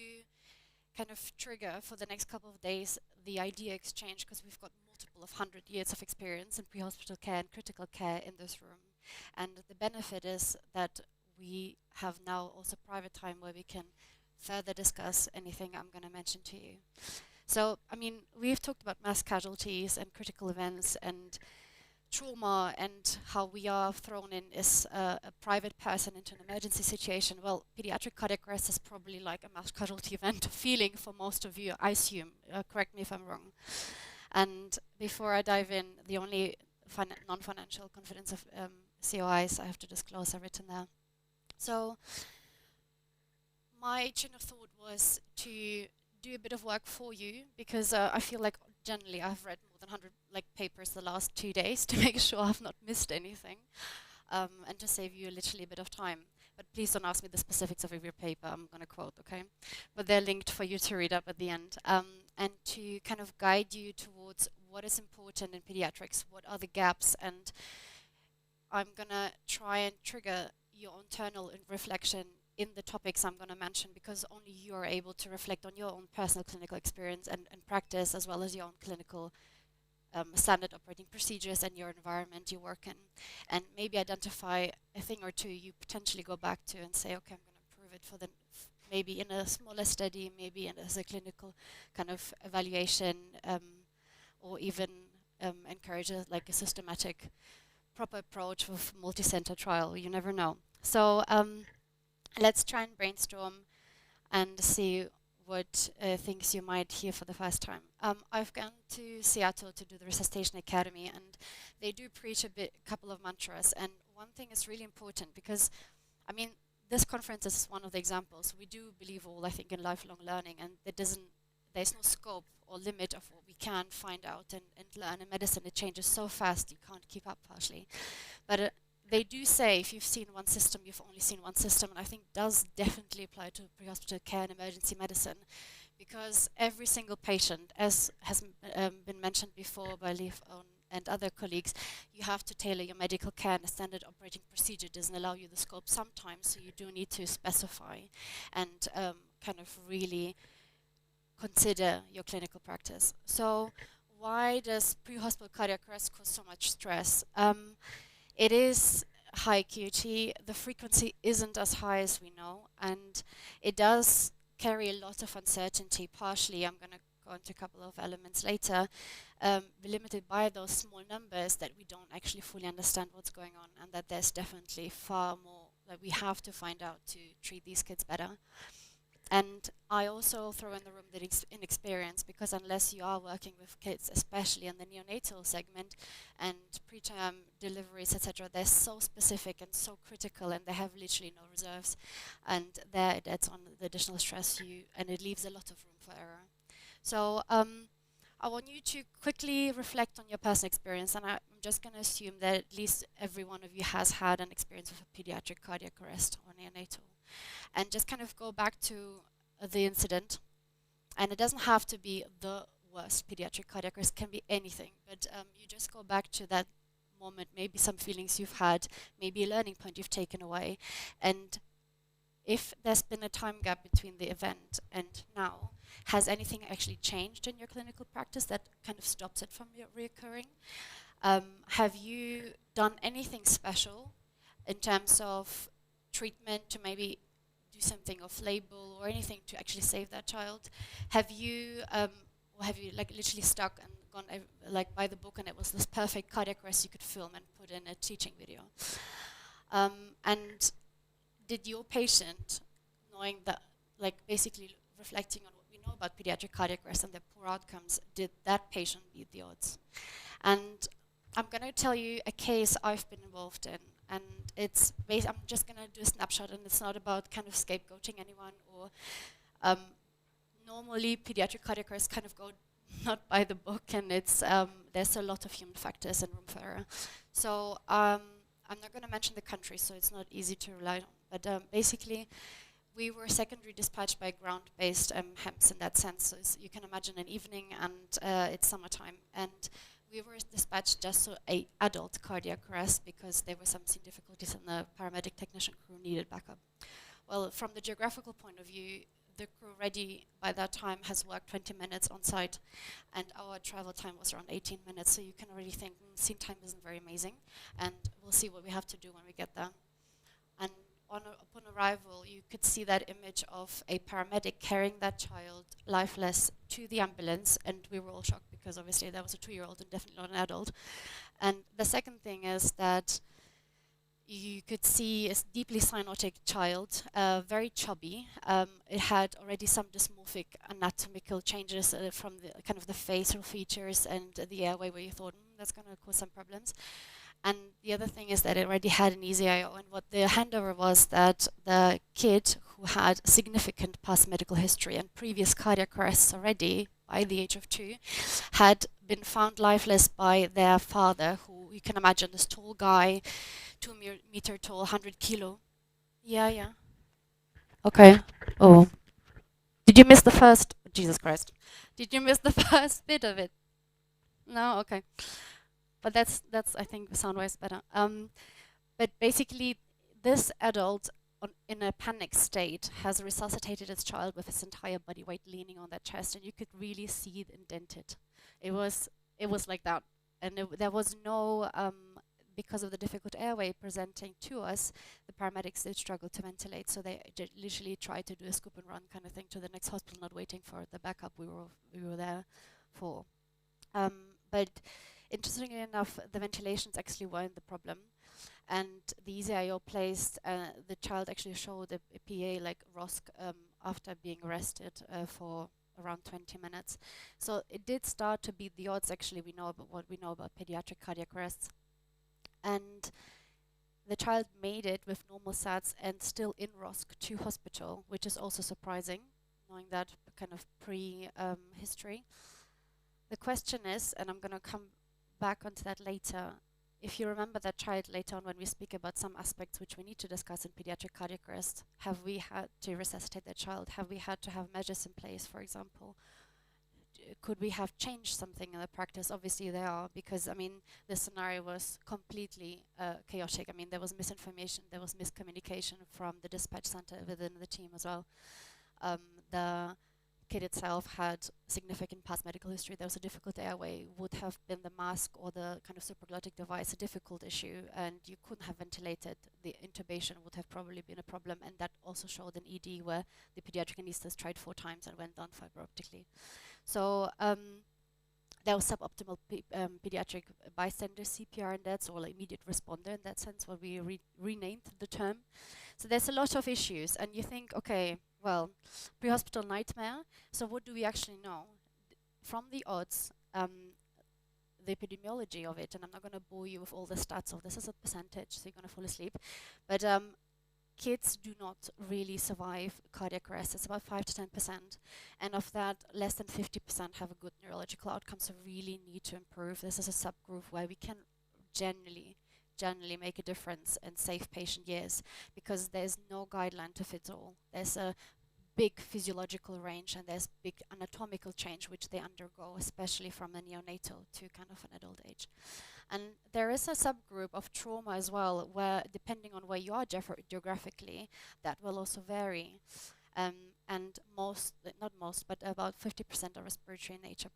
kind of trigger for the next couple of days the idea exchange, because we've got multiple of 100 years of experience in pre-hospital care and critical care in this room. And the benefit is that we have now also private time where we can further discuss anything I'm going to mention to you. So, I mean, we've talked about mass casualties and critical events and trauma and how we are thrown in as a private person into an emergency situation. Well, pediatric cardiac arrest is probably like a mass casualty event feeling for most of you, I assume. Correct me if I'm wrong. And before I dive in, the only non-financial confidence of COIs I have to disclose are written there. So my chain of thought was to do a bit of work for you, because I feel like generally I've read more than 100 papers the last 2 days to make sure I've not missed anything, and to save you literally a bit of time. But please don't ask me the specifics of every paper I'm going to quote, okay? But they're linked for you to read up at the end, and to kind of guide you towards what is important in pediatrics, what are the gaps, and I'm going to try and trigger your internal reflection in the topics I'm going to mention, because only you are able to reflect on your own personal clinical experience and practice, as well as your own clinical standard operating procedures and your environment you work in, and maybe identify a thing or two you potentially go back to and say, okay, I'm going to prove it for the maybe in a smaller study, maybe as a clinical kind of evaluation, or even encourage a systematic, proper approach with multi-center trial. You never know. So let's try and brainstorm and see what things you might hear for the first time. I've gone to Seattle to do the Resuscitation Academy, and they do preach a couple of mantras. And one thing is really important, because, I mean, this conference is one of the examples. We do believe all, I think, in lifelong learning, and there's no scope or limit of what we can find out and learn. In medicine, it changes so fast, you can't keep up partially. But they do say if you've seen one system, you've only seen one system, and I think does definitely apply to pre-hospital care and emergency medicine, because every single patient, as has been mentioned before by Leif and other colleagues, you have to tailor your medical care, and a standard operating procedure doesn't allow you the scope sometimes, so you do need to specify and kind of really consider your clinical practice. So why does pre-hospital cardiac arrest cause so much stress? It is high acuity. The frequency isn't as high as we know, and it does carry a lot of uncertainty. Partially, I'm going to go into a couple of elements later, limited by those small numbers that we don't actually fully understand what's going on, and that there's definitely far more that we have to find out to treat these kids better. And I also throw in the room that inexperience, because unless you are working with kids, especially in the neonatal segment and preterm deliveries, etc., they're so specific and so critical, and they have literally no reserves, and that's on the additional stress and it leaves a lot of room for error. So I want you to quickly reflect on your personal experience, and I'm just going to assume that at least every one of you has had an experience with a pediatric cardiac arrest or neonatal. And just kind of go back to the incident. And it doesn't have to be the worst pediatric cardiac arrest, it can be anything. But you just go back to that moment, maybe some feelings you've had, maybe a learning point you've taken away. And if there's been a time gap between the event and now, has anything actually changed in your clinical practice that kind of stops it from reoccurring? Have you done anything special in terms of treatment to maybe do something off-label or anything to actually save that child? Have you literally stuck and gone by the book, and it was this perfect cardiac arrest you could film and put in a teaching video? And did your patient, knowing that, basically reflecting on what we know about pediatric cardiac arrest and their poor outcomes, did that patient beat the odds? And I'm going to tell you a case I've been involved in. And it's I'm just going to do a snapshot, and it's not about kind of scapegoating anyone or normally pediatric cardiac arrests kind of go not by the book, and it's there's a lot of human factors and room for error. So I'm not going to mention the country, so it's not easy to rely on. But basically, we were secondary dispatched by ground-based HEMS in that sense. So you can imagine an evening, and it's summertime, and we were dispatched just to a adult cardiac arrest because there were some difficulties and the paramedic technician crew needed backup. Well, from the geographical point of view, the crew ready by that time has worked 20 minutes on site, and our travel time was around 18 minutes, so you can already think scene time isn't very amazing, and we'll see what we have to do when we get there. And upon arrival, you could see that image of a paramedic carrying that child lifeless to the ambulance, and we were all shocked because obviously that was a 2-year-old and definitely not an adult. And the second thing is that you could see a deeply cyanotic child, very chubby. It had already some dysmorphic anatomical changes from the kind of the facial features and the airway, where you thought, that's going to cause some problems. And the other thing is that it already had an EZIO, and what the handover was that the kid who had significant past medical history and previous cardiac arrests already by the age of 2 had been found lifeless by their father, who you can imagine, this tall guy, 2-meter tall, 100 kilo. Yeah. Okay. Oh. Did you miss the first? Jesus Christ. Did you miss the first bit of it? No? Okay. But that's I think sound-wise better. But basically, this adult in a panic state has resuscitated its child with its entire body weight leaning on that chest, and you could really see it indented. It was like that, and there was no because of the difficult airway presenting to us, the paramedics did struggle to ventilate, so they literally tried to do a scoop and run kind of thing to the next hospital, not waiting for the backup we were there for. But interestingly enough, the ventilations actually weren't the problem, and the EZIO placed, the child actually showed a PA like ROSC after being arrested for around 20 minutes. So it did start to beat the odds, actually, we know about what we know about pediatric cardiac arrests. And the child made it with normal SATs and still in ROSC to hospital, which is also surprising, knowing that kind of pre-history. The question is, and I'm going to come back onto that later, if you remember that child later on when we speak about some aspects which we need to discuss in pediatric cardiac arrest, have we had to resuscitate that child? Have we had to have measures in place, for example? Could we have changed something in the practice? Obviously there are, because I mean the scenario was completely chaotic. I mean there was misinformation, there was miscommunication from the dispatch center within the team as well. The kid itself had significant past medical history. There was a difficult airway. Would have been the mask or the kind of supraglottic device a difficult issue, and you couldn't have ventilated. The intubation would have probably been a problem, and that also showed an ED where the pediatric anesthetist tried 4 times and went down fiber optically. So there was suboptimal pediatric bystander Cpr in that, or like immediate responder in that sense, what we renamed the term. So there's a lot of issues, and you think, okay, well, pre-hospital nightmare. So what do we actually know? From the odds, the epidemiology of it, and I'm not going to bore you with all the stats of this as a percentage, so you're going to fall asleep. But kids do not really survive cardiac arrest. It's about 5 to 10%. And of that, less than 50% have a good neurological outcome, so really need to improve. This is a subgroup where we can generally make a difference and save patient years, because there's no guideline to fit all. There's a big physiological range and there's big anatomical change which they undergo, especially from a neonatal to kind of an adult age. And there is a subgroup of trauma as well, where depending on where you are geographically, that will also vary. And not most, but about 50% are respiratory in nature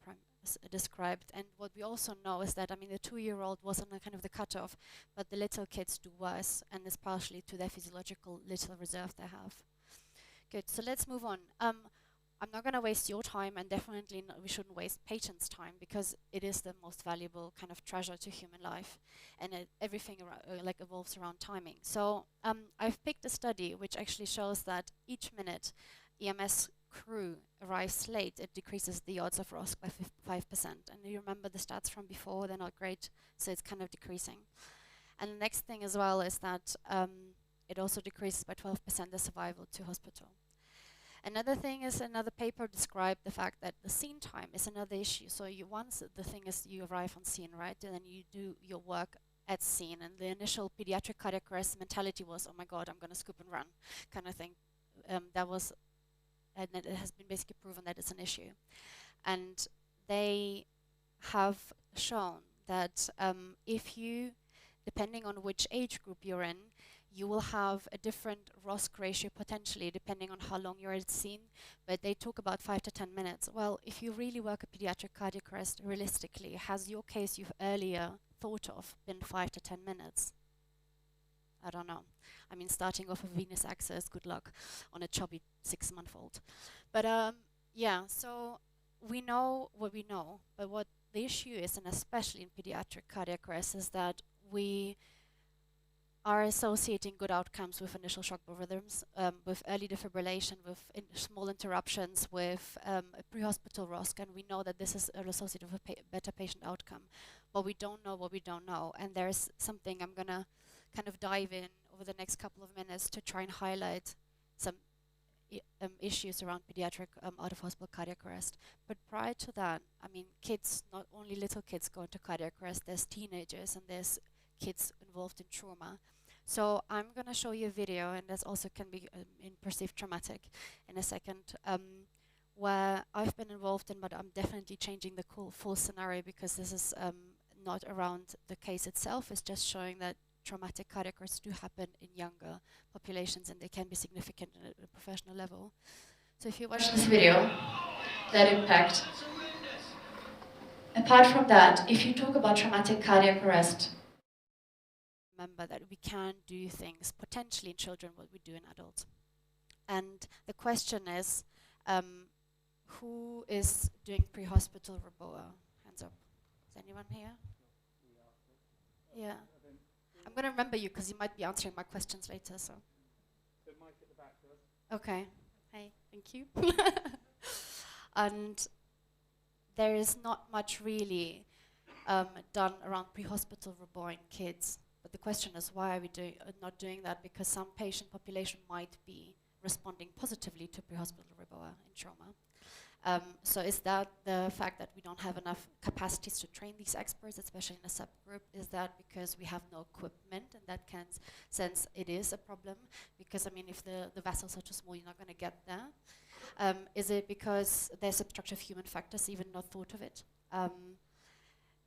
described. And what we also know is that, I mean, the 2-year-old wasn't a kind of the cutoff, but the little kids do worse, and it's partially to their physiological little reserve they have. Good, so let's move on. I'm not going to waste your time, and definitely we shouldn't waste patients' time, because it is the most valuable kind of treasure to human life, and everything like evolves around timing. So I've picked a study which actually shows that each minute EMS crew arrives late, it decreases the odds of ROSC by 5%. And you remember the stats from before, they're not great, so it's kind of decreasing. And the next thing as well is that it also decreases by 12% the survival to hospital. Another thing is, another paper described the fact that the scene time is another issue. So once the thing is you arrive on scene, right, and then you do your work at scene, and the initial pediatric cardiac arrest mentality was, oh my God, I'm going to scoop and run kind of thing. And it has been basically proven that it's an issue. And they have shown that if you, depending on which age group you're in, you will have a different ROSC ratio potentially depending on how long you're at scene, but they talk about 5 to 10 minutes. Well, if you really work a pediatric cardiac arrest realistically, has your case you've earlier thought of been 5 to 10 minutes? I don't know. I mean, starting off with venous access, good luck on a chubby 6-month-old. But yeah, so we know what we know, but what the issue is, and especially in pediatric cardiac arrest, is that we are associating good outcomes with initial shock rhythms, with early defibrillation, with small interruptions, with a pre-hospital ROSC, and we know that this is associated with a better patient outcome. But we don't know what we don't know, and there's something I'm going to kind of dive in over the next couple of minutes to try and highlight some issues around pediatric out-of-hospital cardiac arrest. But prior to that, I mean, kids, not only little kids go into cardiac arrest, there's teenagers and there's kids involved in trauma. So I'm going to show you a video, and this also can be in perceived traumatic in a second, where I've been involved in, but I'm definitely changing the full scenario because this is not around the case itself. It's just showing that traumatic cardiac arrests do happen in younger populations and they can be significant at a professional level. So if you watch this video, that impact. Apart from that, if you talk about traumatic cardiac arrest, remember that we can do things potentially in children what we do in adults. And the question is, who is doing pre-hospital REBOA? Hands up. Is anyone here? Yeah. I'm going to remember you because you might be answering my questions later. So. The mic at the back first. Okay. Hey, thank you. And there is not much really done around pre-hospital REBOA in kids. But the question is, why are we not doing that? Because some patient population might be responding positively to pre-hospital REBOA in trauma. So is that the fact that we don't have enough capacities to train these experts, especially in a subgroup? Is that because we have no equipment, and that can sense it is a problem? Because, I mean, if the vessels are too small, you're not going to get there. Is it because there's obstructive human factors, even not thought of it?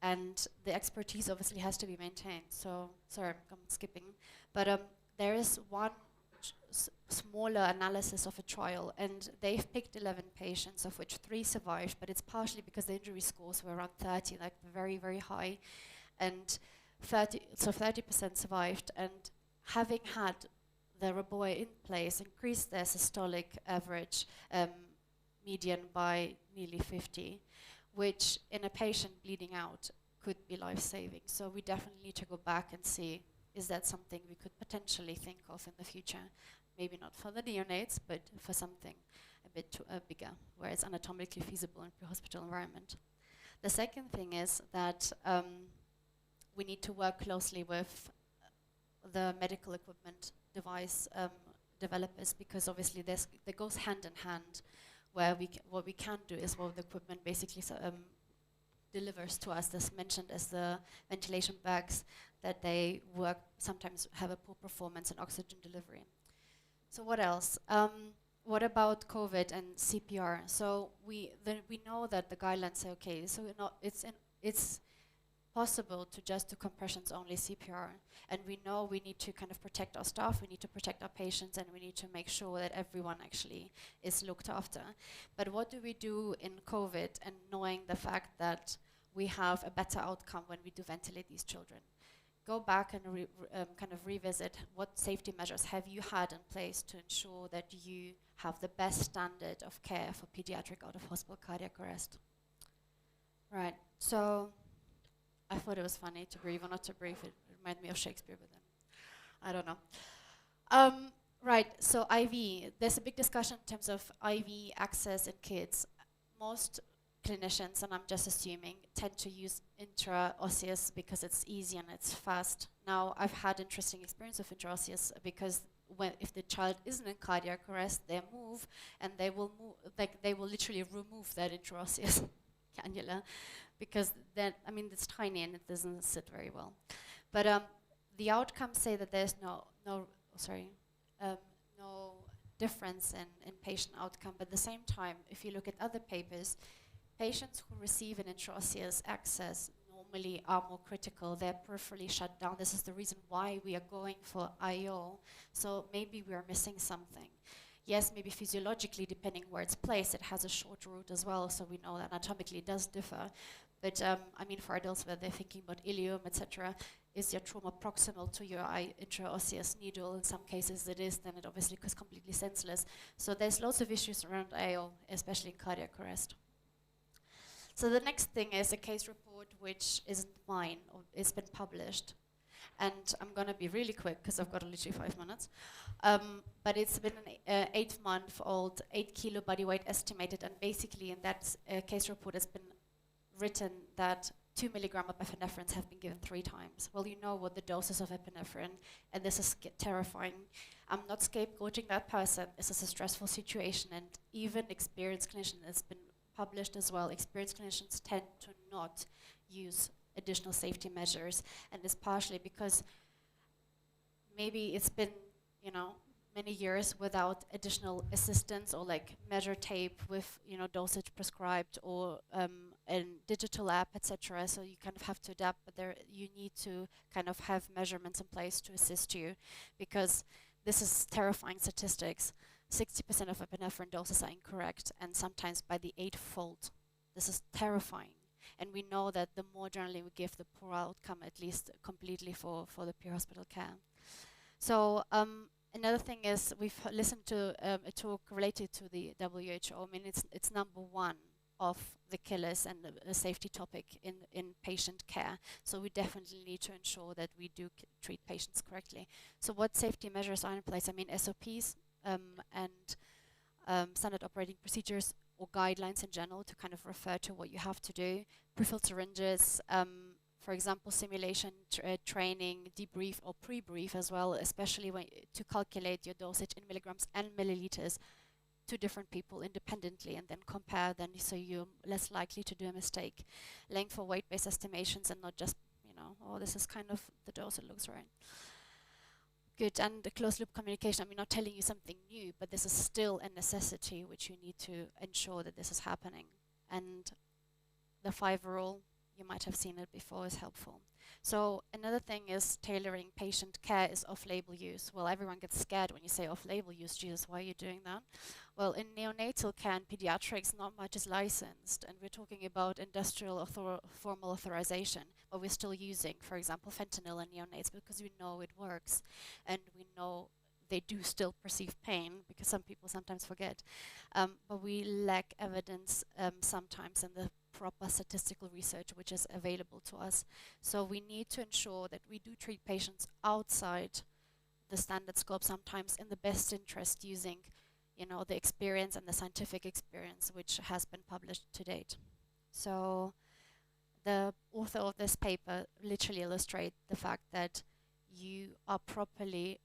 And the expertise obviously has to be maintained. So, sorry, I'm skipping. But there is one smaller analysis of a trial, and they've picked 11 patients, of which 3 survived, but it's partially because the injury scores were around 30, like very, very high. And 30% survived, and having had the REBOA in place increased their systolic average median by nearly 50, which in a patient bleeding out could be life-saving. So we definitely need to go back and see, is that something we could potentially think of in the future? Maybe not for the neonates, but for something a bit bigger, where it's anatomically feasible in pre-hospital environment. The second thing is that we need to work closely with the medical equipment device developers, because obviously that goes hand in hand, where what we can do is what the equipment basically delivers to us. This mentioned as the ventilation bags, that they work, sometimes have a poor performance in oxygen delivery. So what else? What about COVID and CPR? So we know that the guidelines say, okay, so it's possible to just do compressions only CPR, and we know we need to kind of protect our staff, we need to protect our patients, and we need to make sure that everyone actually is looked after. But what do we do in COVID, and knowing the fact that we have a better outcome when we do ventilate these children? Go back and kind of revisit what safety measures have you had in place to ensure that you have the best standard of care for pediatric out-of-hospital cardiac arrest. Right, so I thought it was funny to breathe or not to breathe. It reminded me of Shakespeare, but then I don't know. Right, so IV. There's a big discussion in terms of IV access in kids. Most clinicians, and I'm just assuming, tend to use intraosseous because it's easy and it's fast. Now, I've had interesting experience of intraosseous because if the child isn't in cardiac arrest, they move, and they will move, like they will literally remove that intraosseous cannula, because then, I mean, it's tiny and it doesn't sit very well. But the outcomes say that there's no difference in patient outcome. But at the same time, if you look at other papers, patients who receive an intraosseous access normally are more critical, they're peripherally shut down. This is the reason why we are going for IO. So maybe we are missing something. Yes, maybe physiologically, depending where it's placed, it has a short route as well, so we know that anatomically it does differ. But I mean, for adults where they're thinking about ileum, etc., is your trauma proximal to your intraosseous needle? In some cases it is, then it obviously is completely senseless. So there's lots of issues around IO, especially in cardiac arrest. So the next thing is a case report which isn't mine, or it's been published. And I'm going to be really quick because I've got literally 5 minutes. But it's been an 8-month-old, 8 kilo body weight estimated, and basically in that case report it's been written that 2 milligram of epinephrine have been given 3 times. Well, you know what the doses of epinephrine, and this is terrifying. I'm not scapegoating that person. This is a stressful situation, and even experienced clinicians, it's been published as well, experienced clinicians tend to not use additional safety measures, and it's partially because maybe it's been, you know, many years without additional assistance or like measure tape with, you know, dosage prescribed or a digital app, etc. So you kind of have to adapt, but there you need to kind of have measurements in place to assist you, because this is terrifying statistics. 60% of epinephrine doses are incorrect, and sometimes by the 8-fold. This is terrifying. And we know that the more adrenaline we give, the poorer outcome, at least completely for the pre-hospital care. So another thing is we've listened to a talk related to the WHO. I mean, it's number 1 of the killers and a safety topic in patient care. So we definitely need to ensure that we do treat patients correctly. So what safety measures are in place? I mean, SOPs and standard operating procedures or guidelines in general to kind of refer to what you have to do. Prefilled syringes, for example, simulation training, debrief or pre-brief as well, especially when to calculate your dosage in milligrams and milliliters to different people independently, and then compare them so you're less likely to do a mistake. Length or weight-based estimations, and not just, you know, oh, this is kind of the dose, it looks right. Good, and the closed loop communication, I'm not telling you something new, but this is still a necessity which you need to ensure that this is happening. And the 5 rule, you might have seen it before, is helpful. So another thing is tailoring patient care is off-label use. Well, everyone gets scared when you say off-label use. Jesus, why are you doing that? Well, in neonatal care and pediatrics, not much is licensed, and we're talking about industrial formal authorization, but we're still using, for example, fentanyl in neonates because we know it works, and we know they do still perceive pain, because some people sometimes forget. But we lack evidence sometimes in the proper statistical research which is available to us. So we need to ensure that we do treat patients outside the standard scope, sometimes in the best interest, using, you know, the experience and the scientific experience which has been published to date. So the author of this paper literally illustrates the fact that you are properly,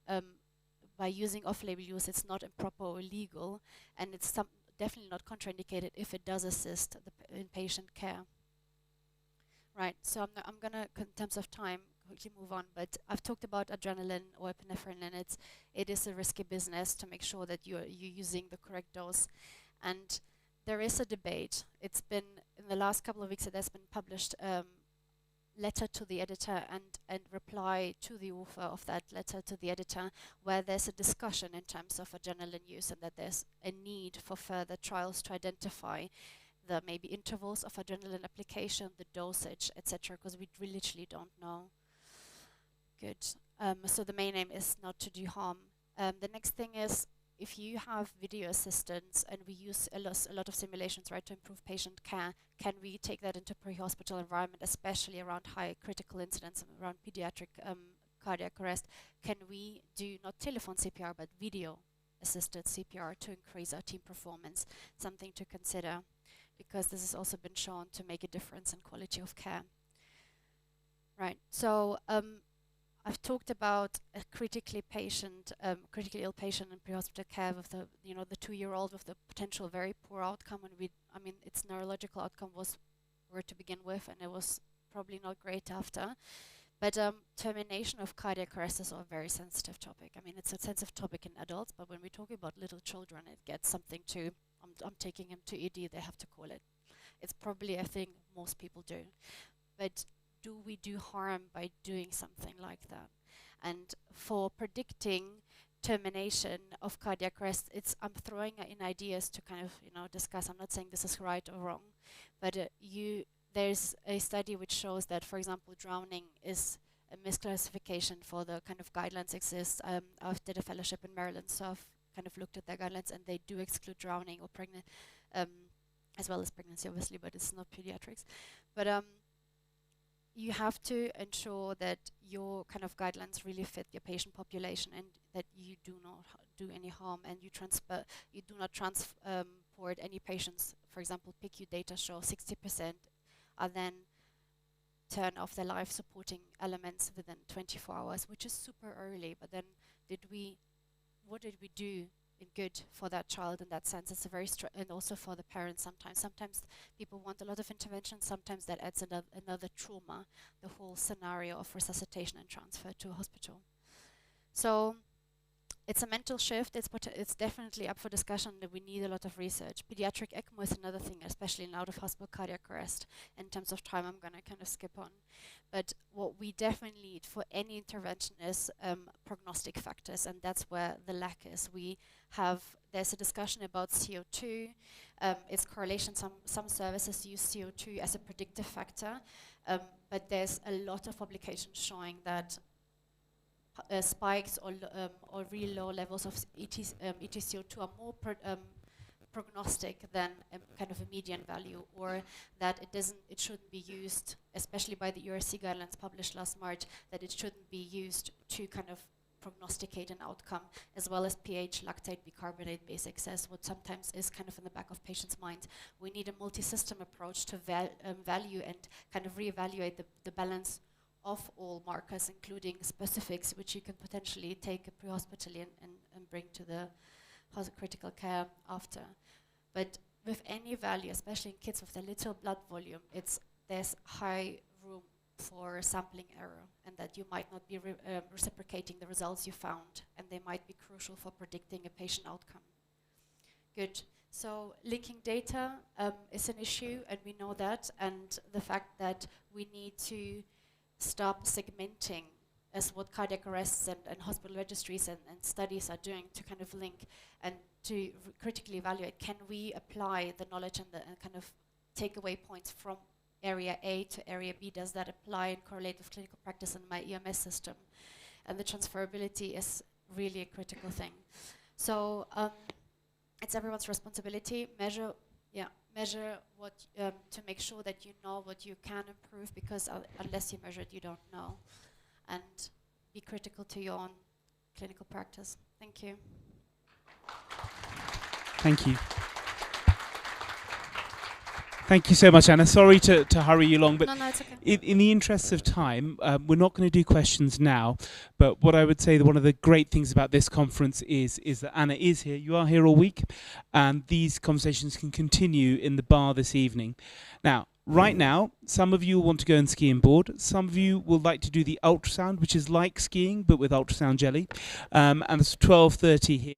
by using off-label use, it's not improper or illegal, and it's definitely not contraindicated if it does assist in patient care. Right, so I'm gonna, in terms of time, quickly move on, but I've talked about adrenaline or epinephrine, and it is a risky business to make sure that you're using the correct dose. And there is a debate. It's been, in the last couple of weeks, it has been published letter to the editor and reply to the author of that letter to the editor, where there's a discussion in terms of adrenaline use, and that there's a need for further trials to identify the maybe intervals of adrenaline application, the dosage, etc., because we literally don't know. Good. So the main aim is not to do harm. The next thing is, if you have video assistance, and we use a lot of simulations, right, to improve patient care, can we take that into pre-hospital environment, especially around high critical incidents, around pediatric cardiac arrest? Can we do not telephone CPR, but video assisted CPR to increase our team performance? Something to consider, because this has also been shown to make a difference in quality of care. Right, so I've talked about a critically ill patient in pre-hospital care with the, you know, the 2-year-old with the potential very poor outcome, and I mean, its neurological outcome was poor to begin with, and it was probably not great after. But termination of cardiac arrest is a very sensitive topic. I mean, it's a sensitive topic in adults, but when we talk about little children, it gets something to, I'm taking him to ED, they have to call it. It's probably a thing most people do. But do we do harm by doing something like that? And for predicting termination of cardiac arrest, I'm throwing in ideas to kind of discuss. I'm not saying this is right or wrong, but there's a study which shows that, for example, drowning is a misclassification for the kind of guidelines exist. I did a fellowship in Maryland, so I've kind of looked at their guidelines, and they do exclude drowning or pregnant, as well as pregnancy, obviously, but it's not pediatrics. But you have to ensure that your kind of guidelines really fit your patient population, and that you do not do any harm, and you do not transport any patients. For example, PICU data show 60% are then turn off their life supporting elements within 24 hours, which is super early. But then what did we do in good for that child in that sense? It's a very and also for the parents sometimes. Sometimes people want a lot of intervention, sometimes that adds another trauma, the whole scenario of resuscitation and transfer to a hospital. So it's a mental shift. It's definitely up for discussion, that we need a lot of research. Pediatric ECMO is another thing, especially in out-of-hospital cardiac arrest. In terms of time, I'm going to kind of skip on. But what we definitely need for any intervention is prognostic factors, and that's where the lack is. There's a discussion about CO2, its correlation. Some services use CO2 as a predictive factor, but there's a lot of publications showing that spikes or really low levels of EtCO2 are more prognostic than kind of a median value, or that it shouldn't be used, especially by the ERC guidelines published last March, that it shouldn't be used to kind of prognosticate an outcome, as well as pH, lactate, bicarbonate, base excess, what sometimes is kind of in the back of patients' minds. We need a multi-system approach to value and kind of reevaluate the balance of all markers, including specifics, which you can potentially take pre-hospitally and bring to the critical care after. But with any value, especially in kids with a little blood volume, there's high room for sampling error, and that you might not be reciprocating the results you found, and they might be crucial for predicting a patient outcome. Good. So linking data is an issue, and we know that, and the fact that we need to stop segmenting, as what cardiac arrests and hospital registries and studies are doing, to kind of link and to critically evaluate, can we apply the knowledge and kind of takeaway points from area A to area B? Does that apply and correlate with clinical practice in my EMS system? And the transferability is really a critical thing. So it's everyone's responsibility. Measure what to make sure that you know what you can improve, because unless you measure it, you don't know. And be critical to your own clinical practice. Thank you. Thank you. Thank you so much, Anna. Sorry to hurry you along, but no, it's okay. In the interests of time, we're not going to do questions now. But what I would say, that one of the great things about this conference is that Anna is here. You are here all week, and these conversations can continue in the bar this evening. Now, right now, some of you want to go and ski and board. Some of you would like to do the ultrasound, which is like skiing but with ultrasound jelly. And it's 12:30 here.